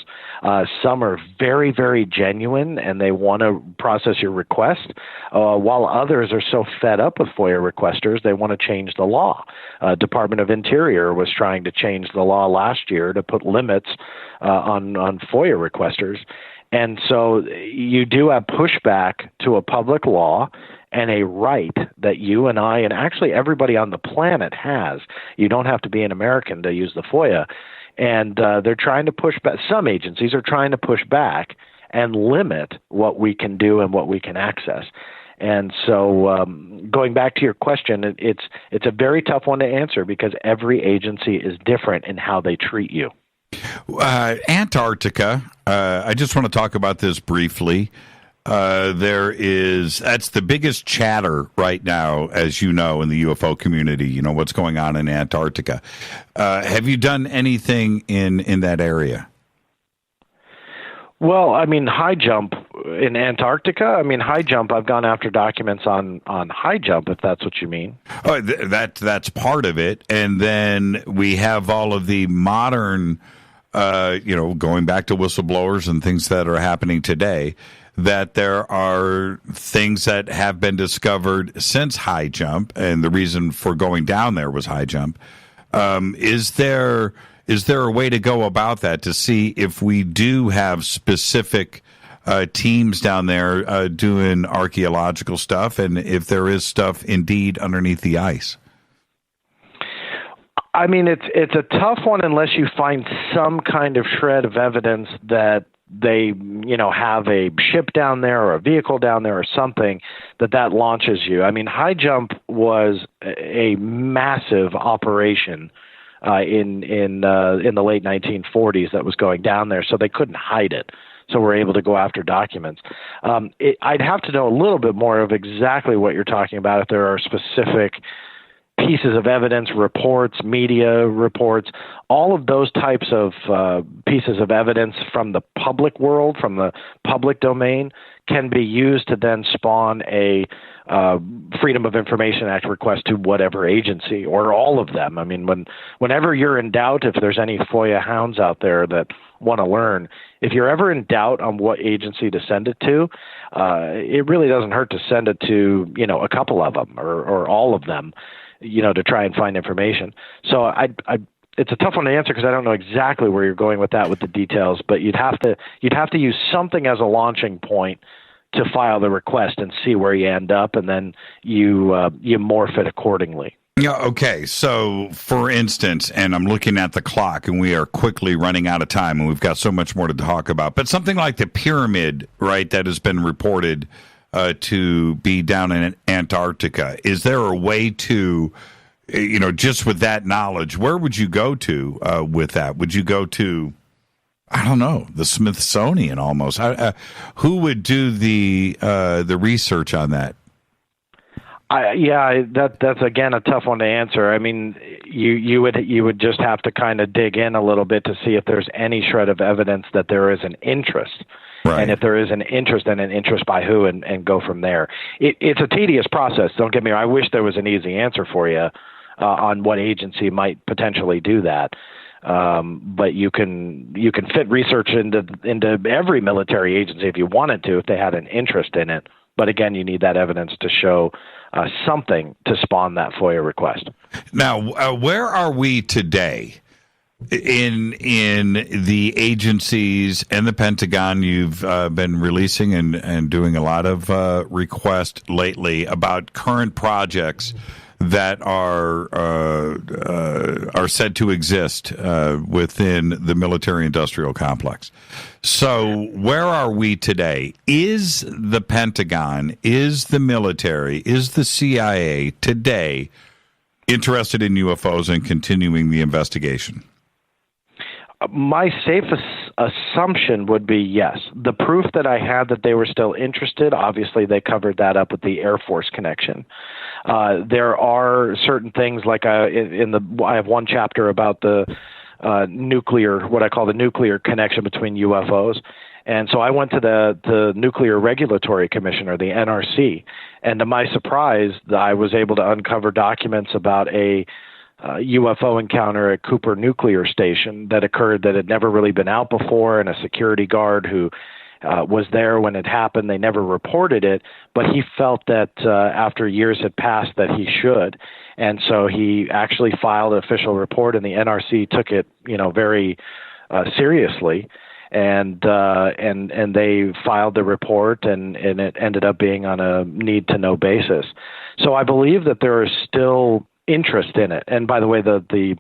Some are very, very genuine, and they want to process your request, while others are so fed up with FOIA requesters, they want to change the law. Department of Interior was trying to change the law last year to put limits on FOIA requesters. And so you do have pushback to a public law and a right that you and I and actually everybody on the planet has. You don't have to be an American to use the FOIA. And they're trying to push back. Some agencies are trying to push back and limit what we can do and what we can access. And so going back to your question, it's a very tough one to answer because every agency is different in how they treat you. Antarctica, I just want to talk about this briefly. That's the biggest chatter right now, as you know, in the UFO community, you know, what's going on in Antarctica. Have you done anything in that area? Well, I mean, high jump in Antarctica. I mean, high jump. I've gone after documents on high jump, if that's what you mean. Oh, that's part of it. And then we have all of the modern, going back to whistleblowers and things that are happening today, that there are things that have been discovered since high jump, and the reason for going down there was high jump. Is there a way to go about that to see if we do have specific teams down there doing archaeological stuff, and if there is stuff indeed underneath the ice? I mean, it's a tough one unless you find some kind of shred of evidence that they, have a ship down there or a vehicle down there or something that launches you. I mean, high jump was a massive operation in the late 1940s that was going down there, so they couldn't hide it. So we're able to go after documents. I'd have to know a little bit more of exactly what you're talking about if there are specific pieces of evidence, reports, media reports, all of those types of pieces of evidence from the public world, from the public domain, can be used to then spawn a Freedom of Information Act request to whatever agency or all of them. I mean, whenever you're in doubt, if there's any FOIA hounds out there that want to learn, if you're ever in doubt on what agency to send it to, it really doesn't hurt to send it to, a couple of them or all of them, to try and find information. So it's a tough one to answer because I don't know exactly where you're going with that with the details, but you'd have to use something as a launching point to file the request and see where you end up, and then you morph it accordingly. Yeah. Okay. So, for instance, and I'm looking at the clock, and we are quickly running out of time, and we've got so much more to talk about. But something like the pyramid, right, that has been reported to be down in Antarctica. Is there a way to, just with that knowledge, where would you go to with that? Would you go to, I don't know, the Smithsonian almost? Who would do the research on that? That's again a tough one to answer. I mean, you would just have to kind of dig in a little bit to see if there's any shred of evidence that there is an interest. Right. And if there is an interest, then an interest by who, and go from there. It's a tedious process. Don't get me wrong. I wish there was an easy answer for you on what agency might potentially do that. But you can fit research into every military agency if you wanted to, if they had an interest in it. But again, you need that evidence to show something to spawn that FOIA request. Now, where are we today? In the agencies and the Pentagon, you've been releasing and doing a lot of requests lately about current projects that are said to exist within the military-industrial complex. So where are we today? Is the Pentagon, is the military, is the CIA today interested in UFOs and continuing the investigation? My safest assumption would be yes. The proof that I had that they were still interested, obviously they covered that up with the Air Force connection. There are certain things like I have one chapter about the nuclear, what I call the nuclear connection between UFOs. And so I went to the Nuclear Regulatory Commission, or the NRC, and to my surprise, I was able to uncover documents about a UFO encounter at Cooper Nuclear Station that occurred that had never really been out before, and a security guard who was there when it happened. They never reported it, but he felt that after years had passed that he should. And so he actually filed an official report, and the NRC took it, very seriously. And they filed the report, and it ended up being on a need-to-know basis. So I believe that there is still interest in it. And by the way, the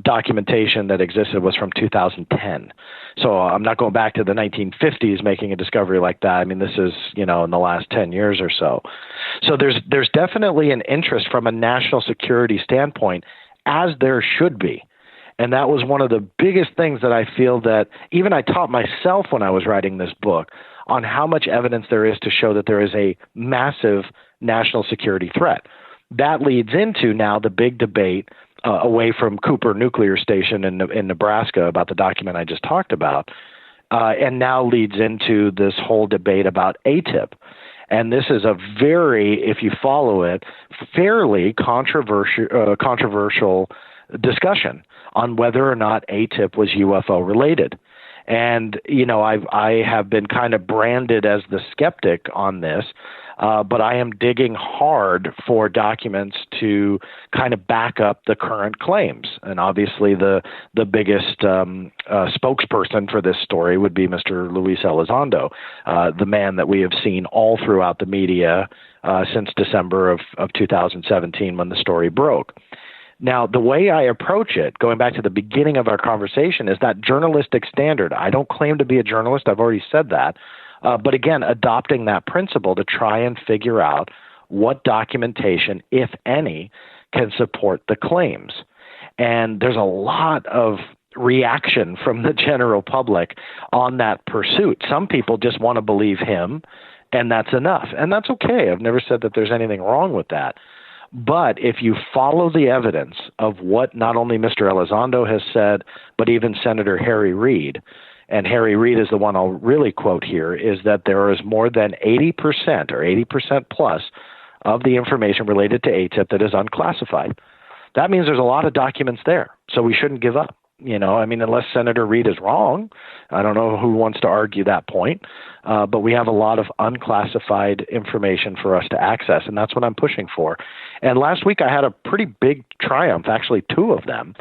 documentation that existed was from 2010. So I'm not going back to the 1950s making a discovery like that. I mean, this is, in the last 10 years or so. So there's definitely an interest from a national security standpoint, as there should be. And that was one of the biggest things that I feel that even I taught myself when I was writing this book, on how much evidence there is to show that there is a massive national security threat. That leads into now the big debate away from Cooper Nuclear Station in Nebraska about the document I just talked about, and now leads into this whole debate about AATIP. And this is a very, if you follow it, fairly controversial discussion on whether or not AATIP was UFO related. And, I have been kind of branded as the skeptic on this, but I am digging hard for documents to kind of back up the current claims. And obviously the biggest spokesperson for this story would be Mr. Luis Elizondo, the man that we have seen all throughout the media since December of 2017 when the story broke. Now, the way I approach it, going back to the beginning of our conversation, is that journalistic standard. I don't claim to be a journalist. I've already said that. But again, adopting that principle to try and figure out what documentation, if any, can support the claims. And there's a lot of reaction from the general public on that pursuit. Some people just want to believe him, and that's enough. And that's okay. I've never said that there's anything wrong with that. But if you follow the evidence of what not only Mr. Elizondo has said, but even Senator Harry Reid, and Harry Reid is the one I'll really quote here, is that there is more than 80% or 80% plus of the information related to AATIP that is unclassified. That means there's a lot of documents there, so we shouldn't give up. Unless Senator Reid is wrong, I don't know who wants to argue that point, but we have a lot of unclassified information for us to access, and that's what I'm pushing for. And last week I had a pretty big triumph, actually two of them,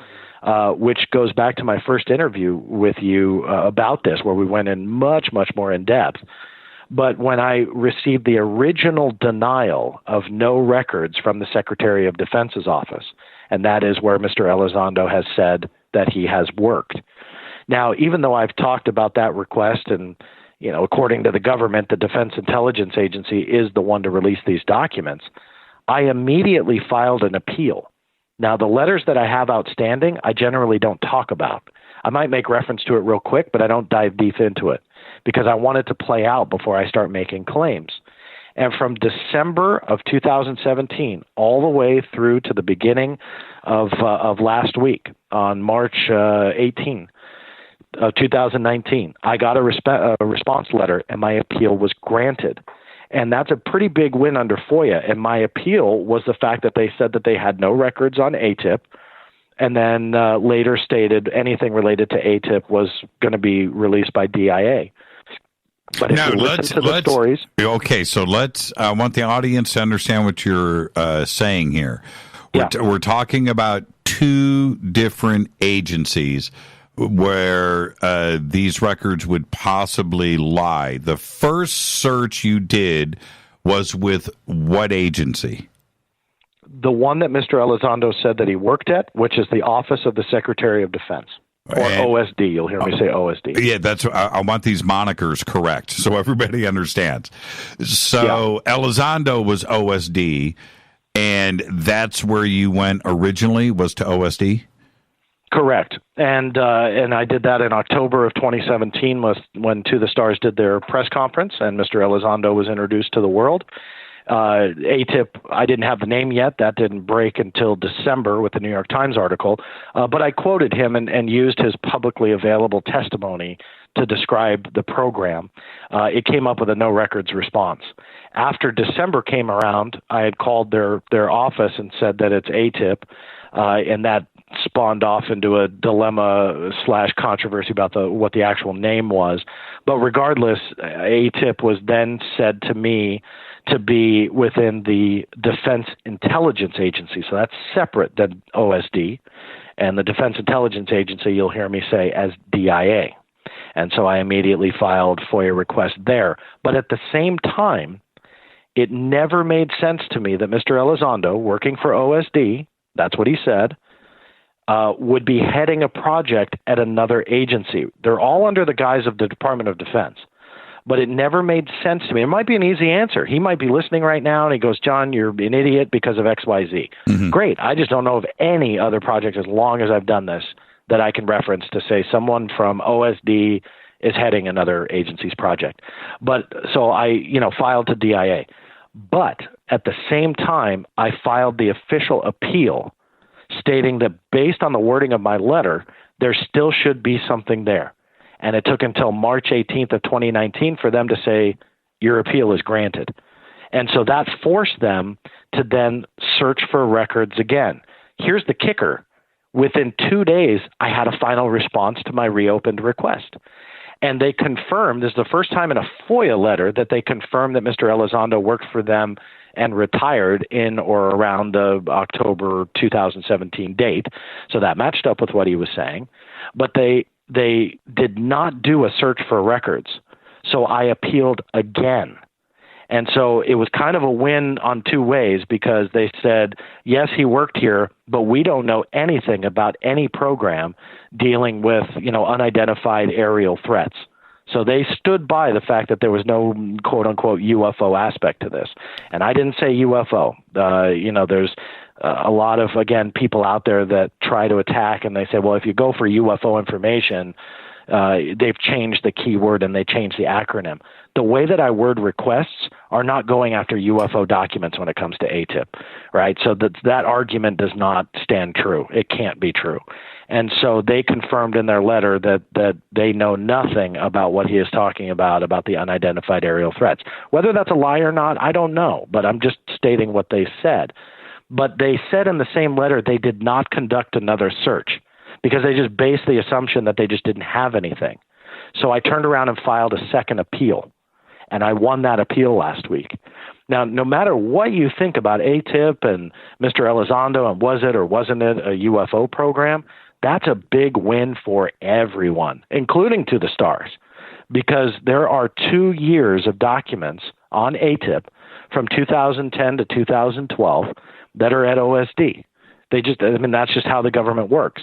which goes back to my first interview with you about this, where we went in much, much more in depth. But when I received the original denial of no records from the Secretary of Defense's office, and that is where Mr. Elizondo has said that he has worked. Now, even though I've talked about that request and, according to the government, the Defense Intelligence Agency is the one to release these documents, I immediately filed an appeal. Now, the letters that I have outstanding, I generally don't talk about. I might make reference to it real quick, but I don't dive deep into it because I want it to play out before I start making claims. And from December of 2017 all the way through to the beginning of last week, on March 18 of 2019, I got a response letter, and my appeal was granted. And that's a pretty big win under FOIA. And my appeal was the fact that they said that they had no records on AATIP, and then later stated anything related to AATIP was going to be released by DIA. But if you listen to the stories. Okay, so I want the audience to understand what you're saying here. We're talking about two different agencies where these records would possibly lie. The first search you did was with what agency? The one that Mr. Elizondo said that he worked at, which is the Office of the Secretary of Defense. Or OSD, you'll hear me say OSD. Yeah, I want these monikers correct so everybody understands. So Elizondo was OSD, and that's where you went originally, was to OSD? Correct. And I did that in October of 2017 when To the Stars did their press conference and Mr. Elizondo was introduced to the world. AATIP, I didn't have the name yet. That didn't break until December with the New York Times article. But I quoted him and used his publicly available testimony to describe the program. It came up with a no records response. After December came around, I had called their office and said that it's AATIP, and that spawned off into a dilemma / controversy about what the actual name was. But regardless, AATIP was then said to me to be within the Defense Intelligence Agency. So that's separate than OSD. And the Defense Intelligence Agency, you'll hear me say, as DIA. And so I immediately filed FOIA requests there. But at the same time, it never made sense to me that Mr. Elizondo, working for OSD, that's what he said, would be heading a project at another agency. They're all under the guise of the Department of Defense. But it never made sense to me. It might be an easy answer. He might be listening right now, and he goes, John, you're an idiot because of XYZ. Mm-hmm. Great. I just don't know of any other project, as long as I've done this, that I can reference to say someone from OSD is heading another agency's project. But so I, filed to DIA. But at the same time, I filed the official appeal stating that based on the wording of my letter, there still should be something there. And it took until March 18th of 2019 for them to say, your appeal is granted. And so that forced them to then search for records again. Here's the kicker. Within 2 days, I had a final response to my reopened request. And they confirmed, this is the first time in a FOIA letter that they confirmed that Mr. Elizondo worked for them and retired in or around the October 2017 date. So that matched up with what he was saying. But they did not do a search for records. So I appealed again. And so it was kind of a win on two ways, because they said, yes, he worked here, but we don't know anything about any program dealing with, unidentified aerial threats. So they stood by the fact that there was no quote unquote UFO aspect to this. And I didn't say UFO. There's a lot of, again, people out there that try to attack, and they say, well, if you go for UFO information, they've changed the keyword and they changed the acronym. The way that I word requests are not going after UFO documents when it comes to AATIP, right? So that argument does not stand true. It can't be true. And so they confirmed in their letter that they know nothing about what he is talking about the unidentified aerial threats. Whether that's a lie or not, I don't know, but I'm just stating what they said. But they said in the same letter they did not conduct another search, because they just based the assumption that they just didn't have anything. So I turned around and filed a second appeal, and I won that appeal last week. Now, no matter what you think about AATIP and Mr. Elizondo and was it or wasn't it a UFO program, that's a big win for everyone, including To the Stars, because there are 2 years of documents on AATIP from 2010 to 2012 that are at OSD. That's just how the government works.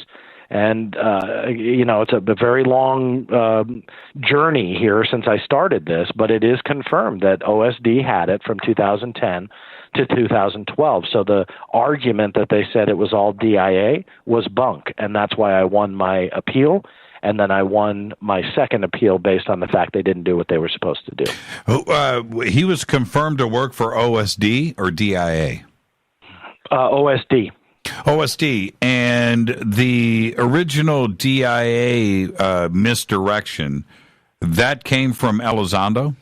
And, it's a very long journey here since I started this, but it is confirmed that OSD had it from 2010 to 2012. So the argument that they said it was all DIA was bunk, and that's why I won my appeal. And then I won my second appeal based on the fact they didn't do what they were supposed to do. He was confirmed to work for OSD or DIA? OSD. OSD. And the original DIA misdirection, that came from Elizondo?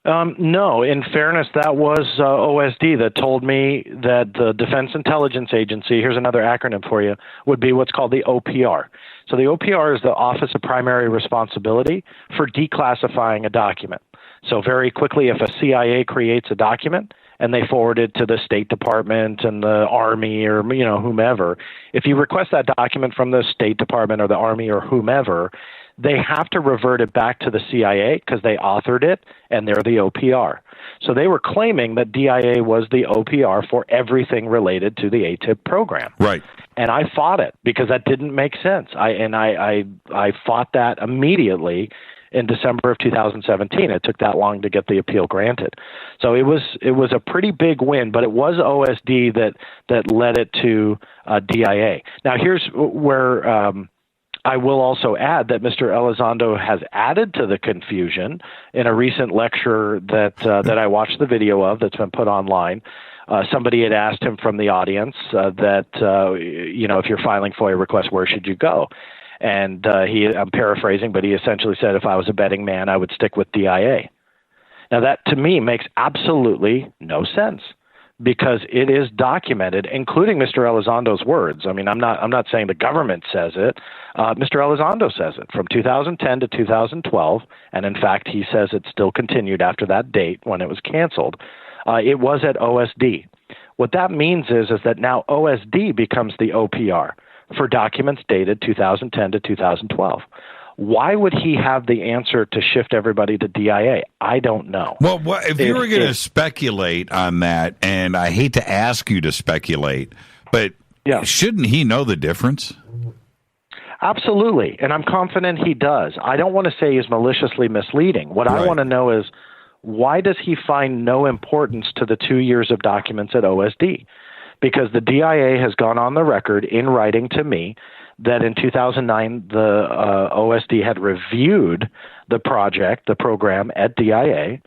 No. In fairness, that was OSD that told me that the Defense Intelligence Agency, here's another acronym for you, would be what's called the OPR. So the OPR is the Office of Primary Responsibility for declassifying a document. So very quickly, if a CIA creates a document and they forward it to the State Department and the Army or, whomever, if you request that document from the State Department or the Army or whomever, they have to revert it back to the CIA because they authored it and they're the OPR. So they were claiming that DIA was the OPR for everything related to the AATIP program. Right. And I fought it because that didn't make sense. I fought that immediately. in December of 2017. It took that long to get the appeal granted. So it was a pretty big win, but it was OSD that led it to DIA. Now, here's where I will also add that Mr. Elizondo has added to the confusion in a recent lecture that I watched the video of that's been put online. Somebody had asked him from the audience that, if you're filing FOIA requests, where should you go? And I'm paraphrasing, but he essentially said, if I was a betting man, I would stick with DIA. Now, that to me makes absolutely no sense, because it is documented, including Mr. Elizondo's words. I mean, I'm not saying the government says it. Mr. Elizondo says it from 2010 to 2012, and in fact, he says it still continued after that date when it was canceled. It was at OSD. What that means is that now OSD becomes the OPR for documents dated 2010 to 2012. Why would he have the answer to shift everybody to DIA? I don't know. Well, if you were going to speculate on that, and I hate to ask you to speculate, but shouldn't he know the difference? Absolutely, and I'm confident he does. I don't want to say he's maliciously misleading. What I want to know is, why does he find no importance to the 2 years of documents at OSD? Because the DIA has gone on the record in writing to me that in 2009, the OSD had reviewed the program at DIA,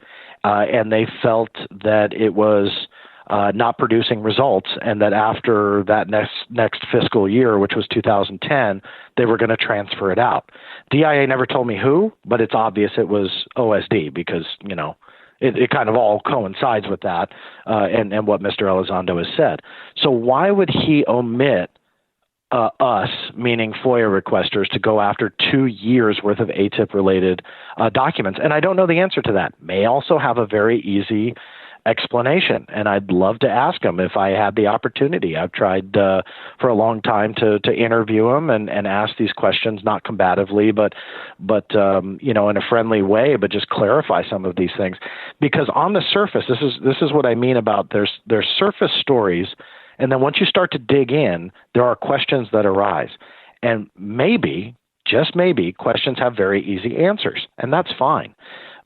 and they felt that it was not producing results, and that after that next fiscal year, which was 2010, they were going to transfer it out. DIA never told me who, but it's obvious it was OSD because, it kind of all coincides with that and what Mr. Elizondo has said. So why would he omit us, meaning FOIA requesters, to go after 2 years worth of AATIP-related documents? And I don't know the answer to that. May also have a very easy explanation, and I'd love to ask him if I had the opportunity. I've tried for a long time to interview him and ask these questions, not combatively, but in a friendly way, but just clarify some of these things. Because on the surface, this is what I mean about there's surface stories, and then once you start to dig in, there are questions that arise. And maybe, just maybe, questions have very easy answers, and that's fine.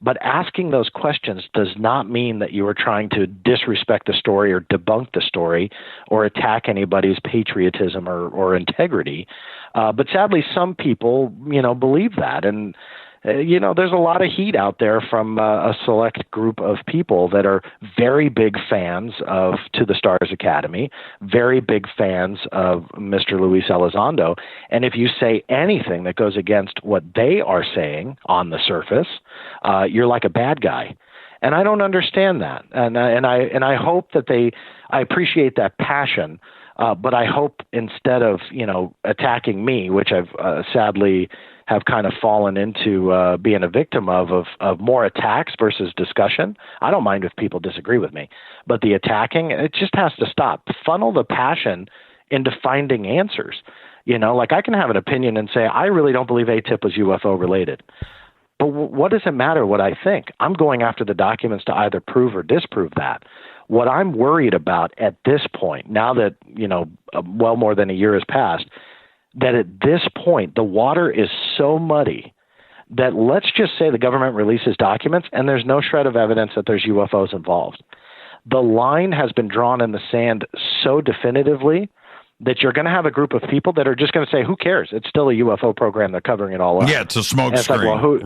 But asking those questions does not mean that you are trying to disrespect the story or debunk the story or attack anybody's patriotism or integrity. But sadly, some people, believe that. And, there's a lot of heat out there from a select group of people that are very big fans of To the Stars Academy, very big fans of Mr. Luis Elizondo. And if you say anything that goes against what they are saying on the surface, you're like a bad guy. And I don't understand that. And I hope that I appreciate that passion. But I hope instead of, attacking me, which I've sadly have kind of fallen into being a victim of more attacks versus discussion. I don't mind if people disagree with me, but the attacking, it just has to stop. Funnel the passion into finding answers. Like I can have an opinion and say, I really don't believe AATIP was UFO related. But what does it matter what I think? I'm going after the documents to either prove or disprove that. What I'm worried about at this point, now that, well more than a year has passed, that at this point, the water is so muddy that let's just say the government releases documents and there's no shred of evidence that there's UFOs involved. The line has been drawn in the sand so definitively that you're going to have a group of people that are just going to say, who cares? It's still a UFO program. They're covering it all up. Yeah, it's a smoke screen. Like, well,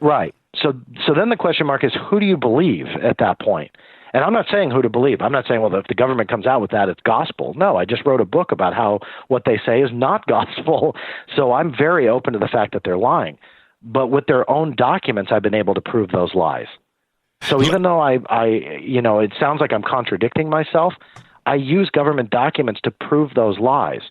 Right. So then the question mark is, who do you believe at that point? And I'm not saying who to believe. I'm not saying, well, if the government comes out with that, it's gospel. No, I just wrote a book about how what they say is not gospel. So I'm very open to the fact that they're lying. But with their own documents, I've been able to prove those lies. So even though I it sounds like I'm contradicting myself, I use government documents to prove those lies.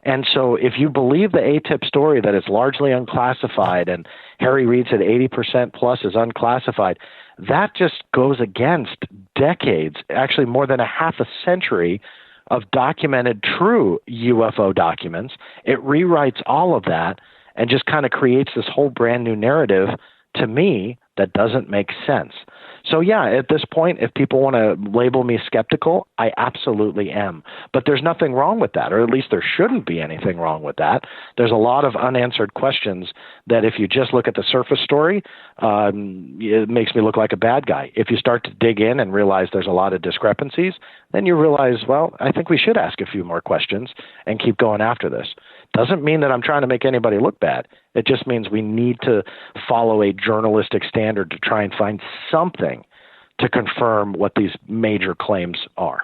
And so if you believe the AATIP story that it's largely unclassified and Harry Reid said 80% plus is unclassified, that just goes against decades, actually more than a half a century of documented true UFO documents. It rewrites all of that and just kind of creates this whole brand new narrative, to me, that doesn't make sense. So yeah, at this point, if people want to label me skeptical, I absolutely am. But there's nothing wrong with that, or at least there shouldn't be anything wrong with that. There's a lot of unanswered questions that if you just look at the surface story, it makes me look like a bad guy. If you start to dig in and realize there's a lot of discrepancies, then you realize, well, I think we should ask a few more questions and keep going after this. Doesn't mean that I'm trying to make anybody look bad. It just means we need to follow a journalistic standard to try and find something to confirm what these major claims are.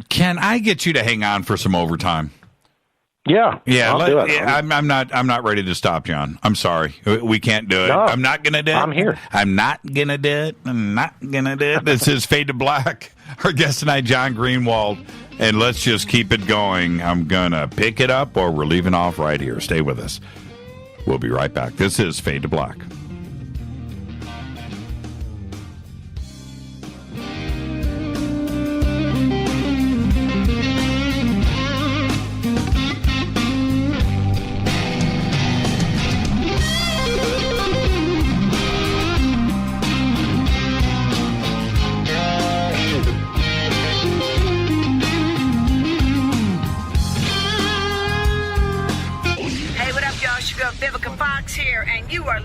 Can I get you to hang on for some overtime? Yeah. I'm not ready to stop, John. I'm sorry. We can't do it. No, I'm not going to do it. I'm here. I'm not going to do it. I'm not going to do it. This is Fade to Black. Our guest tonight, John Greenewald. And let's just keep it going. I'm going to pick it up, or we're leaving off right here. Stay with us. We'll be right back. This is Fade to Black.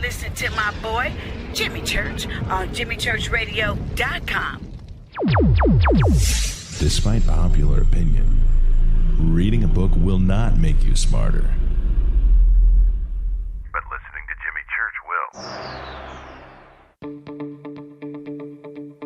Listen to my boy, Jimmy Church, on JimmyChurchRadio.com. Despite popular opinion, reading a book will not make you smarter. But listening to Jimmy Church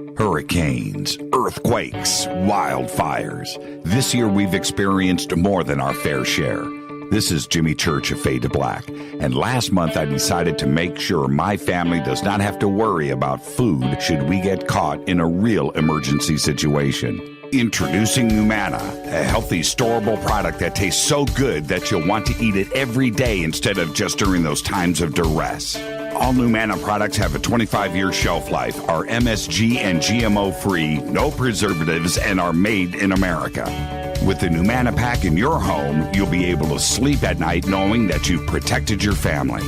will. Hurricanes, earthquakes, wildfires. This year we've experienced more than our fair share. This is Jimmy Church of Fade to Black, and last month I decided to make sure my family does not have to worry about food should we get caught in a real emergency situation. Introducing Numana, a healthy, storable product that tastes so good that you'll want to eat it every day instead of just during those times of duress. All Numana products have a 25-year shelf life, are MSG and GMO-free, no preservatives, and are made in America. With the Numana pack in your home, you'll be able to sleep at night knowing that you've protected your family.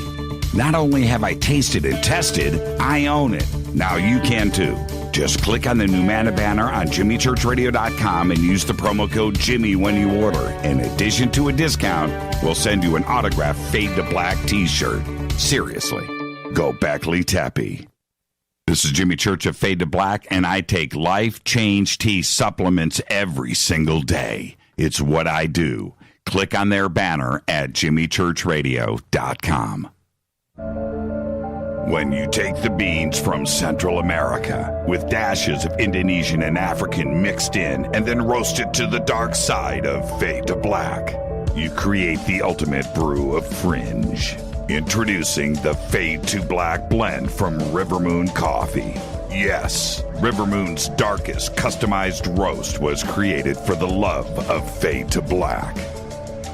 Not only have I tasted and tested, I own it. Now you can too. Just click on the Numana banner on JimmyChurchRadio.com and use the promo code Jimmy when you order. In addition to a discount, we'll send you an autographed Fade to Black t-shirt. Seriously, go Beckley Tappy. This is Jimmy Church of Fade to Black, and I take Life Change Tea supplements every single day. It's what I do. Click on their banner at JimmyChurchRadio.com. When you take the beans from Central America with dashes of Indonesian and African mixed in and then roasted to the dark side of Fade to Black, you create the ultimate brew of fringe. Introducing the Fade to Black blend from River Moon Coffee. Yes, River Moon's darkest customized roast was created for the love of Fade to Black.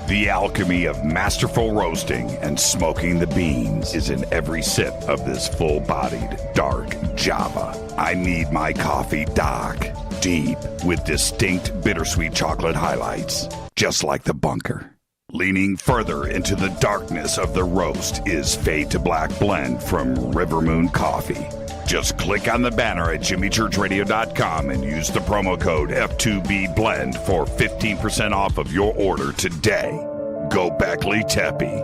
The alchemy of masterful roasting and smoking the beans is in every sip of this full-bodied, dark Java. I need my coffee dark, deep, with distinct bittersweet chocolate highlights, just like the bunker. Leaning further into the darkness of the roast is Fade to Black blend from River Moon Coffee. Just click on the banner at JimmyChurchRadio.com and use the promo code F2BBLEND for 15% off of your order today. Go Beckley Tappy.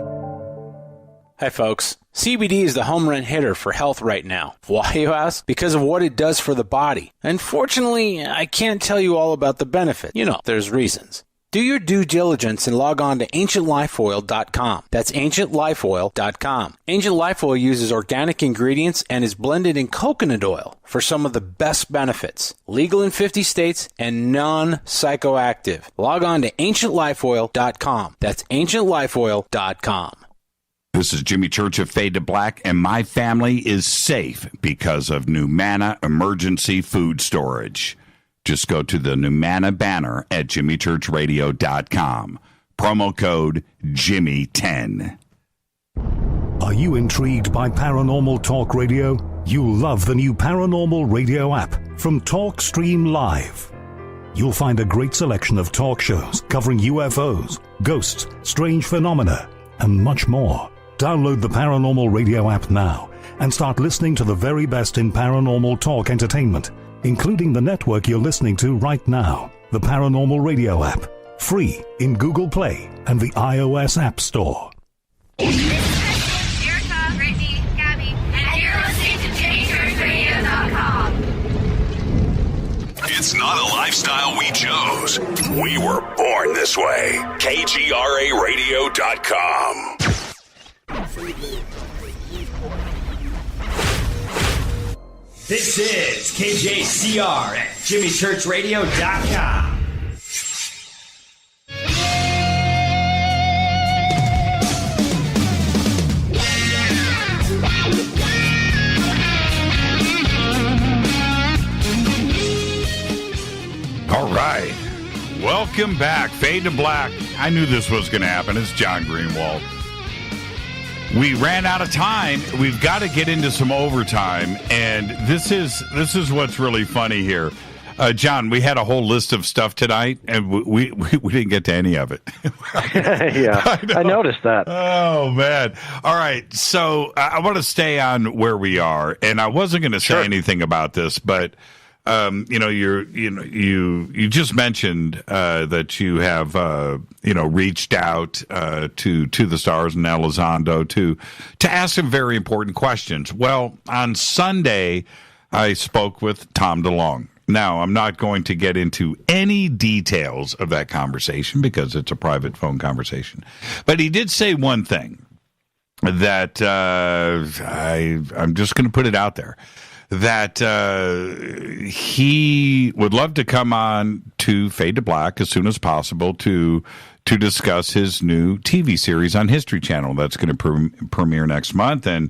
Hi, folks. CBD is the home run hitter for health right now. Why, you ask? Because of what it does for the body. Unfortunately, I can't tell you all about the benefit. You know, there's reasons. Do your due diligence and log on to AncientLifeOil.com. That's AncientLifeOil.com. Ancient Life Oil uses organic ingredients and is blended in coconut oil for some of the best benefits. Legal in 50 states and non-psychoactive. Log on to AncientLifeOil.com. That's AncientLifeOil.com. This is Jimmy Church of Fade to Black, and my family is safe because of Numana Emergency Food Storage. Just go to the Numana banner at JimmyChurchRadio.com. Promo code Jimmy10. Are you intrigued by Paranormal Talk Radio? You'll love the new Paranormal Radio app from TalkStream Live. You'll find a great selection of talk shows covering UFOs, ghosts, strange phenomena, and much more. Download the Paranormal Radio app now and start listening to the very best in paranormal talk entertainment, including the network you're listening to right now, the Paranormal Radio app, free in Google Play and the iOS App Store. Erica, Brittany, Gabby, and you're listening to JFK It's not a lifestyle we chose. We were born this way. KGRARadio.com. This is KJCR at JimmyChurchRadio.com. All right. Welcome back. Fade to Black. I knew this was going to happen. It's John Greenewald. We ran out of time. We've got to get into some overtime, and this is what's really funny here. John, we had a whole list of stuff tonight, and we didn't get to any of it. Yeah, I noticed that. Oh, man. All right, so I want to stay on where we are, and I wasn't going to say anything about this, but you just mentioned that you have reached out to the stars and Elizondo to ask some very important questions. Well, on Sunday, I spoke with Tom DeLonge. Now, I'm not going to get into any details of that conversation because it's a private phone conversation, but he did say one thing that I'm just going to put it out there. That he would love to come on to Fade to Black as soon as possible to discuss his new TV series on History Channel that's going to premiere next month, and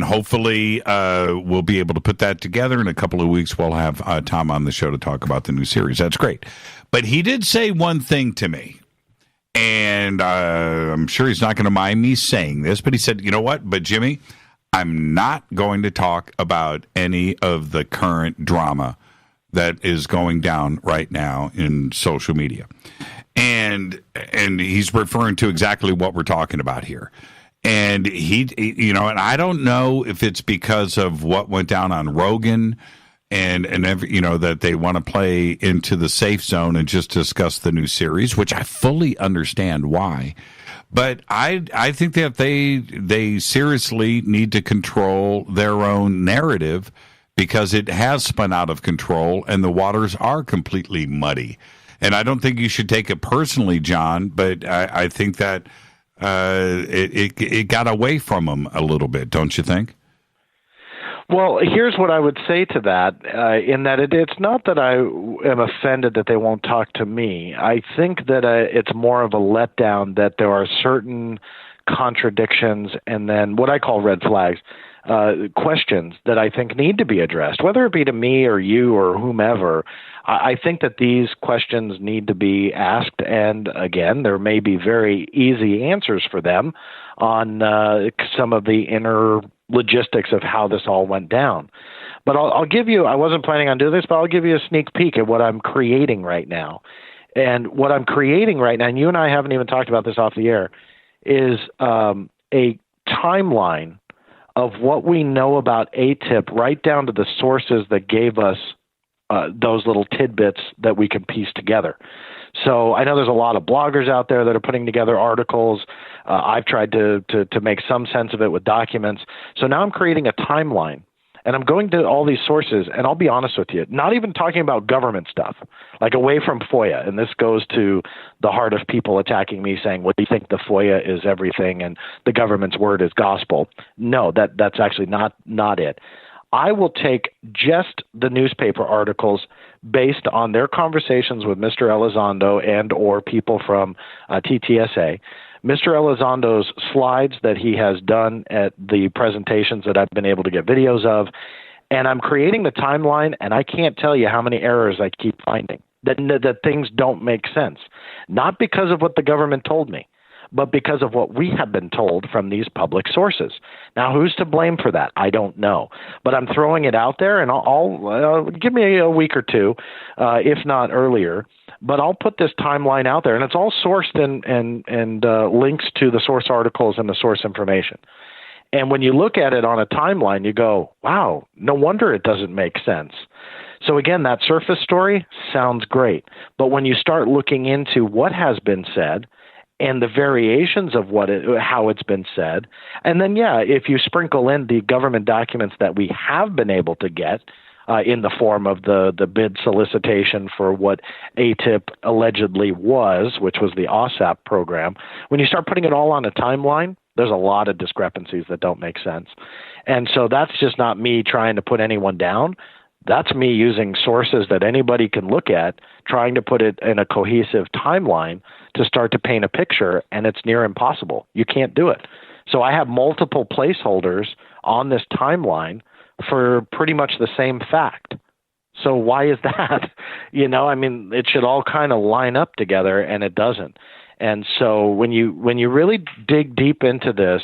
hopefully we'll be able to put that together. In a couple of weeks, we'll have Tom on the show to talk about the new series. That's great. But he did say one thing to me, and I'm sure he's not going to mind me saying this, but he said, you know what, but Jimmy, I'm not going to talk about any of the current drama that is going down right now in social media. And he's referring to exactly what we're talking about here. And and I don't know if it's because of what went down on Rogan and that they want to play into the safe zone and just discuss the new series, which I fully understand why. But I think that they seriously need to control their own narrative because it has spun out of control and the waters are completely muddy. And I don't think you should take it personally, John, but I think that it got away from them a little bit, don't you think? Well, here's what I would say to that, in that it's not that I am offended that they won't talk to me. I think that it's more of a letdown that there are certain contradictions and then what I call red flags, questions that I think need to be addressed, whether it be to me or you or whomever. I think that these questions need to be asked, and again, there may be very easy answers for them on some of the inner logistics of how this all went down. But I'll give you, I wasn't planning on doing this, but I'll give you a sneak peek at what I'm creating right now. And what I'm creating right now, and you and I haven't even talked about this off the air, is a timeline of what we know about AATIP right down to the sources that gave us those little tidbits that we can piece together. So I know there's a lot of bloggers out there that are putting together articles. I've tried to make some sense of it with documents. So now I'm creating a timeline, and I'm going to all these sources, and I'll be honest with you, not even talking about government stuff, like away from FOIA. And this goes to the heart of people attacking me saying, well, do you think the FOIA is everything and the government's word is gospel? No, that's actually not it. I will take just the newspaper articles based on their conversations with Mr. Elizondo and or people from TTSA, Mr. Elizondo's slides that he has done at the presentations that I've been able to get videos of, and I'm creating the timeline, and I can't tell you how many errors I keep finding, that things don't make sense, not because of what the government told me, but because of what we have been told from these public sources. Now, who's to blame for that? I don't know. But I'm throwing it out there, and I'll give me a week or two, if not earlier. But I'll put this timeline out there, and it's all sourced and links to the source articles and the source information. And when you look at it on a timeline, you go, wow, no wonder it doesn't make sense. So again, that surface story sounds great. But when you start looking into what has been said and the variations of how it's been said, and then, if you sprinkle in the government documents that we have been able to get in the form of the bid solicitation for what AATIP allegedly was, which was the OSAP program, when you start putting it all on a timeline, there's a lot of discrepancies that don't make sense. And so that's just not me trying to put anyone down. That's me using sources that anybody can look at, trying to put it in a cohesive timeline to start to paint a picture, and it's near impossible. You can't do it. So I have multiple placeholders on this timeline for pretty much the same fact. So why is that? It should all kind of line up together, and it doesn't. And so when you really dig deep into this,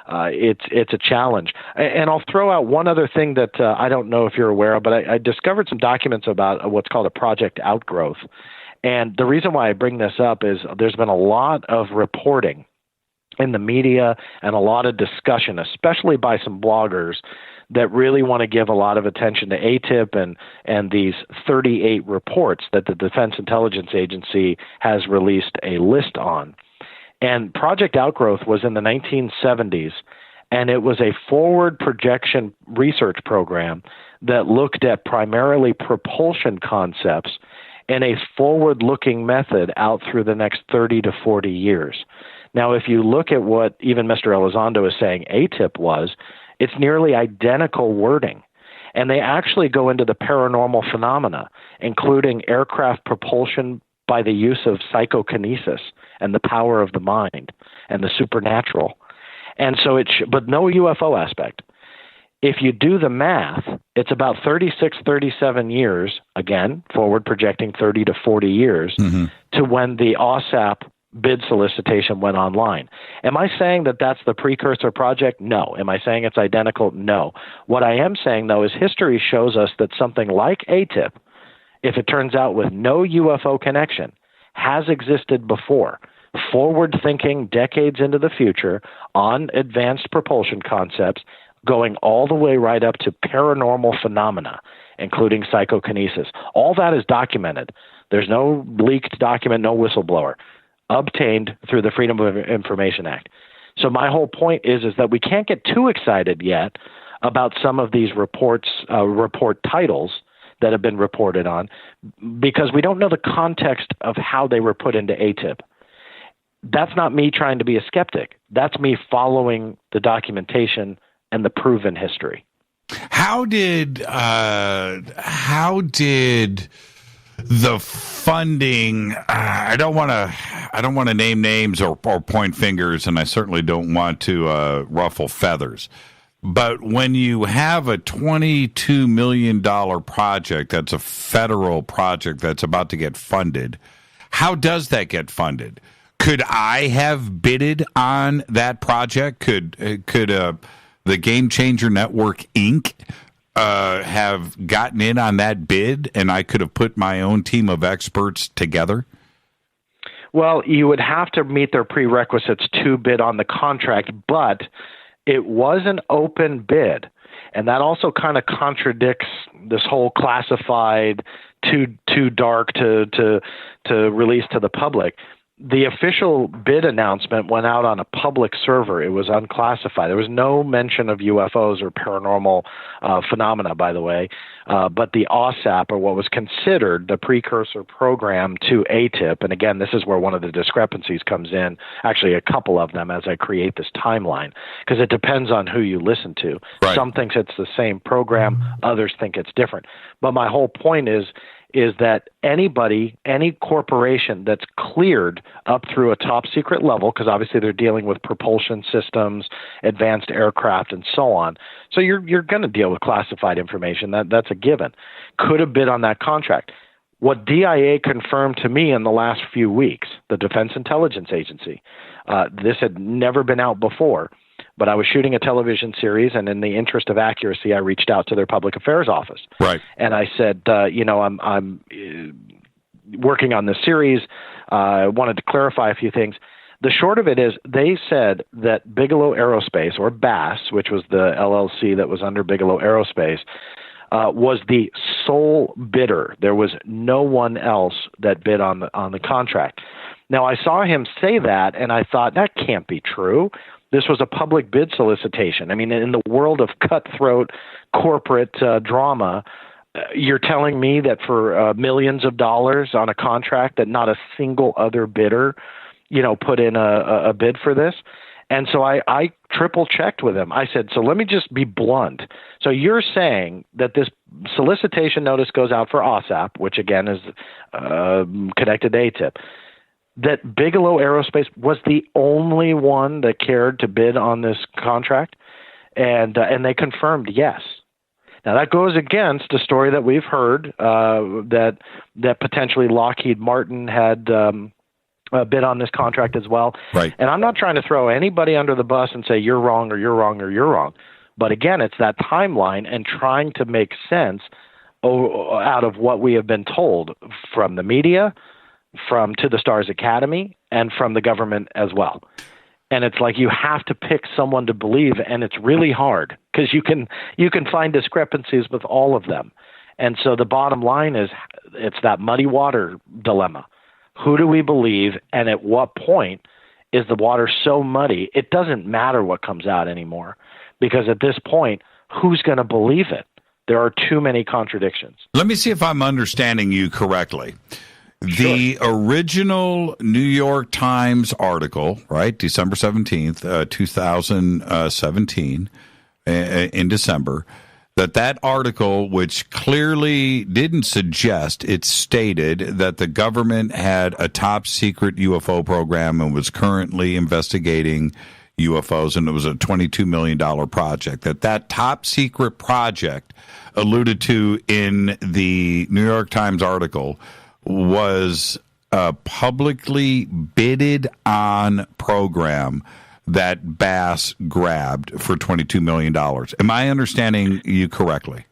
it's a challenge. And I'll throw out one other thing that I don't know if you're aware of, but I discovered some documents about what's called a Project Outgrowth. And the reason why I bring this up is there's been a lot of reporting in the media and a lot of discussion, especially by some bloggers, that really want to give a lot of attention to AATIP and these 38 reports that the Defense Intelligence Agency has released a list on. And Project Outgrowth was in the 1970s, and it was a forward projection research program that looked at primarily propulsion concepts in a forward-looking method out through the next 30 to 40 years. Now, if you look at what even Mr. Elizondo is saying AATIP was, it's nearly identical wording. And they actually go into the paranormal phenomena, including aircraft propulsion by the use of psychokinesis and the power of the mind and the supernatural. And so but no UFO aspect. If you do the math, it's about 36, 37 years, again, forward projecting 30 to 40 years, to when the OSAP bid solicitation went online. Am I saying that that's the precursor project? No. Am I saying it's identical? No. What I am saying, though, is history shows us that something like AATIP, if it turns out with no UFO connection, has existed before, forward-thinking decades into the future on advanced propulsion concepts, going all the way right up to paranormal phenomena, including psychokinesis. All that is documented. There's no leaked document, no whistleblower, obtained through the Freedom of Information Act. So my whole point is that we can't get too excited yet about some of these report titles that have been reported on, because we don't know the context of how they were put into AATIP. That's not me trying to be a skeptic. That's me following the documentation and the proven history. How did the funding? I don't want to name names or point fingers, and I certainly don't want to ruffle feathers. But when you have a $22 million project, that's a federal project that's about to get funded, how does that get funded? Could I have bidded on that project? Could the Game Changer Network, Inc., have gotten in on that bid, and I could have put my own team of experts together? Well, you would have to meet their prerequisites to bid on the contract, but it was an open bid, and that also kind of contradicts this whole classified, too dark to release to the public. The official bid announcement went out on a public server. It was unclassified. There was no mention of UFOs or paranormal phenomena, by the way, but the OSAP, or what was considered the precursor program to AATIP, and again, this is where one of the discrepancies comes in, actually a couple of them as I create this timeline, because it depends on who you listen to. Right. Some think it's the same program, others think it's different. But my whole point is that anybody, any corporation that's cleared up through a top secret level, because obviously they're dealing with propulsion systems, advanced aircraft, and so on. So you're going to deal with classified information. That's a given. Could have bid on that contract. What DIA confirmed to me in the last few weeks, the Defense Intelligence Agency, this had never been out before, but I was shooting a television series, and in the interest of accuracy, I reached out to their public affairs office. Right. And I said, I'm working on this series. I wanted to clarify a few things. The short of it is they said that Bigelow Aerospace, or BASS, which was the LLC that was under Bigelow Aerospace, was the sole bidder. There was no one else that bid on the contract. Now, I saw him say that, and I thought, that can't be true. This was a public bid solicitation. I mean, in the world of cutthroat corporate drama, you're telling me that for millions of dollars on a contract that not a single other bidder, put in a bid for this? And so I triple checked with him. I said, so let me just be blunt. So you're saying that this solicitation notice goes out for OSAP, which again is connected to AATIP, that Bigelow Aerospace was the only one that cared to bid on this contract? And they confirmed yes. Now, that goes against a story that we've heard that potentially Lockheed Martin had bid on this contract as well. Right. And I'm not trying to throw anybody under the bus and say you're wrong or you're wrong or you're wrong. But again, it's that timeline and trying to make sense out of what we have been told from the media, from To the Stars Academy, and from the government as well. And it's like you have to pick someone to believe, and it's really hard because you can find discrepancies with all of them. And so the bottom line is it's that muddy water dilemma. Who do we believe, and at what point is the water so muddy it doesn't matter what comes out anymore? Because at this point, who's going to believe it? There are too many contradictions. Let me see if I'm understanding you correctly. The original New York Times article, right, December 17th, 2017, in December, that article, which clearly didn't suggest, it stated that the government had a top secret UFO program and was currently investigating UFOs, and it was a $22 million project. That top secret project alluded to in the New York Times article was a publicly bidded on program that BASS grabbed for $22 million. Am I understanding you correctly?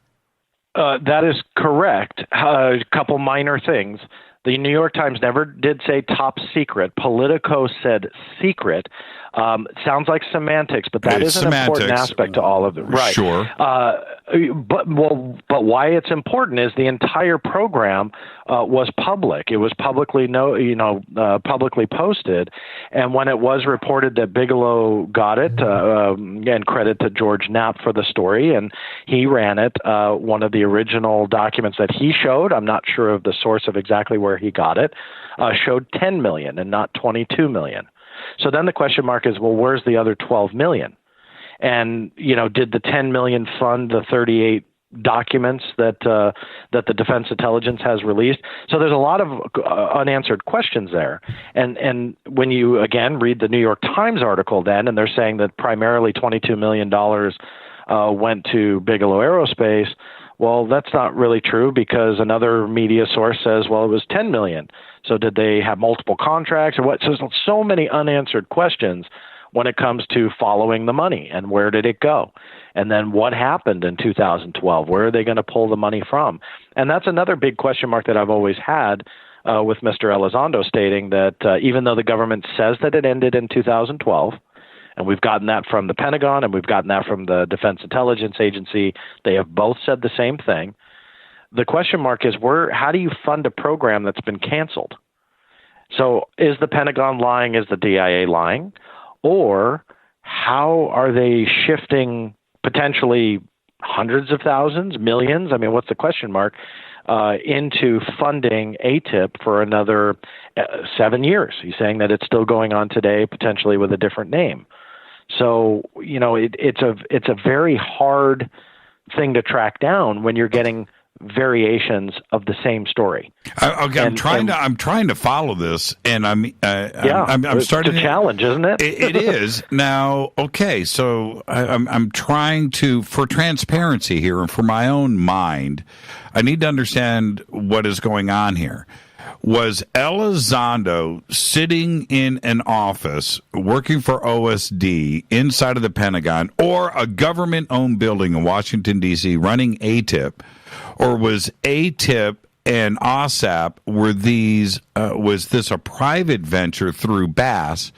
That is correct. A couple minor things. The New York Times never did say top secret. Politico said secret. Sounds like semantics, but that is an important aspect to all of it. Right. Sure. But why it's important is the entire program was public. It was publicly publicly posted, and when it was reported that Bigelow got it, and credit to George Knapp for the story, and he ran it. One of the original documents that he showed, I'm not sure of the source of exactly where he got it, showed 10 million and not 22 million. So then the question mark is, well, where's the other 12 million? And, did the 10 million fund the 38 documents that the Defense Intelligence has released? So there's a lot of unanswered questions there. And when you, again, read the New York Times article then, and they're saying that primarily $22 million went to Bigelow Aerospace, well, that's not really true because another media source says, well, it was 10 million. So did they have multiple contracts or what? So there's so many unanswered questions when it comes to following the money and where did it go? And then what happened in 2012? Where are they going to pull the money from? And that's another big question mark that I've always had with Mr. Elizondo stating that even though the government says that it ended in 2012, and we've gotten that from the Pentagon and we've gotten that from the Defense Intelligence Agency, they have both said the same thing. The question mark is how do you fund a program that's been canceled? So is the Pentagon lying? Is the DIA lying? Or how are they shifting potentially hundreds of thousands, millions? I mean, what's the question mark? Into funding AATIP for another 7 years. He's saying that it's still going on today, potentially with a different name. So, it's a very hard thing to track down when you're getting variations of the same story. I'm trying to follow this, and I'm starting. It's a challenge, isn't it? It is now. Okay, so I'm trying to, for transparency here, and for my own mind, I need to understand what is going on here. Was Elizondo sitting in an office working for OSD inside of the Pentagon or a government-owned building in Washington, D.C. running AATIP, or was AATIP and OSAP was this a private venture through Bass,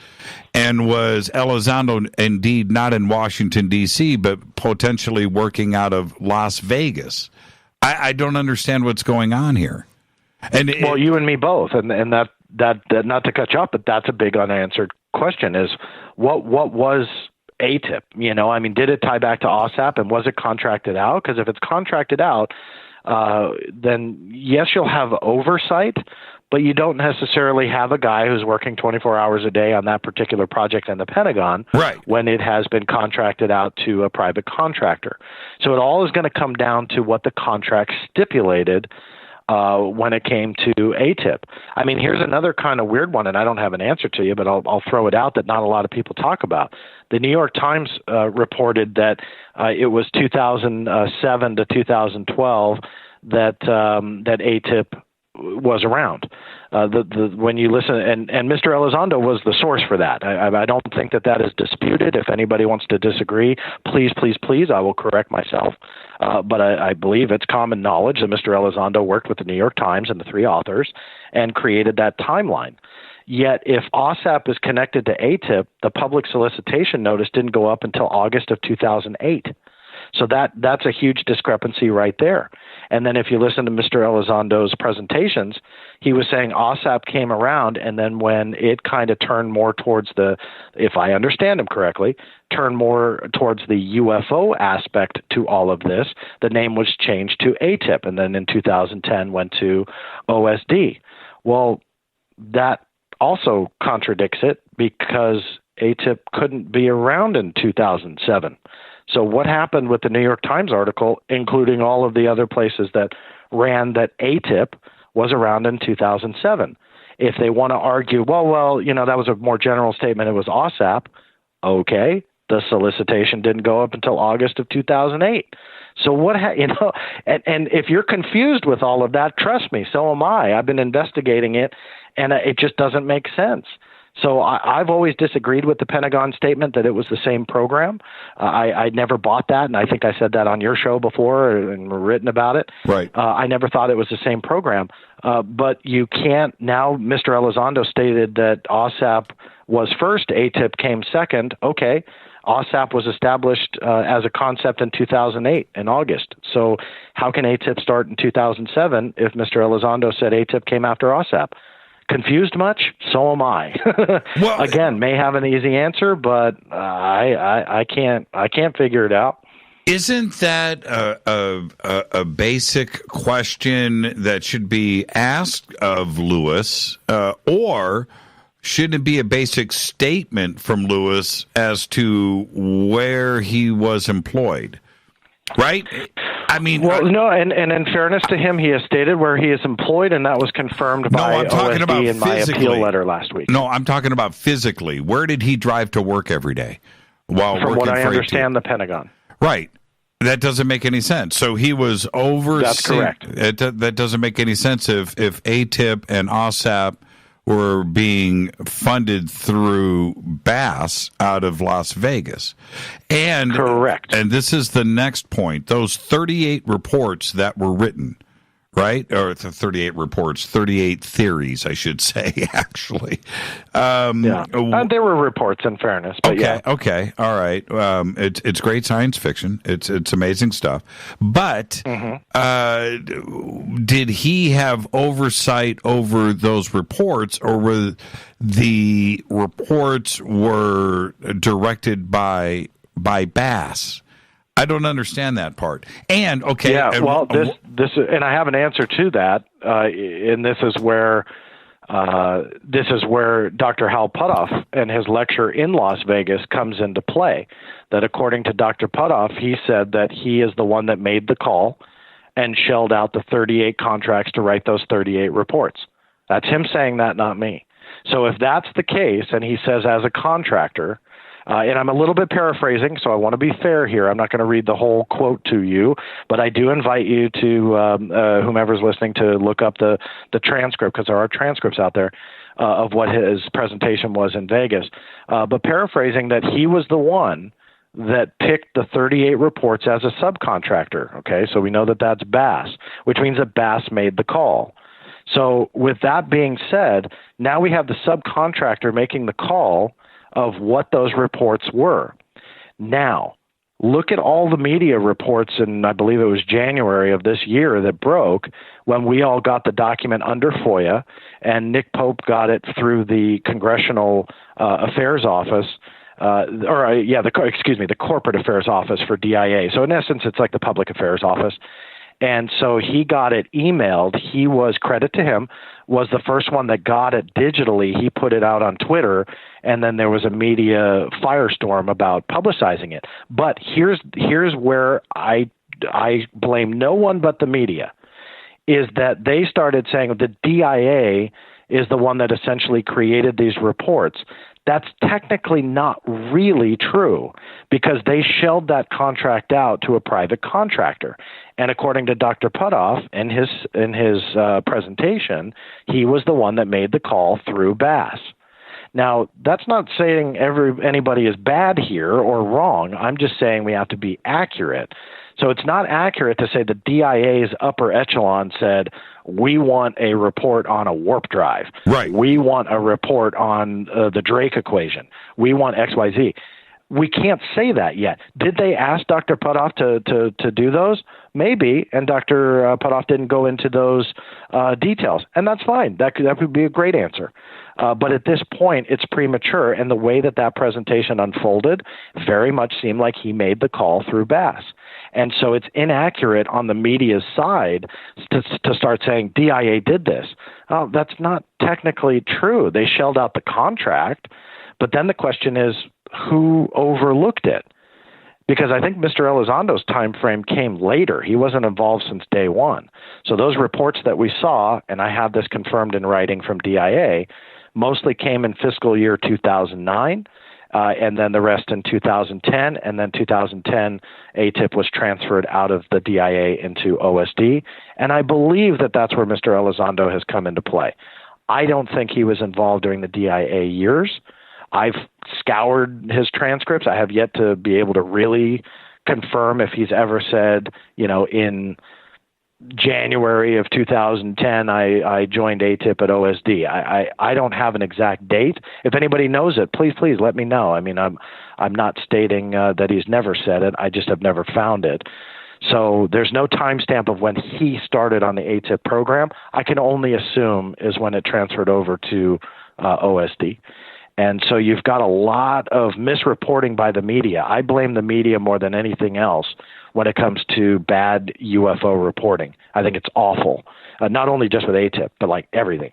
and was Elizondo indeed not in Washington D.C. but potentially working out of Las Vegas? I don't understand what's going on here. And well, you and me both, and that not to cut you off, but that's a big unanswered question: is what was AATIP? I mean, did it tie back to OSAP, and was it contracted out? Because if it's contracted out, then yes, you'll have oversight, but you don't necessarily have a guy who's working 24 hours a day on that particular project in the Pentagon, right, when it has been contracted out to a private contractor. So it all is going to come down to what the contract stipulated when it came to AATIP. I mean, here's another kind of weird one, and I don't have an answer to you, but I'll throw it out that not a lot of people talk about. The New York Times reported that it was 2007 to 2012 that AATIP was around. When you listen, and Mr. Elizondo was the source for that. I don't think that is disputed. If anybody wants to disagree, please, I will correct myself. But I believe it's common knowledge that Mr. Elizondo worked with the New York Times and the three authors and created that timeline. Yet, if OSAP is connected to AATIP, the public solicitation notice didn't go up until August of 2008. So that's a huge discrepancy right there. And then if you listen to Mr. Elizondo's presentations, he was saying OSAP came around, and then when it kind of turned more towards if I understand him correctly, turned more towards the UFO aspect to all of this, the name was changed to AATIP, and then in 2010 went to OSD. Well, that also contradicts it, because AATIP couldn't be around in 2007. So what happened with the New York Times article, including all of the other places that ran that AATIP was around in 2007? If they want to argue, well, that was a more general statement, it was OSAP, okay, the solicitation didn't go up until August of 2008. So and if you're confused with all of that, trust me, so am I. I've been investigating it, and it just doesn't make sense. So I've always disagreed with the Pentagon statement that it was the same program. I never bought that, and I think I said that on your show before and written about it. Right. I never thought it was the same program. But you can't now. Mr. Elizondo stated that OSAP was first, AATIP came second. Okay, OSAP was established as a concept in 2008 in August. So how can AATIP start in 2007 if Mr. Elizondo said AATIP came after OSAP? Confused much? So am I. Well, again, may have an easy answer, but I can't figure it out. Isn't that a basic question that should be asked of Lewis, or should it be a basic statement from Lewis as to where he was employed? Right? I mean, no, and in fairness to him, he has stated where he is employed, and that was confirmed by OSD in my appeal letter last week. No, I'm talking about physically. Where did he drive to work every day while From working what I for understand, AATIP? the Pentagon. Right. That doesn't make any sense. So he was overseeing. That's correct. That doesn't make any sense if AATIP and OSAP were being funded through Bass out of Las Vegas. And correct. And this is the next point. Those 38 reports that were written, right? Or 38 reports, 38 theories, I should say, actually. There were reports, in fairness. But Okay. All right. It's great science fiction. It's amazing stuff. But did he have oversight over those reports, or were the reports directed by Bass? I don't understand that part. And this and I have an answer to that. And this is where Dr. Hal Puthoff and his lecture in Las Vegas comes into play. That according to Dr. Puthoff, he said that he is the one that made the call and shelled out the 38 contracts to write those 38 reports. That's him saying that, not me. So if that's the case, and he says as a contractor. And I'm a little bit paraphrasing, so I want to be fair here. I'm not going to read the whole quote to you, but I do invite you to whomever's listening to look up the transcript, because there are transcripts out there of what his presentation was in Vegas. But paraphrasing that he was the one that picked the 38 reports as a subcontractor. Okay, so we know that that's Bass, which means that Bass made the call. So with that being said, now we have the subcontractor making the call of what those reports were. Now, look at all the media reports, and I believe it was January of this year that broke when we all got the document under FOIA, and Nick Pope got it through the Congressional Affairs Office, the Corporate Affairs Office for DIA. So in essence, it's like the Public Affairs Office. And so he got it emailed. He was, credit to him, was the first one that got it digitally. He put it out on Twitter, and then there was a media firestorm about publicizing it. But here's where I blame no one but the media, is that they started saying the DIA is the one that essentially created these reports. That's technically not really true, because they shelled that contract out to a private contractor. And according to Dr. Putoff in his presentation, he was the one that made the call through Bass. Now, that's not saying anybody is bad here or wrong. I'm just saying we have to be accurate. So it's not accurate to say the DIA's upper echelon said, we want a report on a warp drive. Right. We want a report on the Drake equation. We want XYZ. We can't say that yet. Did they ask Dr. Putoff to do those? Maybe, and Dr. Putoff didn't go into those details, and that's fine. That would be a great answer. But at this point, it's premature, and the way that presentation unfolded very much seemed like he made the call through Bass. And so it's inaccurate on the media's side to start saying DIA did this. That's not technically true. They shelled out the contract, but then the question is, who overlooked it? Because I think Mr. Elizondo's time frame came later. He wasn't involved since day one. So those reports that we saw, and I have this confirmed in writing from DIA, mostly came in fiscal year 2009, and then the rest in 2010, and then 2010, AATIP was transferred out of the DIA into OSD, and I believe that that's where Mr. Elizondo has come into play. I don't think he was involved during the DIA years. I've scoured his transcripts. I have yet to be able to really confirm if he's ever said, in January of 2010, I joined AATIP at OSD. I don't have an exact date. If anybody knows it, please let me know. I mean, I'm not stating that he's never said it. I just have never found it. So there's no timestamp of when he started on the AATIP program. I can only assume is when it transferred over to OSD. And so you've got a lot of misreporting by the media. I blame the media more than anything else when it comes to bad UFO reporting. I think it's awful, not only just with AATIP, but like everything.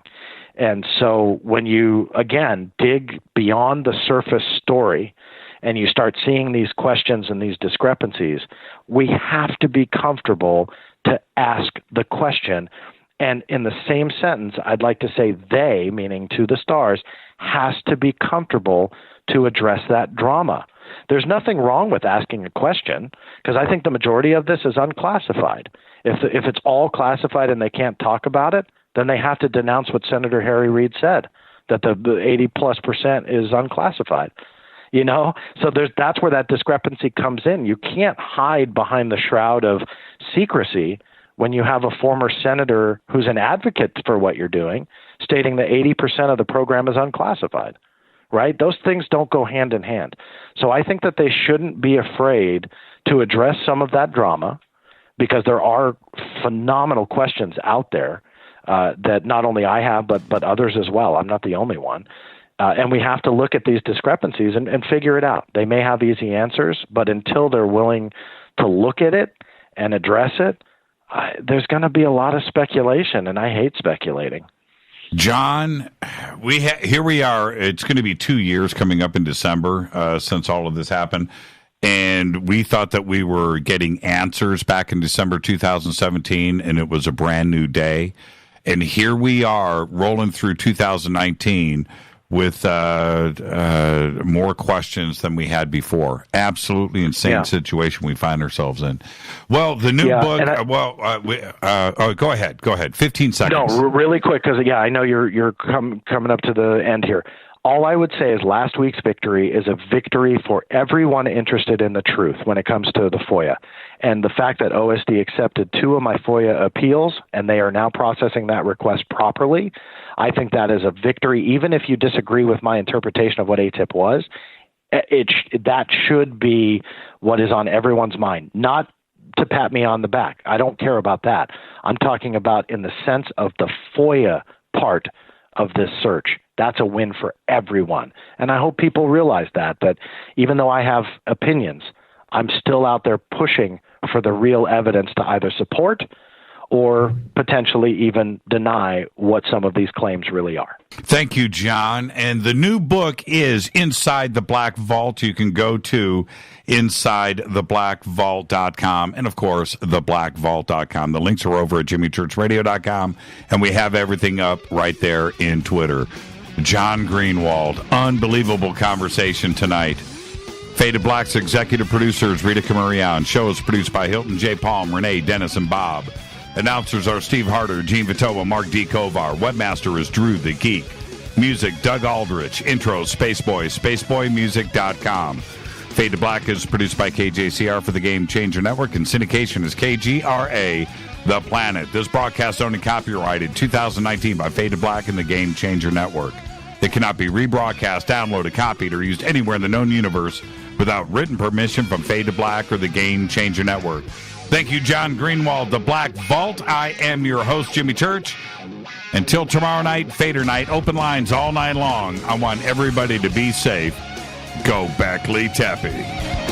And so when you, again, dig beyond the surface story and you start seeing these questions and these discrepancies, we have to be comfortable to ask the question. And in the same sentence, I'd like to say they, meaning to the stars, has to be comfortable to address that drama. There's nothing wrong with asking a question, because I think the majority of this is unclassified. If it's all classified and they can't talk about it, then they have to denounce what Senator Harry Reid said, that the 80+% is unclassified. So that's where that discrepancy comes in. You can't hide behind the shroud of secrecy when you have a former senator who's an advocate for what you're doing, stating that 80% of the program is unclassified, right? Those things don't go hand in hand. So I think that they shouldn't be afraid to address some of that drama, because there are phenomenal questions out there that not only I have, but others as well. I'm not the only one. And we have to look at these discrepancies and figure it out. They may have easy answers, but until they're willing to look at it and address it, there's going to be a lot of speculation, and I hate speculating. John, here we are. It's going to be 2 years coming up in December since all of this happened, and we thought that we were getting answers back in December 2017, and it was a brand new day. And here we are rolling through 2019 with more questions than we had before. Absolutely insane situation we find ourselves in. Well, the new book. Go ahead. 15 seconds. No, really quick, because I know you're coming up to the end here. All I would say is last week's victory is a victory for everyone interested in the truth when it comes to the FOIA. And the fact that OSD accepted 2 of my FOIA appeals and they are now processing that request properly, I think that is a victory. Even if you disagree with my interpretation of what AATIP was, that should be what is on everyone's mind, not to pat me on the back. I don't care about that. I'm talking about in the sense of the FOIA part of this search. That's a win for everyone. And I hope people realize that even though I have opinions, I'm still out there pushing for the real evidence to either support or potentially even deny what some of these claims really are. Thank you, John. And the new book is Inside the Black Vault. You can go to InsideTheBlackVault.com and, of course, TheBlackVault.com. The links are over at JimmyChurchRadio.com, and we have everything up right there in Twitter. John Greenewald, unbelievable conversation tonight. Faded Black's executive producers, Rita Camarion. Show is produced by Hilton J. Palm, Renee, Dennis, and Bob. Announcers are Steve Harder, Gene Vitoa, Mark D. Kovar. Webmaster is Drew the Geek. Music, Doug Aldrich. Intro, Spaceboy, SpaceboyMusic.com. Fade to Black is produced by KJCR for the Game Changer Network, and syndication is KGRA, The Planet. This broadcast owned and copyrighted 2019 by Fade to Black and the Game Changer Network. It cannot be rebroadcast, downloaded, copied, or used anywhere in the known universe without written permission from Fade to Black or the Game Changer Network. Thank you, John Greenewald, The Black Vault. I am your host, Jimmy Church. Until tomorrow night, Fader night, open lines all night long. I want everybody to be safe. Go Beckley Tepe.